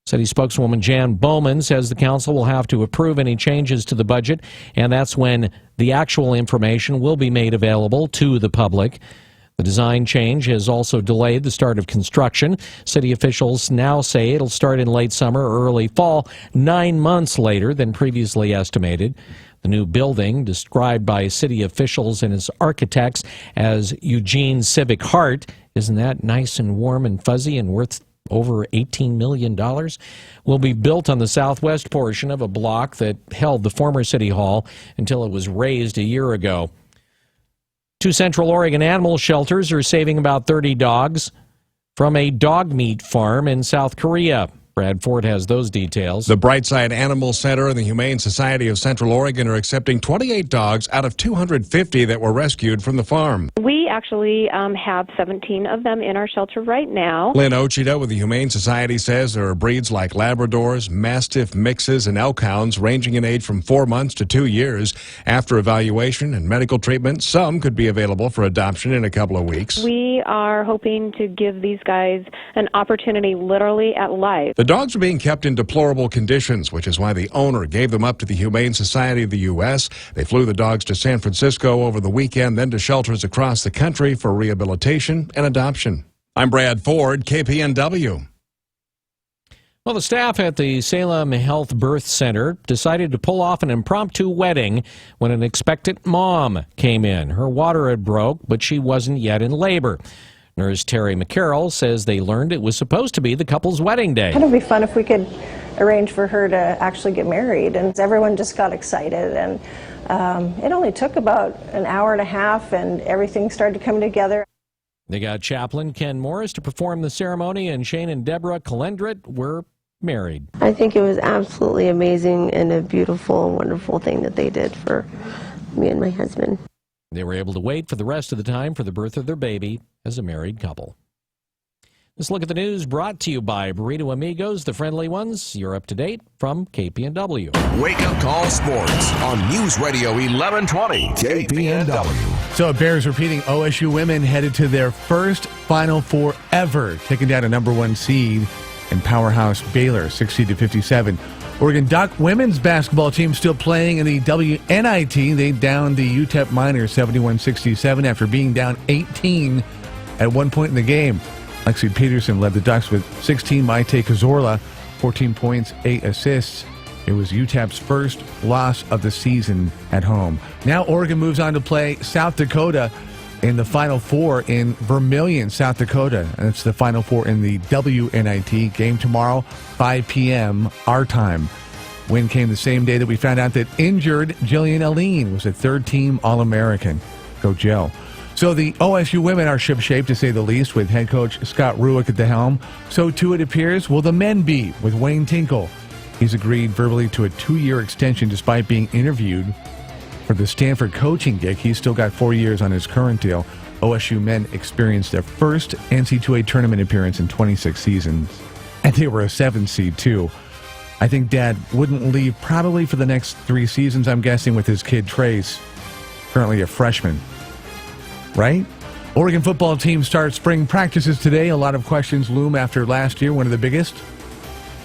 City spokeswoman Jan Bowman says the council will have to approve any changes to the budget, and that's when the actual information will be made available to the public. The design change has also delayed the start of construction. City officials now say it'll start in late summer or early fall, 9 months later than previously estimated. The new building, described by city officials and its architects as Eugene Civic Heart, isn't that nice and warm and fuzzy and worth over $18 million, will be built on the southwest portion of a block that held the former City Hall until it was razed a year ago. 2 Central Oregon animal shelters are saving about 30 dogs from a dog meat farm in South Korea. Brad Ford has those details. The Brightside Animal Center and the Humane Society of Central Oregon are accepting 28 dogs out of 250 that were rescued from the farm. We actually have 17 of them in our shelter right now. Lynn Ochita with the Humane Society says there are breeds like Labradors, Mastiff mixes, and Elkhounds ranging in age from 4 months to 2 years. After evaluation and medical treatment, some could be available for adoption in a couple of weeks. We are hoping to give these guys an opportunity literally at life. The dogs are being kept in deplorable conditions, which is why the owner gave them up to the Humane Society of the U.S. They flew the dogs to San Francisco over the weekend, then to shelters across the country for rehabilitation and adoption. I'm Brad Ford, KPNW. Well, the staff at the Salem Health Birth Center decided to pull off an impromptu wedding when an expectant mom came in. Her water had broke, but she wasn't yet in labor. Nurse Terry McCarroll says they learned it was supposed to be the couple's wedding day. It would be fun if we could arrange for her to actually get married, and everyone just got excited, and it only took about an hour and a half, and everything started to come together. They got chaplain Ken Morris to perform the ceremony, and Shane and Deborah Calendret were married. I think it was absolutely amazing and a beautiful and wonderful thing that they did for me and my husband. They were able to wait for the rest of the time for the birth of their baby as a married couple. This look at the news brought to you by Burrito Amigos, the friendly ones. You're up to date from KPNW. Wake Up Call Sports on News Radio 1120 KPNW. So it bears repeating, OSU women headed to their first Final Four ever, taking down a #1 seed in powerhouse Baylor, 60-57. Oregon Duck women's basketball team still playing in the WNIT. They downed the UTEP Miners 71-67 after being down 18 at one point in the game. Lexi Peterson led the Ducks with 16. Maite Cazorla, 14 points, 8 assists. It was UTEP's first loss of the season at home. Now Oregon moves on to play South Dakota in the Final Four in Vermillion, South Dakota. And it's the Final Four in the WNIT. Game tomorrow, 5 p.m. our time. Win came the same day that we found out that injured Jillian Aline was a third-team All-American. Go Jill. So the OSU women are ship-shape, to say the least, with head coach Scott Ruick at the helm. So too, it appears, will the men be with Wayne Tinkle. He's agreed verbally to a 2-year extension despite being interviewed for the Stanford coaching gig. He's still got 4 years on his current deal. OSU men experienced their first NC2A tournament appearance in 26 seasons, and they were a 7 seed too. I think Dad wouldn't leave probably for the next 3 seasons, I'm guessing, with his kid Trace, currently a freshman. Right? Oregon football team starts spring practices today. A lot of questions loom after last year, one of the biggest.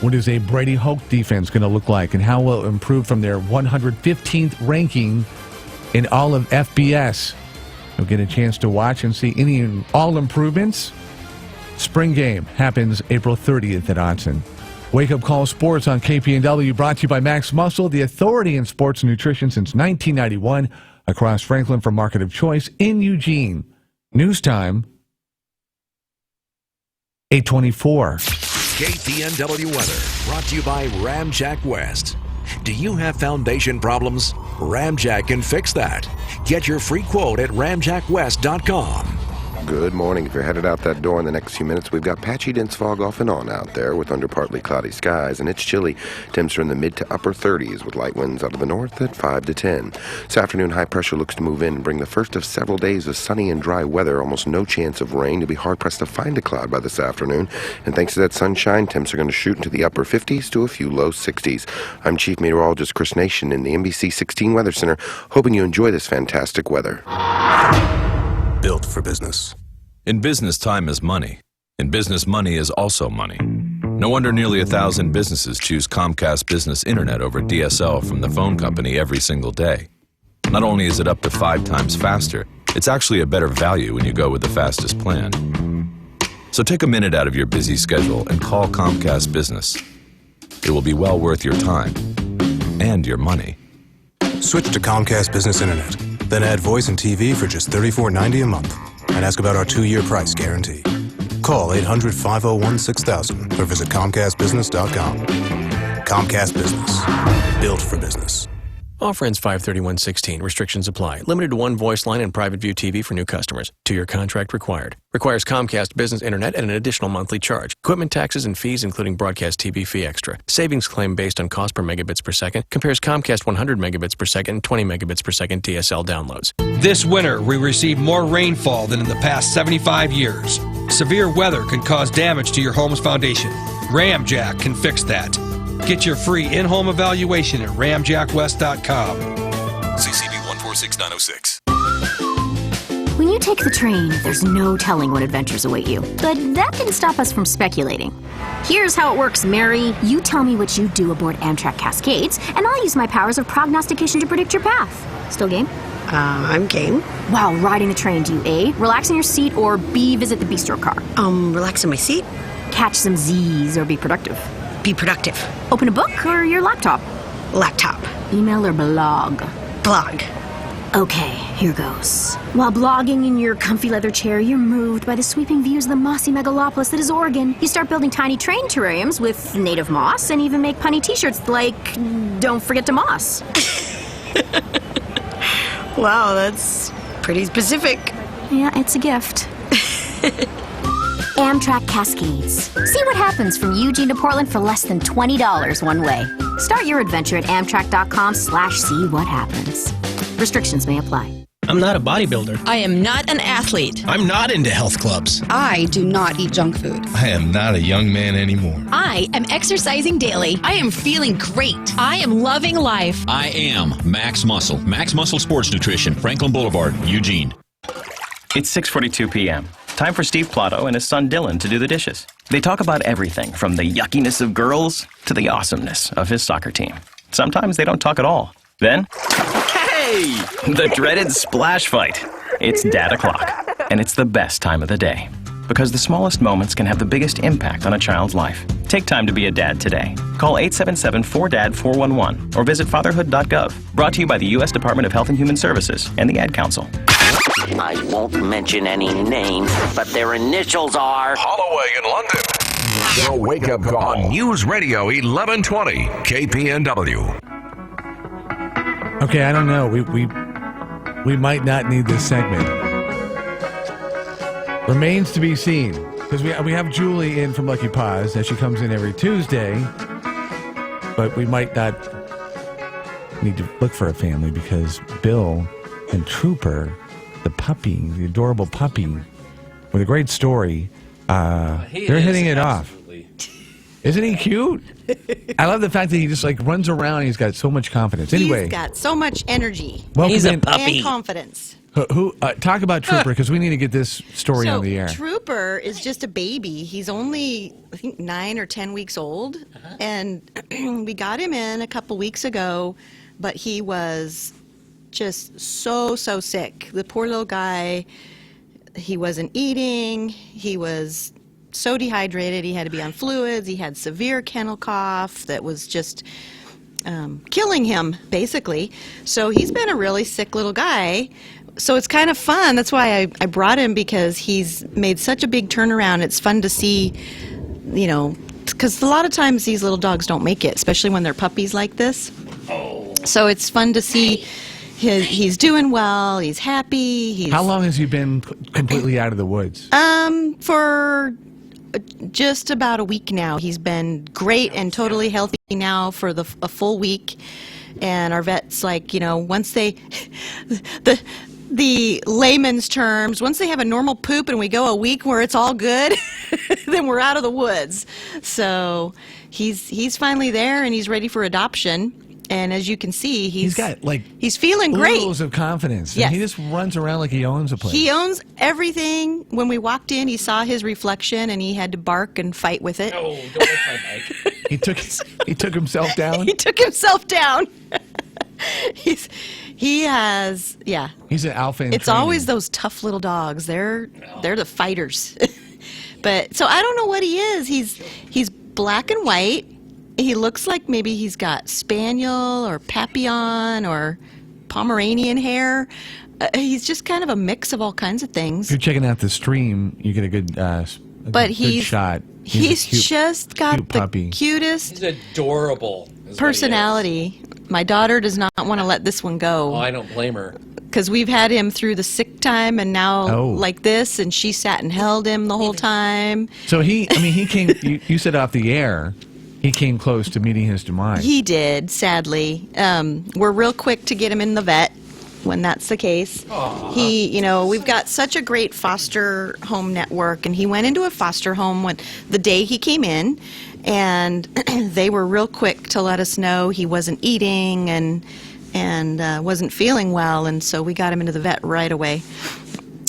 What is a Brady Hoke defense going to look like, and how will it improve from their 115th ranking in all of FBS? You'll get a chance to watch and see any and all improvements. Spring game happens April 30th at Autzen. Wake Up Call Sports on KPNW, brought to you by Max Muscle, the authority in sports nutrition since 1991, across Franklin for Market of Choice in Eugene. News time, 8:24. KPNW weather, brought to you by Ramjack West. Do you have foundation problems? Ramjack can fix that. Get your free quote at ramjackwest.com. Good morning. If you're headed out that door in the next few minutes, we've got patchy dense fog off and on out there with under partly cloudy skies, and it's chilly. Temps are in the mid to upper 30s with light winds out of the north at 5 to 10. This afternoon, high pressure looks to move in and bring the first of several days of sunny and dry weather. Almost no chance of rain. You'll be hard-pressed to find a cloud by this afternoon. And thanks to that sunshine, temps are going to shoot into the upper 50s to a few low 60s. I'm Chief Meteorologist Chris Nation in the NBC 16 Weather Center, hoping you enjoy this fantastic weather. Built for business. In business, time is money. In business, money is also money. No wonder nearly 1,000 businesses choose Comcast Business Internet over DSL from the phone company every single day. Not only is it up to 5 times faster, it's actually a better value when you go with the fastest plan. So take a minute out of your busy schedule and call Comcast Business. It will be well worth your time and your money. Switch to Comcast Business Internet. Then add voice and TV for just $34.90 a month. And ask about our 2-year price guarantee. Call 800-501-6000 or visit ComcastBusiness.com. Comcast Business. Built for business. Offer ends 5/31/16. Restrictions apply. Limited to 1 voice line and private view TV for new customers. 2-year contract required. Requires Comcast Business Internet at an additional monthly charge. Equipment taxes and fees, including broadcast TV fee extra. Savings claim based on cost per megabits per second. Compares Comcast 100 megabits per second and 20 megabits per second DSL downloads. This winter, we received more rainfall than in the past 75 years. Severe weather can cause damage to your home's foundation. Ramjack can fix that. Get your free in-home evaluation at ramjackwest.com. CCB 146906. When you take the train, there's no telling what adventures await you. But that didn't stop us from speculating. Here's how it works, Mary. You tell me what you do aboard Amtrak Cascades, and I'll use my powers of prognostication to predict your path. Still game? I'm game. While riding the train, do you A, relax in your seat, or B, visit the bistro car? Relax in my seat. Catch some Z's, or be productive? Be productive. Open a book or your laptop? Laptop. Email or blog? Blog. Okay, here goes. While blogging in your comfy leather chair, you're moved by the sweeping views of the mossy megalopolis that is Oregon. You start building tiny train terrariums with native moss and even make punny t-shirts like, don't forget to moss. Wow, that's pretty specific. Yeah, it's a gift. Amtrak Cascades. See what happens from Eugene to Portland for less than $20 one way. Start your adventure at amtrak.com/see what happens. Restrictions may apply. I'm not a bodybuilder. I am not an athlete. I'm not into health clubs. I do not eat junk food. I am not a young man anymore. I am exercising daily. I am feeling great. I am loving life. I am Max Muscle. Max Muscle Sports Nutrition, Franklin Boulevard, Eugene. It's 6:42 p.m. Time for Steve Plotto and his son Dylan to do the dishes. They talk about everything from the yuckiness of girls to the awesomeness of his soccer team. Sometimes they don't talk at all. Then, hey! The dreaded splash fight. It's Dad o'clock, and it's the best time of the day. Because the smallest moments can have the biggest impact on a child's life. Take time to be a dad today. Call 877-4DAD-411 or visit fatherhood.gov. Brought to you by the U.S. Department of Health and Human Services and the Ad Council. I won't mention any names, but their initials are Holloway in London. The Wake Up Call. News Radio 1120 KPNW. Okay, I don't know. We might not need this segment. Remains to be seen. Because we have Julie in from Lucky Paws, as she comes in every Tuesday. But we might not need to look for a family because Bill and Trooper, the puppy, the adorable puppy, with a great story. They're hitting it off. Isn't he cute? I love the fact that he just like runs around. He's got so much confidence. Anyway, he's got so much energy. He's a puppy and confidence. Who talk about Trooper, because we need to get this story on the air. Trooper is just a baby. He's only, I think, 9 or 10 weeks old, and we got him in a couple weeks ago, but he was just so sick. The poor little guy. He wasn't eating. He was so dehydrated. He had to be on fluids. He had severe kennel cough that was just killing him, basically. So he's been a really sick little guy. So it's kind of fun. That's why I brought him, because he's made such a big turnaround. It's fun to see, you know, because a lot of times these little dogs don't make it, especially when they're puppies like this. So it's fun to see he's doing well. He's happy. How long has he been completely out of the woods? For just about a week now. He's been great and totally healthy now for a full week. And our vet's like, you know, once they, the layman's terms, once they have a normal poop and we go a week where it's all good, then we're out of the woods. So he's finally there, and he's ready for adoption. And as you can see, he's feeling great. Oodles of confidence. Yes. And he just runs around like he owns a place. He owns everything. When we walked in, he saw his reflection, and he had to bark and fight with it. Oh, don't lick my mic. He took himself down. He took himself down. He has, yeah. He's an alpha in It's training. always those tough little dogs. They're the fighters. But so I don't know what he is. He's black and white. He looks like maybe he's got Spaniel or Papillon or Pomeranian hair. He's just kind of a mix of all kinds of things. If you're checking out the stream, you get a good, good shot. He's just got the puppy. cutest He's adorable. personality. My daughter does not want to let this one go. Oh, I don't blame her. Because we've had him through the sick time and now like this, and she sat and held him the whole time. So he came, you said off the air, he came close to meeting his demise. He did, sadly. We're real quick to get him in the vet when that's the case. We've got such a great foster home network, and he went into a foster home the day he came in, and they were real quick to let us know he wasn't eating and wasn't feeling well, and so we got him into the vet right away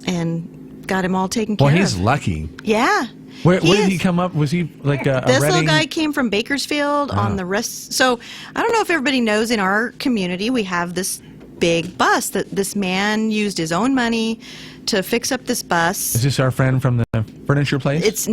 and got him all taken care of. Well, he's lucky. Yeah. Where did he come up? Was he like a This Reading? little guy came from Bakersfield on the rest. So I don't know if everybody knows, in our community we have this big bus that this man used his own money to fix up this bus. Is this our friend from the furniture place? It's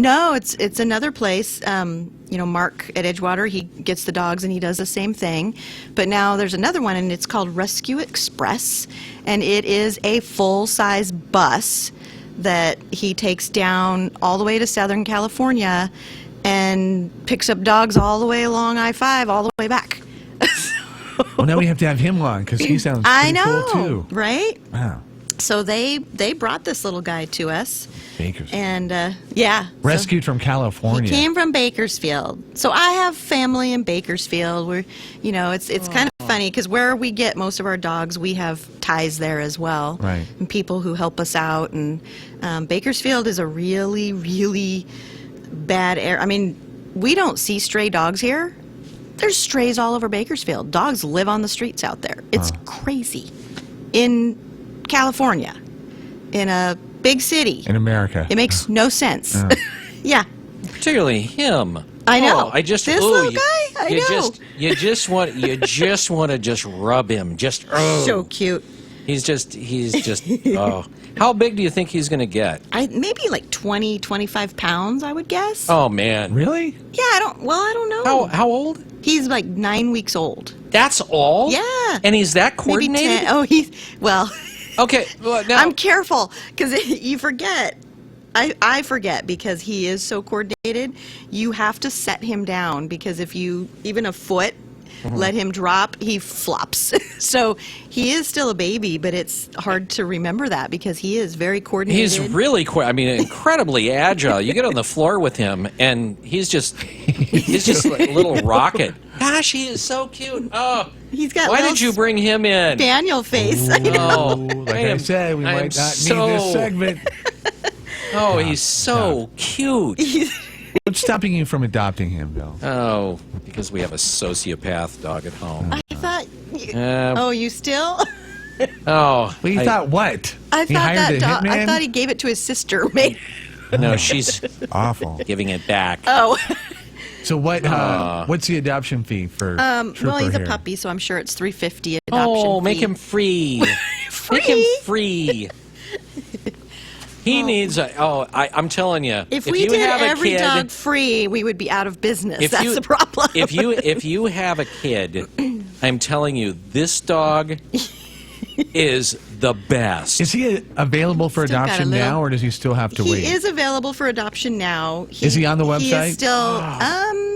another place. Mark at Edgewater, he gets the dogs and he does the same thing. But now there's another one, and it's called Rescue Express, and it is a full-size bus that he takes down all the way to Southern California and picks up dogs all the way along I-5, all the way back. Well, now we have to have him on, because he sounds pretty cool too. Right? Wow. So they brought this little guy to us. Bakersfield. And rescued from California. He came from Bakersfield. So I have family in Bakersfield. It's kind of funny, because where we get most of our dogs, we have ties there as well. Right. And people who help us out. And Bakersfield is a really, really bad area. I mean, we don't see stray dogs here. There's strays all over Bakersfield. Dogs live on the streets out there. It's crazy. In California, in a big city. In America. It makes no sense. Yeah. Particularly him. I know. This little guy? I know. You just want to just rub him. So cute. He's just oh. How big do you think he's going to get? Maybe like 20, 25 pounds, I would guess. Oh, man. Really? Yeah, I don't know. How old? He's like 9 weeks old. That's all? Yeah. And he's that coordinated? Maybe 10. Oh, well. Okay. Well, now, I'm careful, because you forget. I forget, because he is so coordinated. You have to set him down, because if you, even a foot, let him drop, he flops. So he is still a baby, but it's hard to remember that, because he is very coordinated. He's really incredibly agile. You get on the floor with him, and he's just like a little rocket. Gosh, he is so cute. Oh, He's got. Why did you bring him in? Daniel face. I know. Like I said, we might not need this segment. Oh, he's so cute. What's stopping you from adopting him, Bill? Oh, because we have a sociopath dog at home. I thought. You still? Oh, well, you thought what? I he thought hired that a dog. hitman? I thought he gave it to his sister. Maybe. No, she's awful. Giving it back. Oh. So what's the adoption fee for Trooper well, he's here? a puppy, so I'm sure it's $350 adoption. Oh, make fee. him free. Make him free. He needs a. Oh, I'm telling you. If you we did have every a kid, dog free, we would be out of business. If That's you- the problem. if you have a kid, I'm telling you, this dog is the best. Is he available for Still got a adoption little- now, or does he still have to wait? He is available for adoption now. Is he on the He website? is still.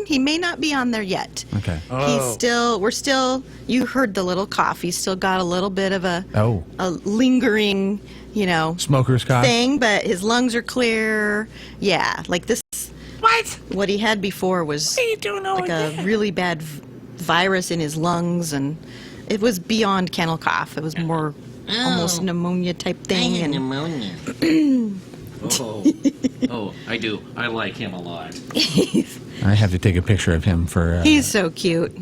He may not be on there yet. Okay. He's still. We're still. You heard the little cough. He's still got a little bit of a lingering, Smoker's cough? thing, but his lungs are clear. Yeah, like this. What he had before was like a really bad virus in his lungs, and it was beyond kennel cough. It was more almost pneumonia type thing. And pneumonia. Oh, I do. I like him a lot. I have to take a picture of him for He's so cute.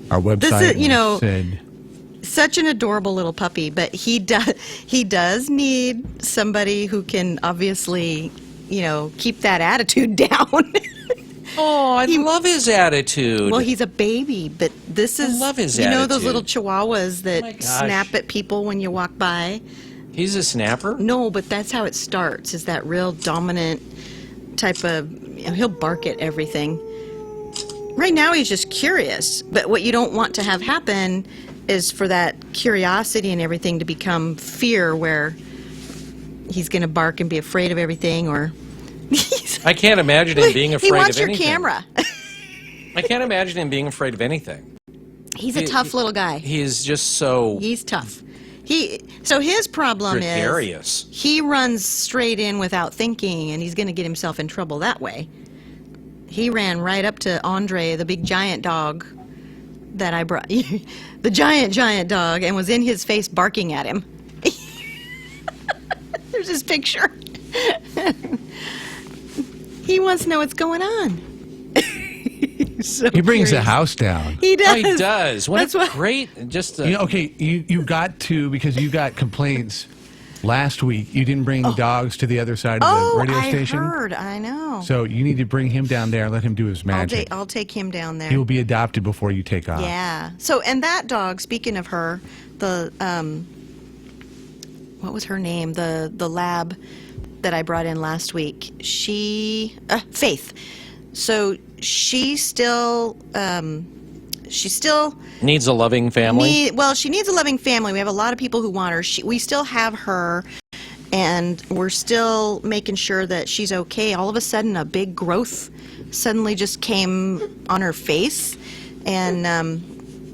our website. This is, Sid. Such an adorable little puppy, but he does need somebody who can obviously, keep that attitude down. Oh, I love his attitude. Well, he's a baby, but this is love his those attitude. little chihuahuas my that gosh. snap at people when you walk by. He's a snapper? No, but that's how it starts. Is that real dominant type of he'll bark at everything. Right now he's just curious, but what you don't want to have happen is for that curiosity and everything to become fear, where he's going to bark and be afraid of everything, or I can't imagine him being afraid he wants of your anything. camera. I can't imagine him being afraid of anything. He's a tough little guy. He's just so He's tough. So his problem gregarious. is he runs straight in without thinking, and he's going to get himself in trouble that way. He ran right up to Andre, the big giant dog that I brought, the giant dog, and was in his face barking at him. There's his picture. He wants to know what's going on. So He brings the curious. house down. He does. Oh, he does. What That's a what- great. Just You got to, because you got complaints last week. You didn't bring dogs to the other side of the radio station. I heard. I know. So you need to bring him down there and let him do his magic. I'll take him down there. He will be adopted before you take off. Yeah. So, and that dog, speaking of her, the what was her name? The lab that I brought in last week. She Faith. So she still needs a loving family. she needs a loving family. We have a lot of people who want her. We still have her, and we're still making sure that she's okay. All of a sudden, a big growth suddenly just came on her face, and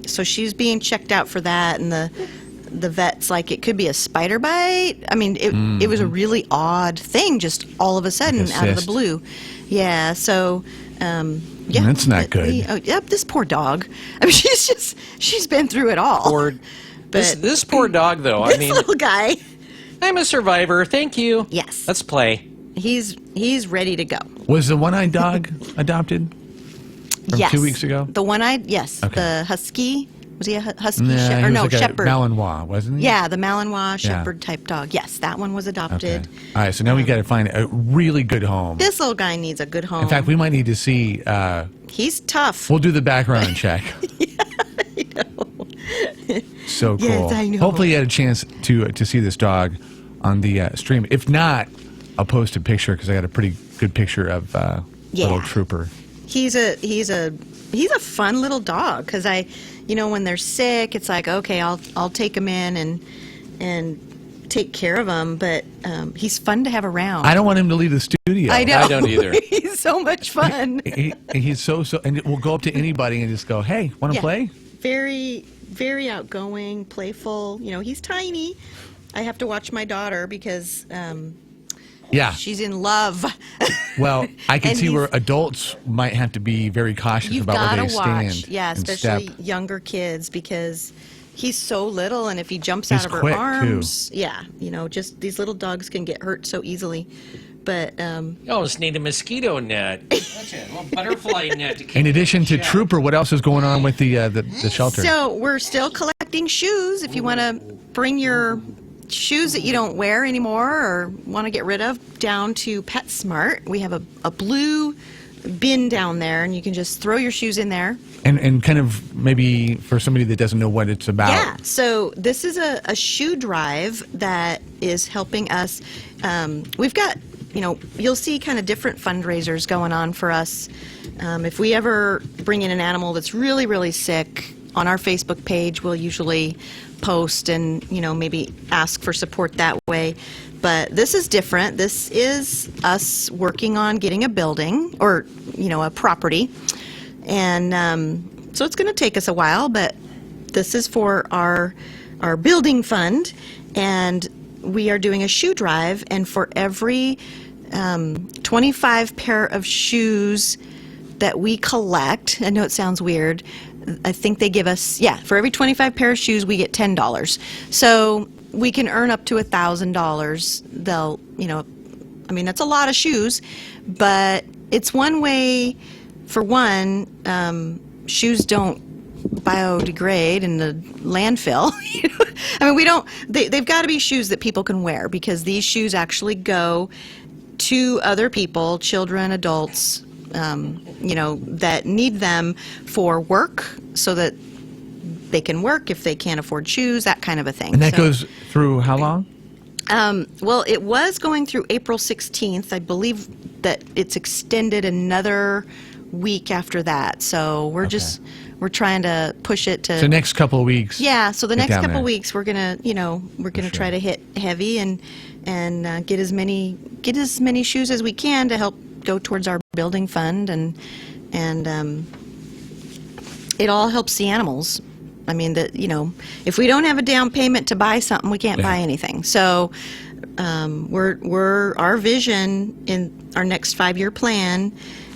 so she's being checked out for that. And the vet's like, it could be a spider bite. I mean, it was a really odd thing, just all of a sudden, Like a out of the cyst. blue. Yeah. So. Yeah, That's not good. Yep, this poor dog. I mean, she's been through it all. This poor dog, though. This I mean, little guy. I'm a survivor. Thank you. Yes. Let's play. He's ready to go. Was the one-eyed dog adopted from Yes. 2 weeks ago? The one-eyed, yes. Okay. The husky. Was he a husky? Nah, Or he was no, like shepherd. a Malinois, wasn't he? Yeah, the Malinois Yeah. shepherd type dog. Yes, that one was adopted. All right, so now we got to find a really good home. This little guy needs a good home. In fact, we might need to see. He's tough. We'll do the background check. So cool. Yes, I know. Hopefully, you had a chance to see this dog on the stream. If not, I'll post a picture because I got a pretty good picture of little Trooper. He's a fun little dog because when they're sick, it's like, okay, I'll take him in and take care of him, but he's fun to have around. I don't want him to leave the studio. I know. I don't either. He's so much fun. He's so, and we'll go up to anybody and just go, hey, want to Yeah. play? Very, very outgoing, playful. He's tiny. I have to watch my daughter because Yeah. She's in love. Well, I can And see where he's- adults might have to be very cautious You've about got where to they watch, stand. yeah, and especially step. younger kids, because he's so little, and if he jumps He's out of her quick, too. arms, yeah, just these little dogs can get hurt so easily. But You almost need a mosquito net. That's it, a little butterfly net to keep In addition to it shut. Trooper, what else is going on with the shelter? So we're still collecting shoes. If you want to bring your shoes that you don't wear anymore or want to get rid of down to PetSmart, we have a blue bin down there, and you can just throw your shoes in there. And kind of maybe for somebody that doesn't know what it's about. Yeah, so this is a shoe drive that is helping us. We've got, you'll see kind of different fundraisers going on for us. If we ever bring in an animal that's really, really sick, on our Facebook page, we'll usually post and, maybe ask for support that way. But this is different. This is us working on getting a building or, a property. And so it's going to take us a while, but this is for our building fund. And we are doing a shoe drive. And for every 25 pair of shoes that we collect, I know it sounds weird, I think they give us, for every 25 pair of shoes, we get $10. So we can earn up to $1,000. They'll, that's a lot of shoes, but it's one way. For one, shoes don't biodegrade in the landfill. We don't. They've got to be shoes that people can wear, because these shoes actually go to other people, children, adults, that need them for work, so that they can work if they can't afford shoes, that kind of a thing. And that goes through how long? Well, it was going through April 16th. I believe that it's extended another week after that. So we're trying to push it to. So next couple of weeks. Yeah. So the get next down couple there. of weeks, we're gonna try to hit heavy and get as many shoes as we can to help go towards our building fund, and it all helps the animals. If we don't have a down payment to buy something, we can't buy anything. So our vision in our next 5-year plan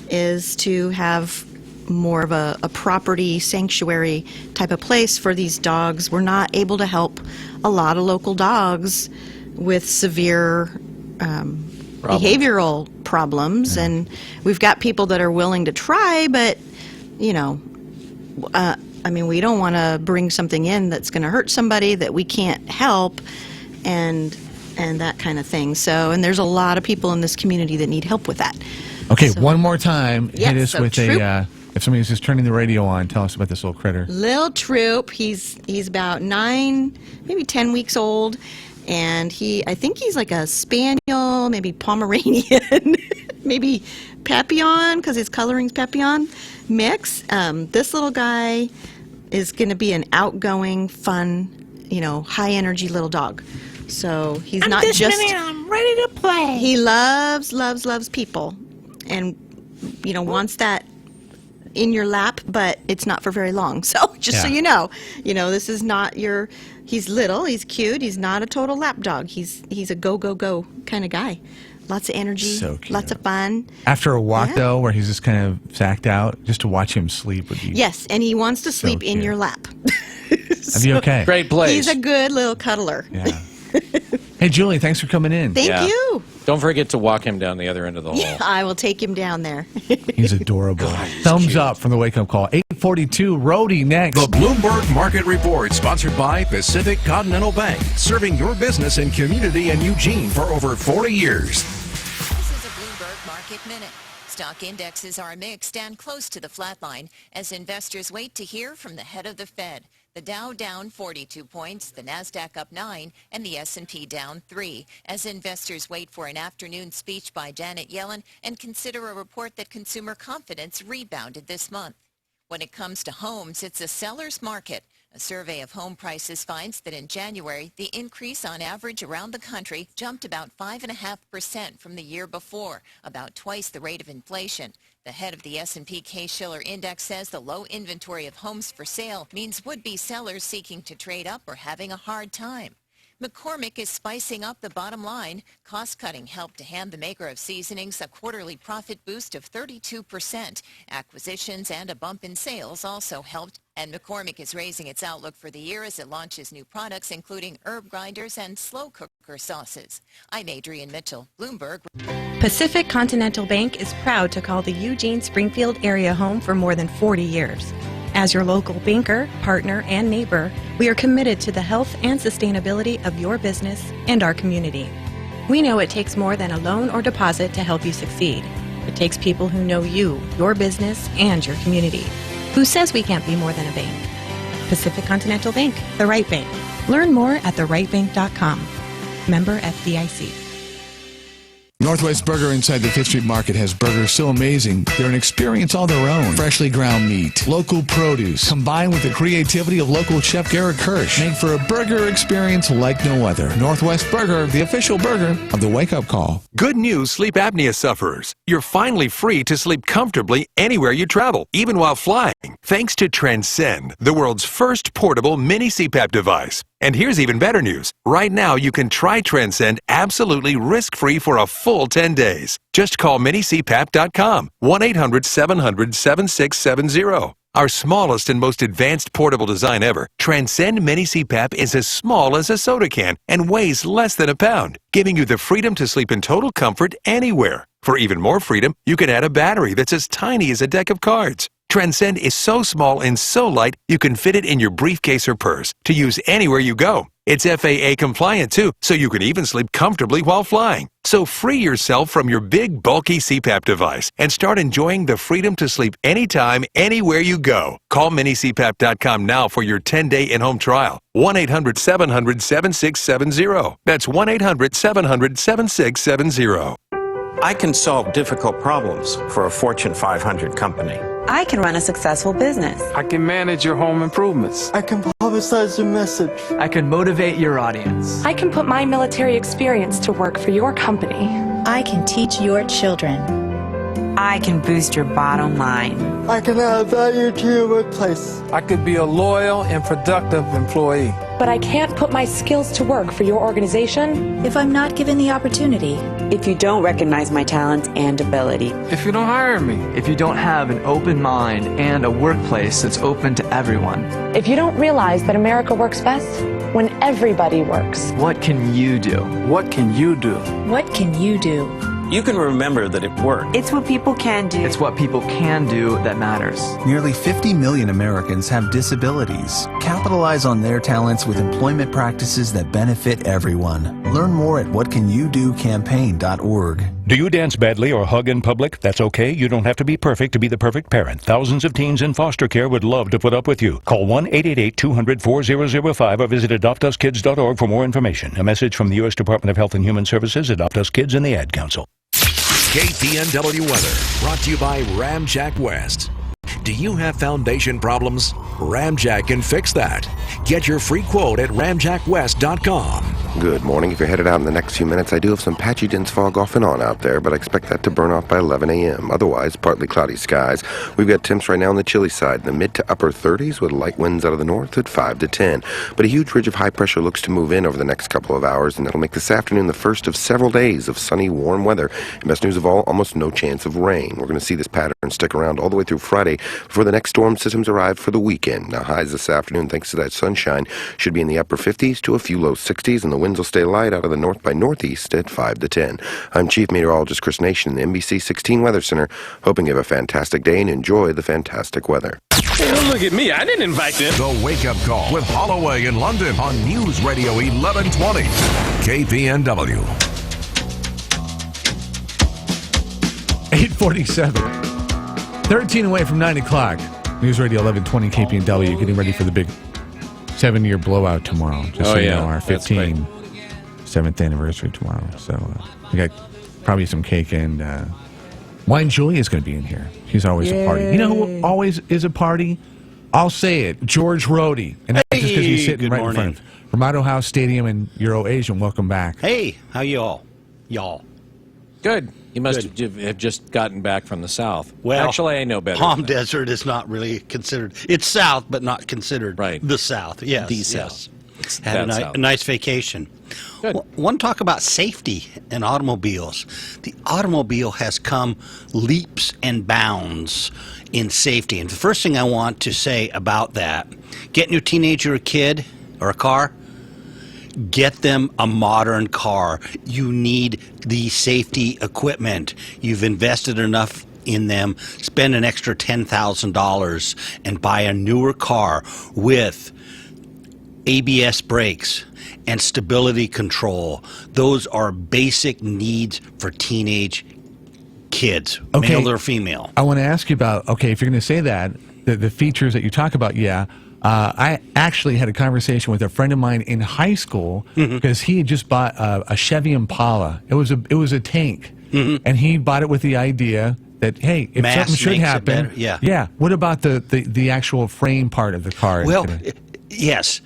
is to have more of a property sanctuary type of place for these dogs. We're not able to help a lot of local dogs with severe behavioral problems, and we've got people that are willing to try, but we don't want to bring something in that's going to hurt somebody that we can't help, and that kind of thing. So, and there's a lot of people in this community that need help with that. Okay, one more time. Hit us so with if somebody's just turning the radio on, tell us about this little critter. Lil Troop, he's about 9, maybe 10 weeks old, and I think he's like a spaniel, maybe Pomeranian, maybe Papillon, because his coloring's Papillon mix. This little guy is going to be an outgoing, fun, high energy little dog. So he's not just. I'm ready to play. He loves people, and wants that in your lap, but it's not for very long. So just so you know, this is not your. He's little, he's cute, he's not a total lap dog. He's a go kind of guy. Lots of energy, So cute. lots of fun. After a walk, though, where he's just kind of sacked out, just to watch him sleep would be. Yes, and he wants to sleep in cute. your lap. That'd be okay. Great place. He's a good little cuddler. Yeah. Hey, Julie, thanks for coming in. Thank you. Don't forget to walk him down the other end of the hall. I will take him down there. He's adorable. Thumbs up from the Wake Up Call. 842, Rhodey next. The Bloomberg Market Report, sponsored by Pacific Continental Bank, serving your business and community in Eugene for over 40 years. This is a Bloomberg Market Minute. Stock indexes are mixed and close to the flat line as investors wait to hear from the head of the Fed. The Dow down 42 points, the Nasdaq up 9, and the S&P down 3, as investors wait for an afternoon speech by Janet Yellen and consider a report that consumer confidence rebounded this month. When it comes to homes, it's a seller's market. A survey of home prices finds that in January, the increase on average around the country jumped about 5.5% from the year before, about twice the rate of inflation. The head of the S&P Case-Shiller Index says the low inventory of homes for sale means would-be sellers seeking to trade up are having a hard time. McCormick is spicing up the bottom line. Cost-cutting helped to hand the maker of seasonings a quarterly profit boost of 32%. Acquisitions and a bump in sales also helped. And McCormick is raising its outlook for the year as it launches new products, including herb grinders and slow cooker sauces. I'm Adrienne Mitchell, Bloomberg. Pacific Continental Bank is proud to call the Eugene Springfield area home for more than 40 years. As your local banker, partner, and neighbor, we are committed to the health and sustainability of your business and our community. We know it takes more than a loan or deposit to help you succeed. It takes people who know you, your business, and your community. Who says we can't be more than a bank? Pacific Continental Bank, the right bank. Learn more at therightbank.com. Member FDIC. Northwest Burger inside the Fifth Street Market has burgers so amazing, they're an experience all their own. Freshly ground meat, local produce, combined with the creativity of local chef Garrett Kirsch, make for a burger experience like no other. Northwest Burger, the official burger of the Wake Up Call. Good news, sleep apnea sufferers. You're finally free to sleep comfortably anywhere you travel, even while flying, thanks to Transcend, the world's first portable mini CPAP device. And here's even better news. Right now, you can try Transcend absolutely risk-free for a full 10 days. Just call minicpap.com, 1-800-700-7670. Our smallest and most advanced portable design ever, Transcend Mini CPAP is as small as a soda can and weighs less than a pound, giving you the freedom to sleep in total comfort anywhere. For even more freedom, you can add a battery that's as tiny as a deck of cards. Transcend is so small and so light, you can fit it in your briefcase or purse to use anywhere you go. It's FAA compliant too, so you can even sleep comfortably while flying. So free yourself from your big, bulky CPAP device and start enjoying the freedom to sleep anytime, anywhere you go. Call minicpap.com now for your 10-day in-home trial. 1-800-700-7670. That's 1-800-700-7670. I can solve difficult problems for a Fortune 500 company. I can run a successful business. I can manage your home improvements. I can publicize your message. I can motivate your audience. I can put my military experience to work for your company. I can teach your children. I can boost your bottom line. I can add value to your workplace. I could be a loyal and productive employee. But I can't put my skills to work for your organization if I'm not given the opportunity. If you don't recognize my talents and ability. If you don't hire me. If you don't have an open mind and a workplace that's open to everyone. If you don't realize that America works best when everybody works. What can you do? What can you do? What can you do? You can remember that it worked. It's what people can do. It's what people can do that matters. Nearly 50 million Americans have disabilities. Capitalize on their talents with employment practices that benefit everyone. Learn more at whatcanyoudocampaign.org. Do you dance badly or hug in public? That's okay. You don't have to be perfect to be the perfect parent. Thousands of teens in foster care would love to put up with you. Call 1-888-200-4005 or visit adoptuskids.org for more information. A message from the U.S. Department of Health and Human Services, Adopt Us Kids, and the Ad Council. KPNW weather brought to you by Ramjack West. Do you have foundation problems? Ramjack can fix that. Get your free quote at ramjackwest.com. Good morning. If you're headed out in the next few minutes, I do have some patchy dense fog off and on out there, but I expect that to burn off by 11 a.m. Otherwise, partly cloudy skies. We've got temps right now on the chilly side, in the mid to upper 30s with light winds out of the north at 5 to 10. But a huge ridge of high pressure looks to move in over the next couple of hours, and that'll make this afternoon the first of several days of sunny, warm weather. And best news of all, almost no chance of rain. We're going to see this pattern stick around all the way through Friday before the next storm systems arrive for the weekend. Now, highs this afternoon, thanks to that sunshine, should be in the upper 50s to a few low 60s, and the winds will stay light out of the north by northeast at 5 to 10. I'm Chief Meteorologist Chris Nation in the NBC 16 Weather Center, hoping you have a fantastic day and enjoy the fantastic weather. Hey, don't look at me. I didn't invite them. The Wake Up Call with Holloway in London on News Radio 1120. KPNW. 8:47. 13 away from 9 o'clock. News Radio 1120 KPNW, getting ready for the big 7-year blowout tomorrow. Just so you know, our 7th anniversary tomorrow. So we got probably some cake, and Wine Julie is going to be in here. She's always a party. You know who always is a party? I'll say it, George Rohde. And that's just because he's sitting right in front of Ramado House Stadium in Euro-Asian. Welcome back. Hey, how y'all? Good. You must have just gotten back from the south. Well, actually, I know better. Palm Desert is not really considered. It's south, but not considered the south. Yes, the south. Had a nice vacation. One talk about safety in automobiles. The automobile has come leaps and bounds in safety. And the first thing I want to say about that, getting your teenager a kid or a car, get them a modern car. You need the safety equipment. You've invested enough in them. Spend an extra $10,000 and buy a newer car with ABS brakes and stability control. Those are basic needs for teenage kids, male or female. I want to ask you about, if you're going to say that, the features that you talk about, I actually had a conversation with a friend of mine in high school because he had just bought a Chevy Impala. It was a tank, and he bought it with the idea that, hey, if something should happen, what about the actual frame part of the car? Well, yes,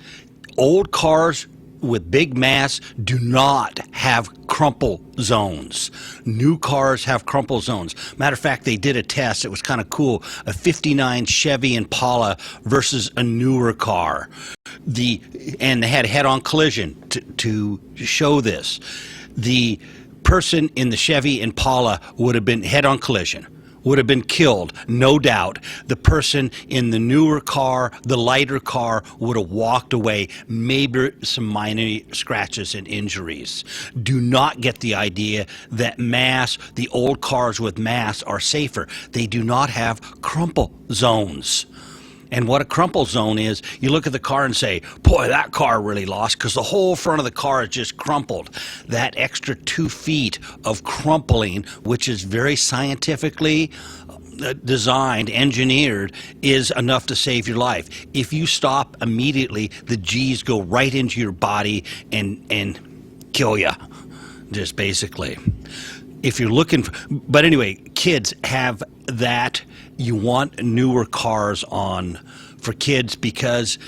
old cars with big mass do not have crumple zones. New cars have crumple zones. Matter of fact, they did a test. It was kind of cool. A 59 Chevy Impala versus a newer car. And they had head-on collision to show this. The person in the Chevy Impala would have been head-on collision, would have been killed, no doubt. The person in the newer car, the lighter car, would have walked away, maybe some minor scratches and injuries. Do not get the idea that the old cars with mass are safer. They do not have crumple zones. And what a crumple zone is, you look at the car and say, boy, that car really lost because the whole front of the car is just crumpled. That extra 2 feet of crumpling, which is very scientifically designed, engineered, is enough to save your life. If you stop immediately, the G's go right into your body and kill you, just basically. If you're looking for, but anyway, kids have that. You want newer cars for kids because,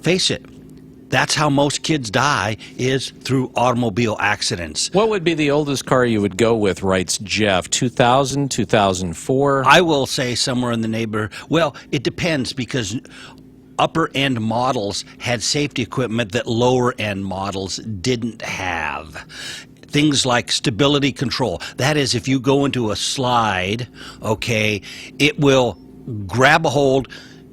face it, that's how most kids die, is through automobile accidents. What would be the oldest car you would go with, writes Jeff? 2000, 2004? I will say somewhere in the neighborhood. Well, it depends because upper-end models had safety equipment that lower-end models didn't have. Things like stability control. That is, if you go into a slide, it will grab a hold,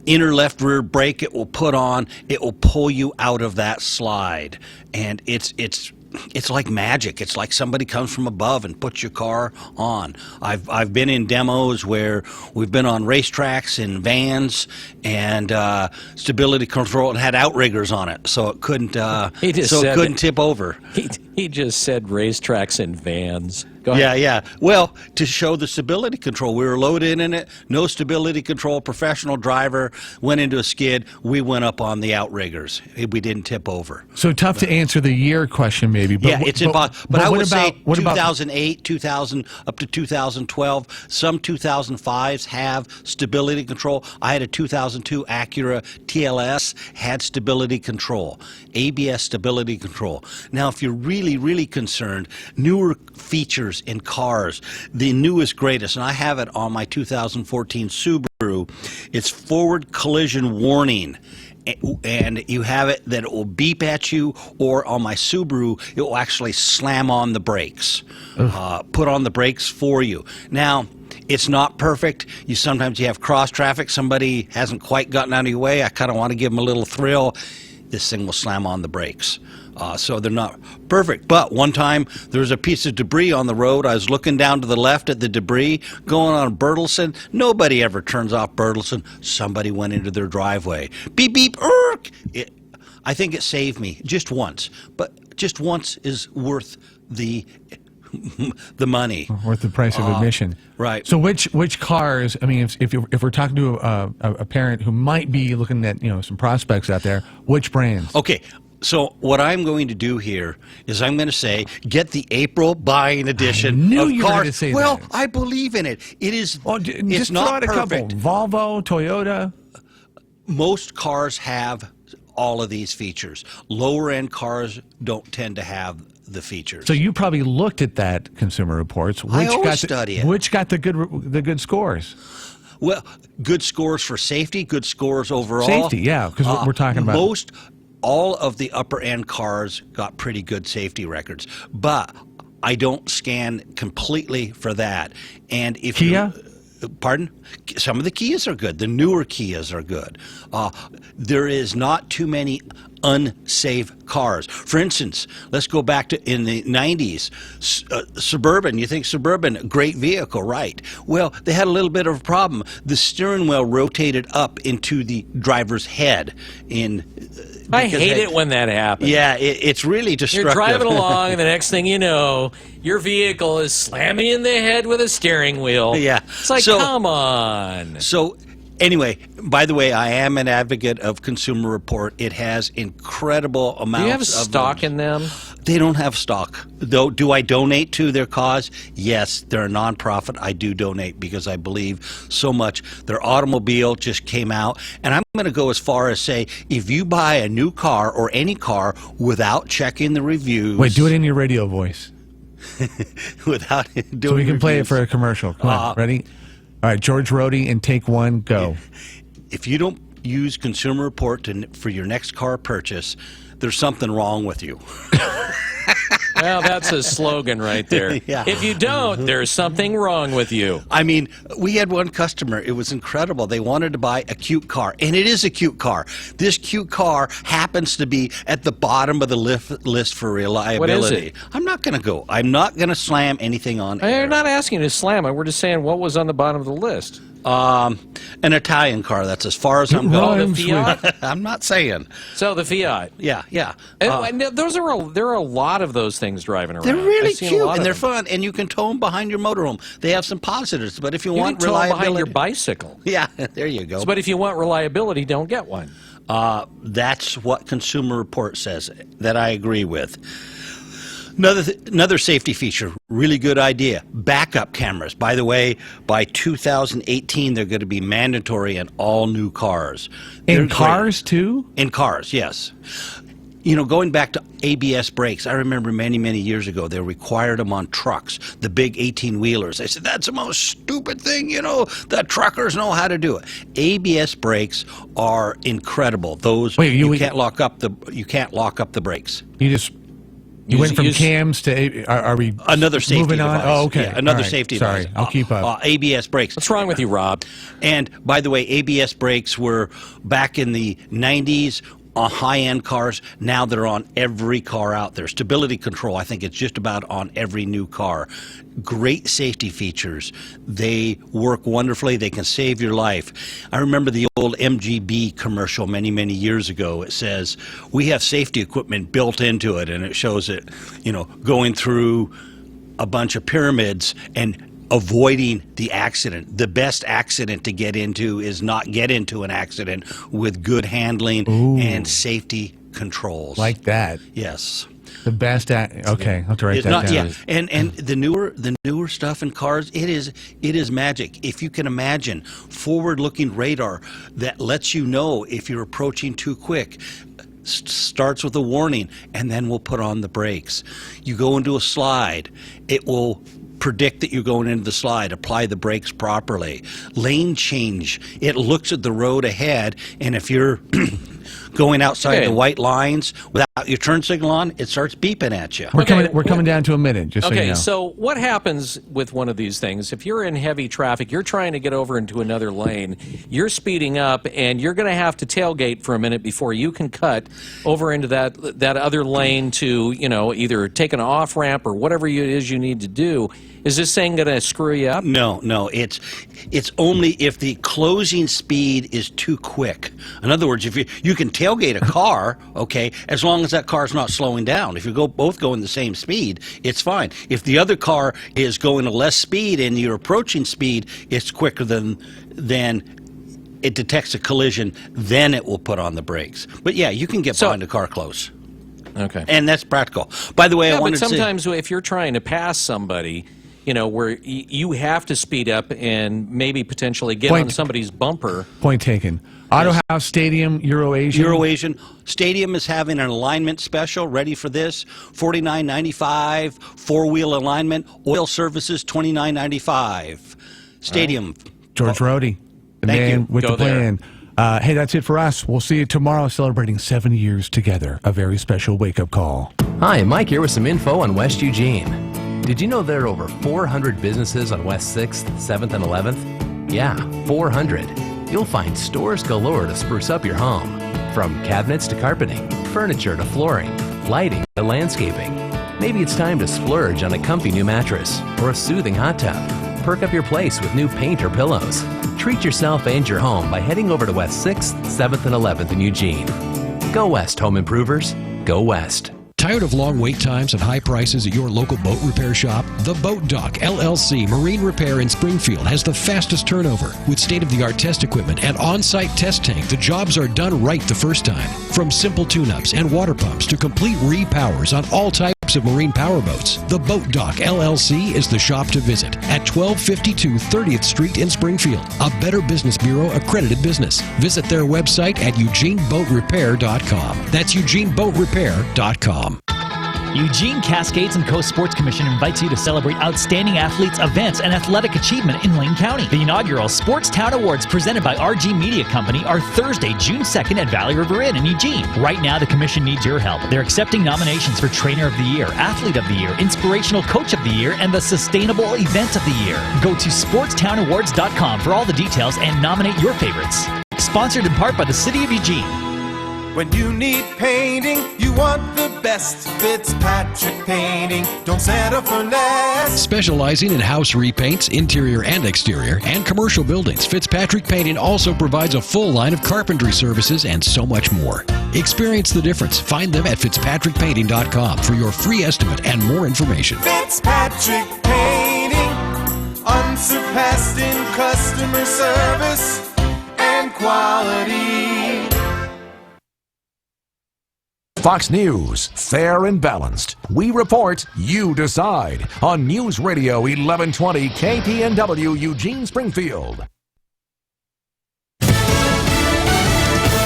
inner left rear brake it will put on, it will pull you out of that slide. And it's like magic. It's like somebody comes from above and puts your car on. I've been in demos where we've been on racetracks in vans and stability control and had outriggers on it, so it couldn't tip over. He just said racetracks in vans. Go ahead. Yeah. Well, to show the stability control, we were loaded in it, no stability control, professional driver, went into a skid, we went up on the outriggers. We didn't tip over. So tough to answer the year question maybe. But it's impossible. But I would say 2008, 2000, up to 2012. Some 2005s have stability control. I had a 2002 Acura TLS, had stability control, ABS stability control. Now, if you're really, really concerned, newer features in cars, the newest, greatest, and I have it on my 2014 Subaru, it's forward collision warning. And you have it that it will beep at you, or on my Subaru, it will actually slam on the brakes, put on the brakes for you. Now, it's not perfect. Sometimes you have cross traffic. Somebody hasn't quite gotten out of your way. I kind of want to give them a little thrill. This thing will slam on the brakes. So they're not perfect. But one time there was a piece of debris on the road. I was looking down to the left at the debris going on Bertelsen. Nobody ever turns off Bertelsen. Somebody went into their driveway. Beep, beep, erk. I think it saved me just once. But just once is worth the money. Worth the price of admission. Right. So which cars, I mean, if we're talking to a parent who might be looking at some prospects out there, which brands? Okay. So what I'm going to do here is I'm going to say, get the April buying edition I knew of you cars. were going to say well, that. I believe in it. It is. Just it's not throw out perfect. a couple. Volvo, Toyota. Most cars have all of these features. Lower end cars don't tend to have the features. So you probably looked at that Consumer Reports. I always study it. Which got the good scores? Well, good scores for safety, good scores overall. Safety, yeah, because we're talking about all of the upper end cars got pretty good safety records, but I don't scan completely for that. And if Kia? Pardon? Some of the Kias are good. The newer Kias are good. There is not too many unsafe cars. For instance, let's go back to in the 90s, Suburban. You think Suburban, great vehicle, right? Well, they had a little bit of a problem. The steering wheel rotated up into the driver's head. I hate it when that happens. Yeah, it's really destructive. You're driving along, and the next thing you know, your vehicle is slamming you in the head with a steering wheel. Yeah. It's like, come on. So, anyway, by the way, I am an advocate of Consumer Report. It has incredible amounts of... Do you have stock in them? They don't have stock. Though, do I donate to their cause? Yes, they're a nonprofit. I do donate because I believe so much. Their automobile just came out, and I'm going to go as far as say, if you buy a new car or any car without checking the reviews... Wait, do it in your radio voice. Without doing so we can play it reviews. for a commercial. Come on, ready? All right, George Rohde, and take one, go. If you don't use Consumer Report for your next car purchase, there's something wrong with you. Well, that's a slogan right there. Yeah. If you don't, there's something wrong with you. I mean, we had one customer. It was incredible. They wanted to buy a cute car, and it is a cute car. This cute car happens to be at the bottom of the list for reliability. What is it? I'm not going to slam anything on air. I'm not asking you to slam it. We're just saying what was on the bottom of the list. An Italian car. That's as far as I'm going. The Fiat? I'm not saying. So the Fiat. Yeah. There are a lot of those things driving around. They're really I've seen a cute lot and of they're them. fun, and you can tow them behind your motorhome. They have some positives, but if you want can tow 'em reliability, behind your bicycle. Yeah, there you go. But if you want reliability, don't get one. That's what Consumer Report says. That I agree with. Another safety feature, really good idea. Backup cameras. By the way, by 2018, they're going to be mandatory in all new cars. In cars, too? In cars, yes. You know, going back to ABS brakes, I remember many, many years ago, they required them on trucks, the big 18-wheelers. They said, that's the most stupid thing, the truckers know how to do it. ABS brakes are incredible. Those, you can't lock up the brakes. You went from cams to, are we another safety moving on? device. Oh, okay. Yeah, another All right. safety Sorry, device. I'll keep up. ABS brakes. What's wrong with you, Rob? And by the way, ABS brakes were back in the 90s on high-end cars. Now they're on every car out there. Stability control, I think it's just about on every new car. Great safety features. They work wonderfully. They can save your life. I remember the old MGB commercial many, many years ago. It says, we have safety equipment built into it, and it shows it, going through a bunch of pyramids and avoiding the accident. The best accident to get into is not get into an accident with good handling and safety controls. Like that. Yes. The best okay, I'll have to write that down. Yeah, and the newer stuff in cars, it is magic. If you can imagine forward-looking radar that lets you know if you're approaching too quick. Starts with a warning, and then we'll put on the brakes. You go into a slide, it will predict that you're going into the slide, apply the brakes properly. Lane change, it looks at the road ahead, and if you're going outside the white lines without your turn signal on, it starts beeping at you. We're coming down to a minute, just so you know. So what happens with one of these things? If you're in heavy traffic, you're trying to get over into another lane, you're speeding up, and you're going to have to tailgate for a minute before you can cut over into that other lane to, either take an off-ramp or whatever it is you need to do. Is this thing going to screw you up? No. It's only if the closing speed is too quick. In other words, if you can tailgate a car, okay, as long as that car's not slowing down. If you both going the same speed, it's fine. If the other car is going at less speed and your approaching speed is quicker than it detects a collision, then it will put on the brakes. But yeah, you can get behind a car close. Okay. And that's practical. By the way, I wanted but sometimes if you're trying to pass somebody, where you have to speed up and maybe potentially get on somebody's bumper. Point taken. Auto House Stadium, Euroasian. Stadium is having an alignment special. Ready for this? $49.95. Four-wheel alignment. Oil services, $29.95. Stadium. George Rohde, the Thank man you. with the plan. Hey, that's it for us. We'll see you tomorrow celebrating 7 years together. A very special wake-up call. Hi, Mike here with some info on West Eugene. Did you know there are over 400 businesses on West 6th, 7th, and 11th? Yeah, 400. You'll find stores galore to spruce up your home. From cabinets to carpeting, furniture to flooring, lighting to landscaping. Maybe it's time to splurge on a comfy new mattress or a soothing hot tub. Perk up your place with new paint or pillows. Treat yourself and your home by heading over to West 6th, 7th, and 11th in Eugene. Go West, home improvers. Go West. Tired of long wait times and high prices at your local boat repair shop? The Boat Dock LLC Marine Repair in Springfield has the fastest turnover. With state-of-the-art test equipment and on-site test tank, the jobs are done right the first time. From simple tune-ups and water pumps to complete repowers on all types of marine power boats, the Boat Dock LLC is the shop to visit at 1252 30th Street in Springfield. A Better Business Bureau accredited business. Visit their website at eugeneboatrepair.com. That's eugeneboatrepair.com. Eugene Cascades and Coast Sports Commission invites you to celebrate outstanding athletes, events, and athletic achievement in Lane County. The inaugural Sports Town Awards presented by RG Media Company are Thursday, June 2nd at Valley River Inn in Eugene. Right now, the commission needs your help. They're accepting nominations for Trainer of the Year, Athlete of the Year, Inspirational Coach of the Year, and the Sustainable Event of the Year. Go to sportstownawards.com for all the details and nominate your favorites. Sponsored in part by the City of Eugene. When you need painting, you want the best. Fitzpatrick Painting. Don't settle for less. Specializing in house repaints, interior and exterior, and commercial buildings, Fitzpatrick Painting also provides a full line of carpentry services and so much more. Experience the difference. Find them at fitzpatrickpainting.com for your free estimate and more information. Fitzpatrick Painting. Unsurpassed in customer service and quality. Fox News, fair and balanced. We report, you decide. On News Radio 1120 KPNW Eugene Springfield.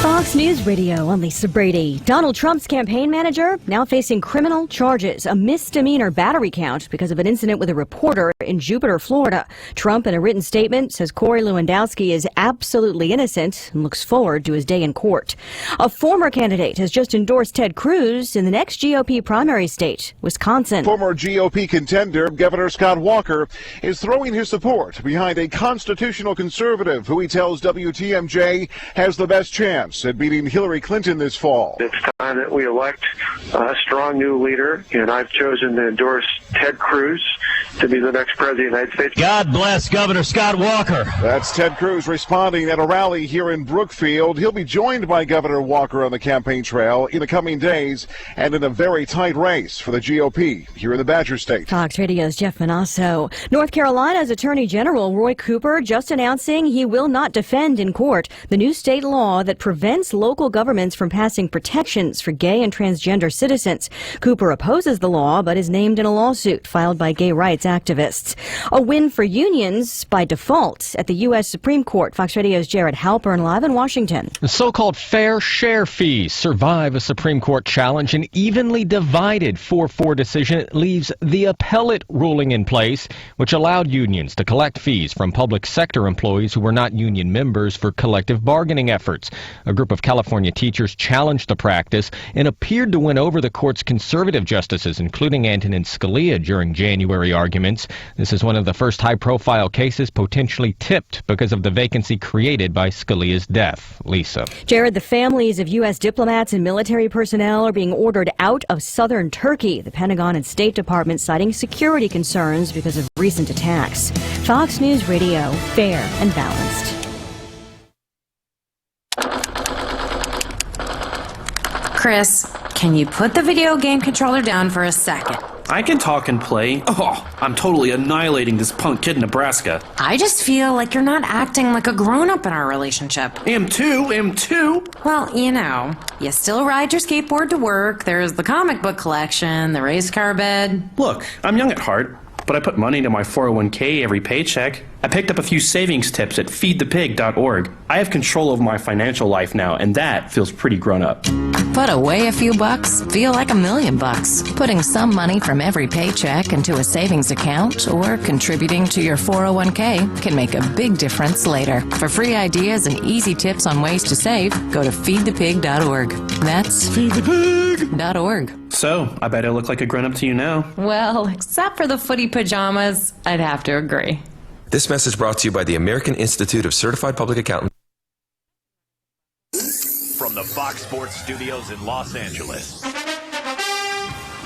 Fox News Radio, I'm Lisa Brady. Donald Trump's campaign manager now facing criminal charges, a misdemeanor battery count because of an incident with a reporter in Jupiter, Florida. Trump, in a written statement, says Corey Lewandowski is absolutely innocent and looks forward to his day in court. A former candidate has just endorsed Ted Cruz in the next GOP primary state, Wisconsin. Former GOP contender Governor Scott Walker is throwing his support behind a constitutional conservative who he tells WTMJ has the best chance at beating Hillary Clinton this fall. It's time that we elect a strong new leader, and I've chosen to endorse Ted Cruz to be the next president of the United States. God bless Governor Scott Walker. That's Ted Cruz responding at a rally here in Brookfield. He'll be joined by Governor Walker on the campaign trail in the coming days and in a very tight race for the GOP here in the Badger State. Fox Radio's Jeff Manasso. North Carolina's Attorney General Roy Cooper just announcing he will not defend in court the new state law that prevents local governments from passing protections for gay and transgender citizens. Cooper opposes the law but is named in a lawsuit filed by gay rights activists. A win for unions by default at the U.S. Supreme Court. Fox Radio's Jared Halpern live in Washington. The so-called fair share fees survive a Supreme Court challenge. An evenly divided 4-4 decision leaves the appellate ruling in place, which allowed unions to collect fees from public sector employees who were not union members for collective bargaining efforts. A group of California teachers challenged the practice and appeared to win over the court's conservative justices, including Antonin Scalia, during January arguments. This is one of the first high-profile cases potentially tipped because of the vacancy created by Scalia's death. Lisa. Jared, the families of U.S. diplomats and military personnel are being ordered out of southern Turkey. The Pentagon and State Department citing security concerns because of recent attacks. Fox News Radio, fair and balanced. Chris, can you put the video game controller down for a second? I can talk and play. Oh, I'm totally annihilating this punk kid in Nebraska. I just feel like you're not acting like a grown-up in our relationship. Am too. Well, you still ride your skateboard to work, there's the comic book collection, the race car bed. Look, I'm young at heart. but I put money into my 401k every paycheck. I picked up a few savings tips at feedthepig.org. I have control over my financial life now, and that feels pretty grown up. Put away a few bucks, feel like $1 million bucks. Putting some money from every paycheck into a savings account or contributing to your 401k can make a big difference later. For free ideas and easy tips on ways to save, go to feedthepig.org. That's feedthepig.org. So, I bet I look like a grown-up to you now. Well, except for the footy pajamas, I'd have to agree. This message brought to you by the American Institute of Certified Public Accountants. From the Fox Sports Studios in Los Angeles,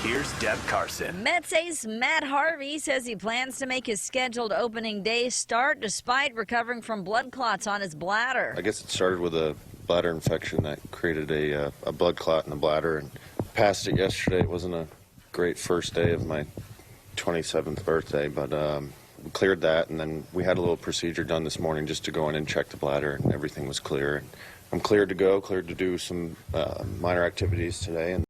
here's Deb Carson. Mets ace Matt Harvey says he plans to make his scheduled opening day start despite recovering from blood clots on his bladder. I guess it started with a bladder infection that created a blood clot in the bladder, and passed it yesterday. It wasn't a great first day of my 27th birthday, but we cleared that, and then we had a little procedure done this morning just to go in and check the bladder, and everything was clear. And I'm cleared to go, cleared to do some minor activities today. And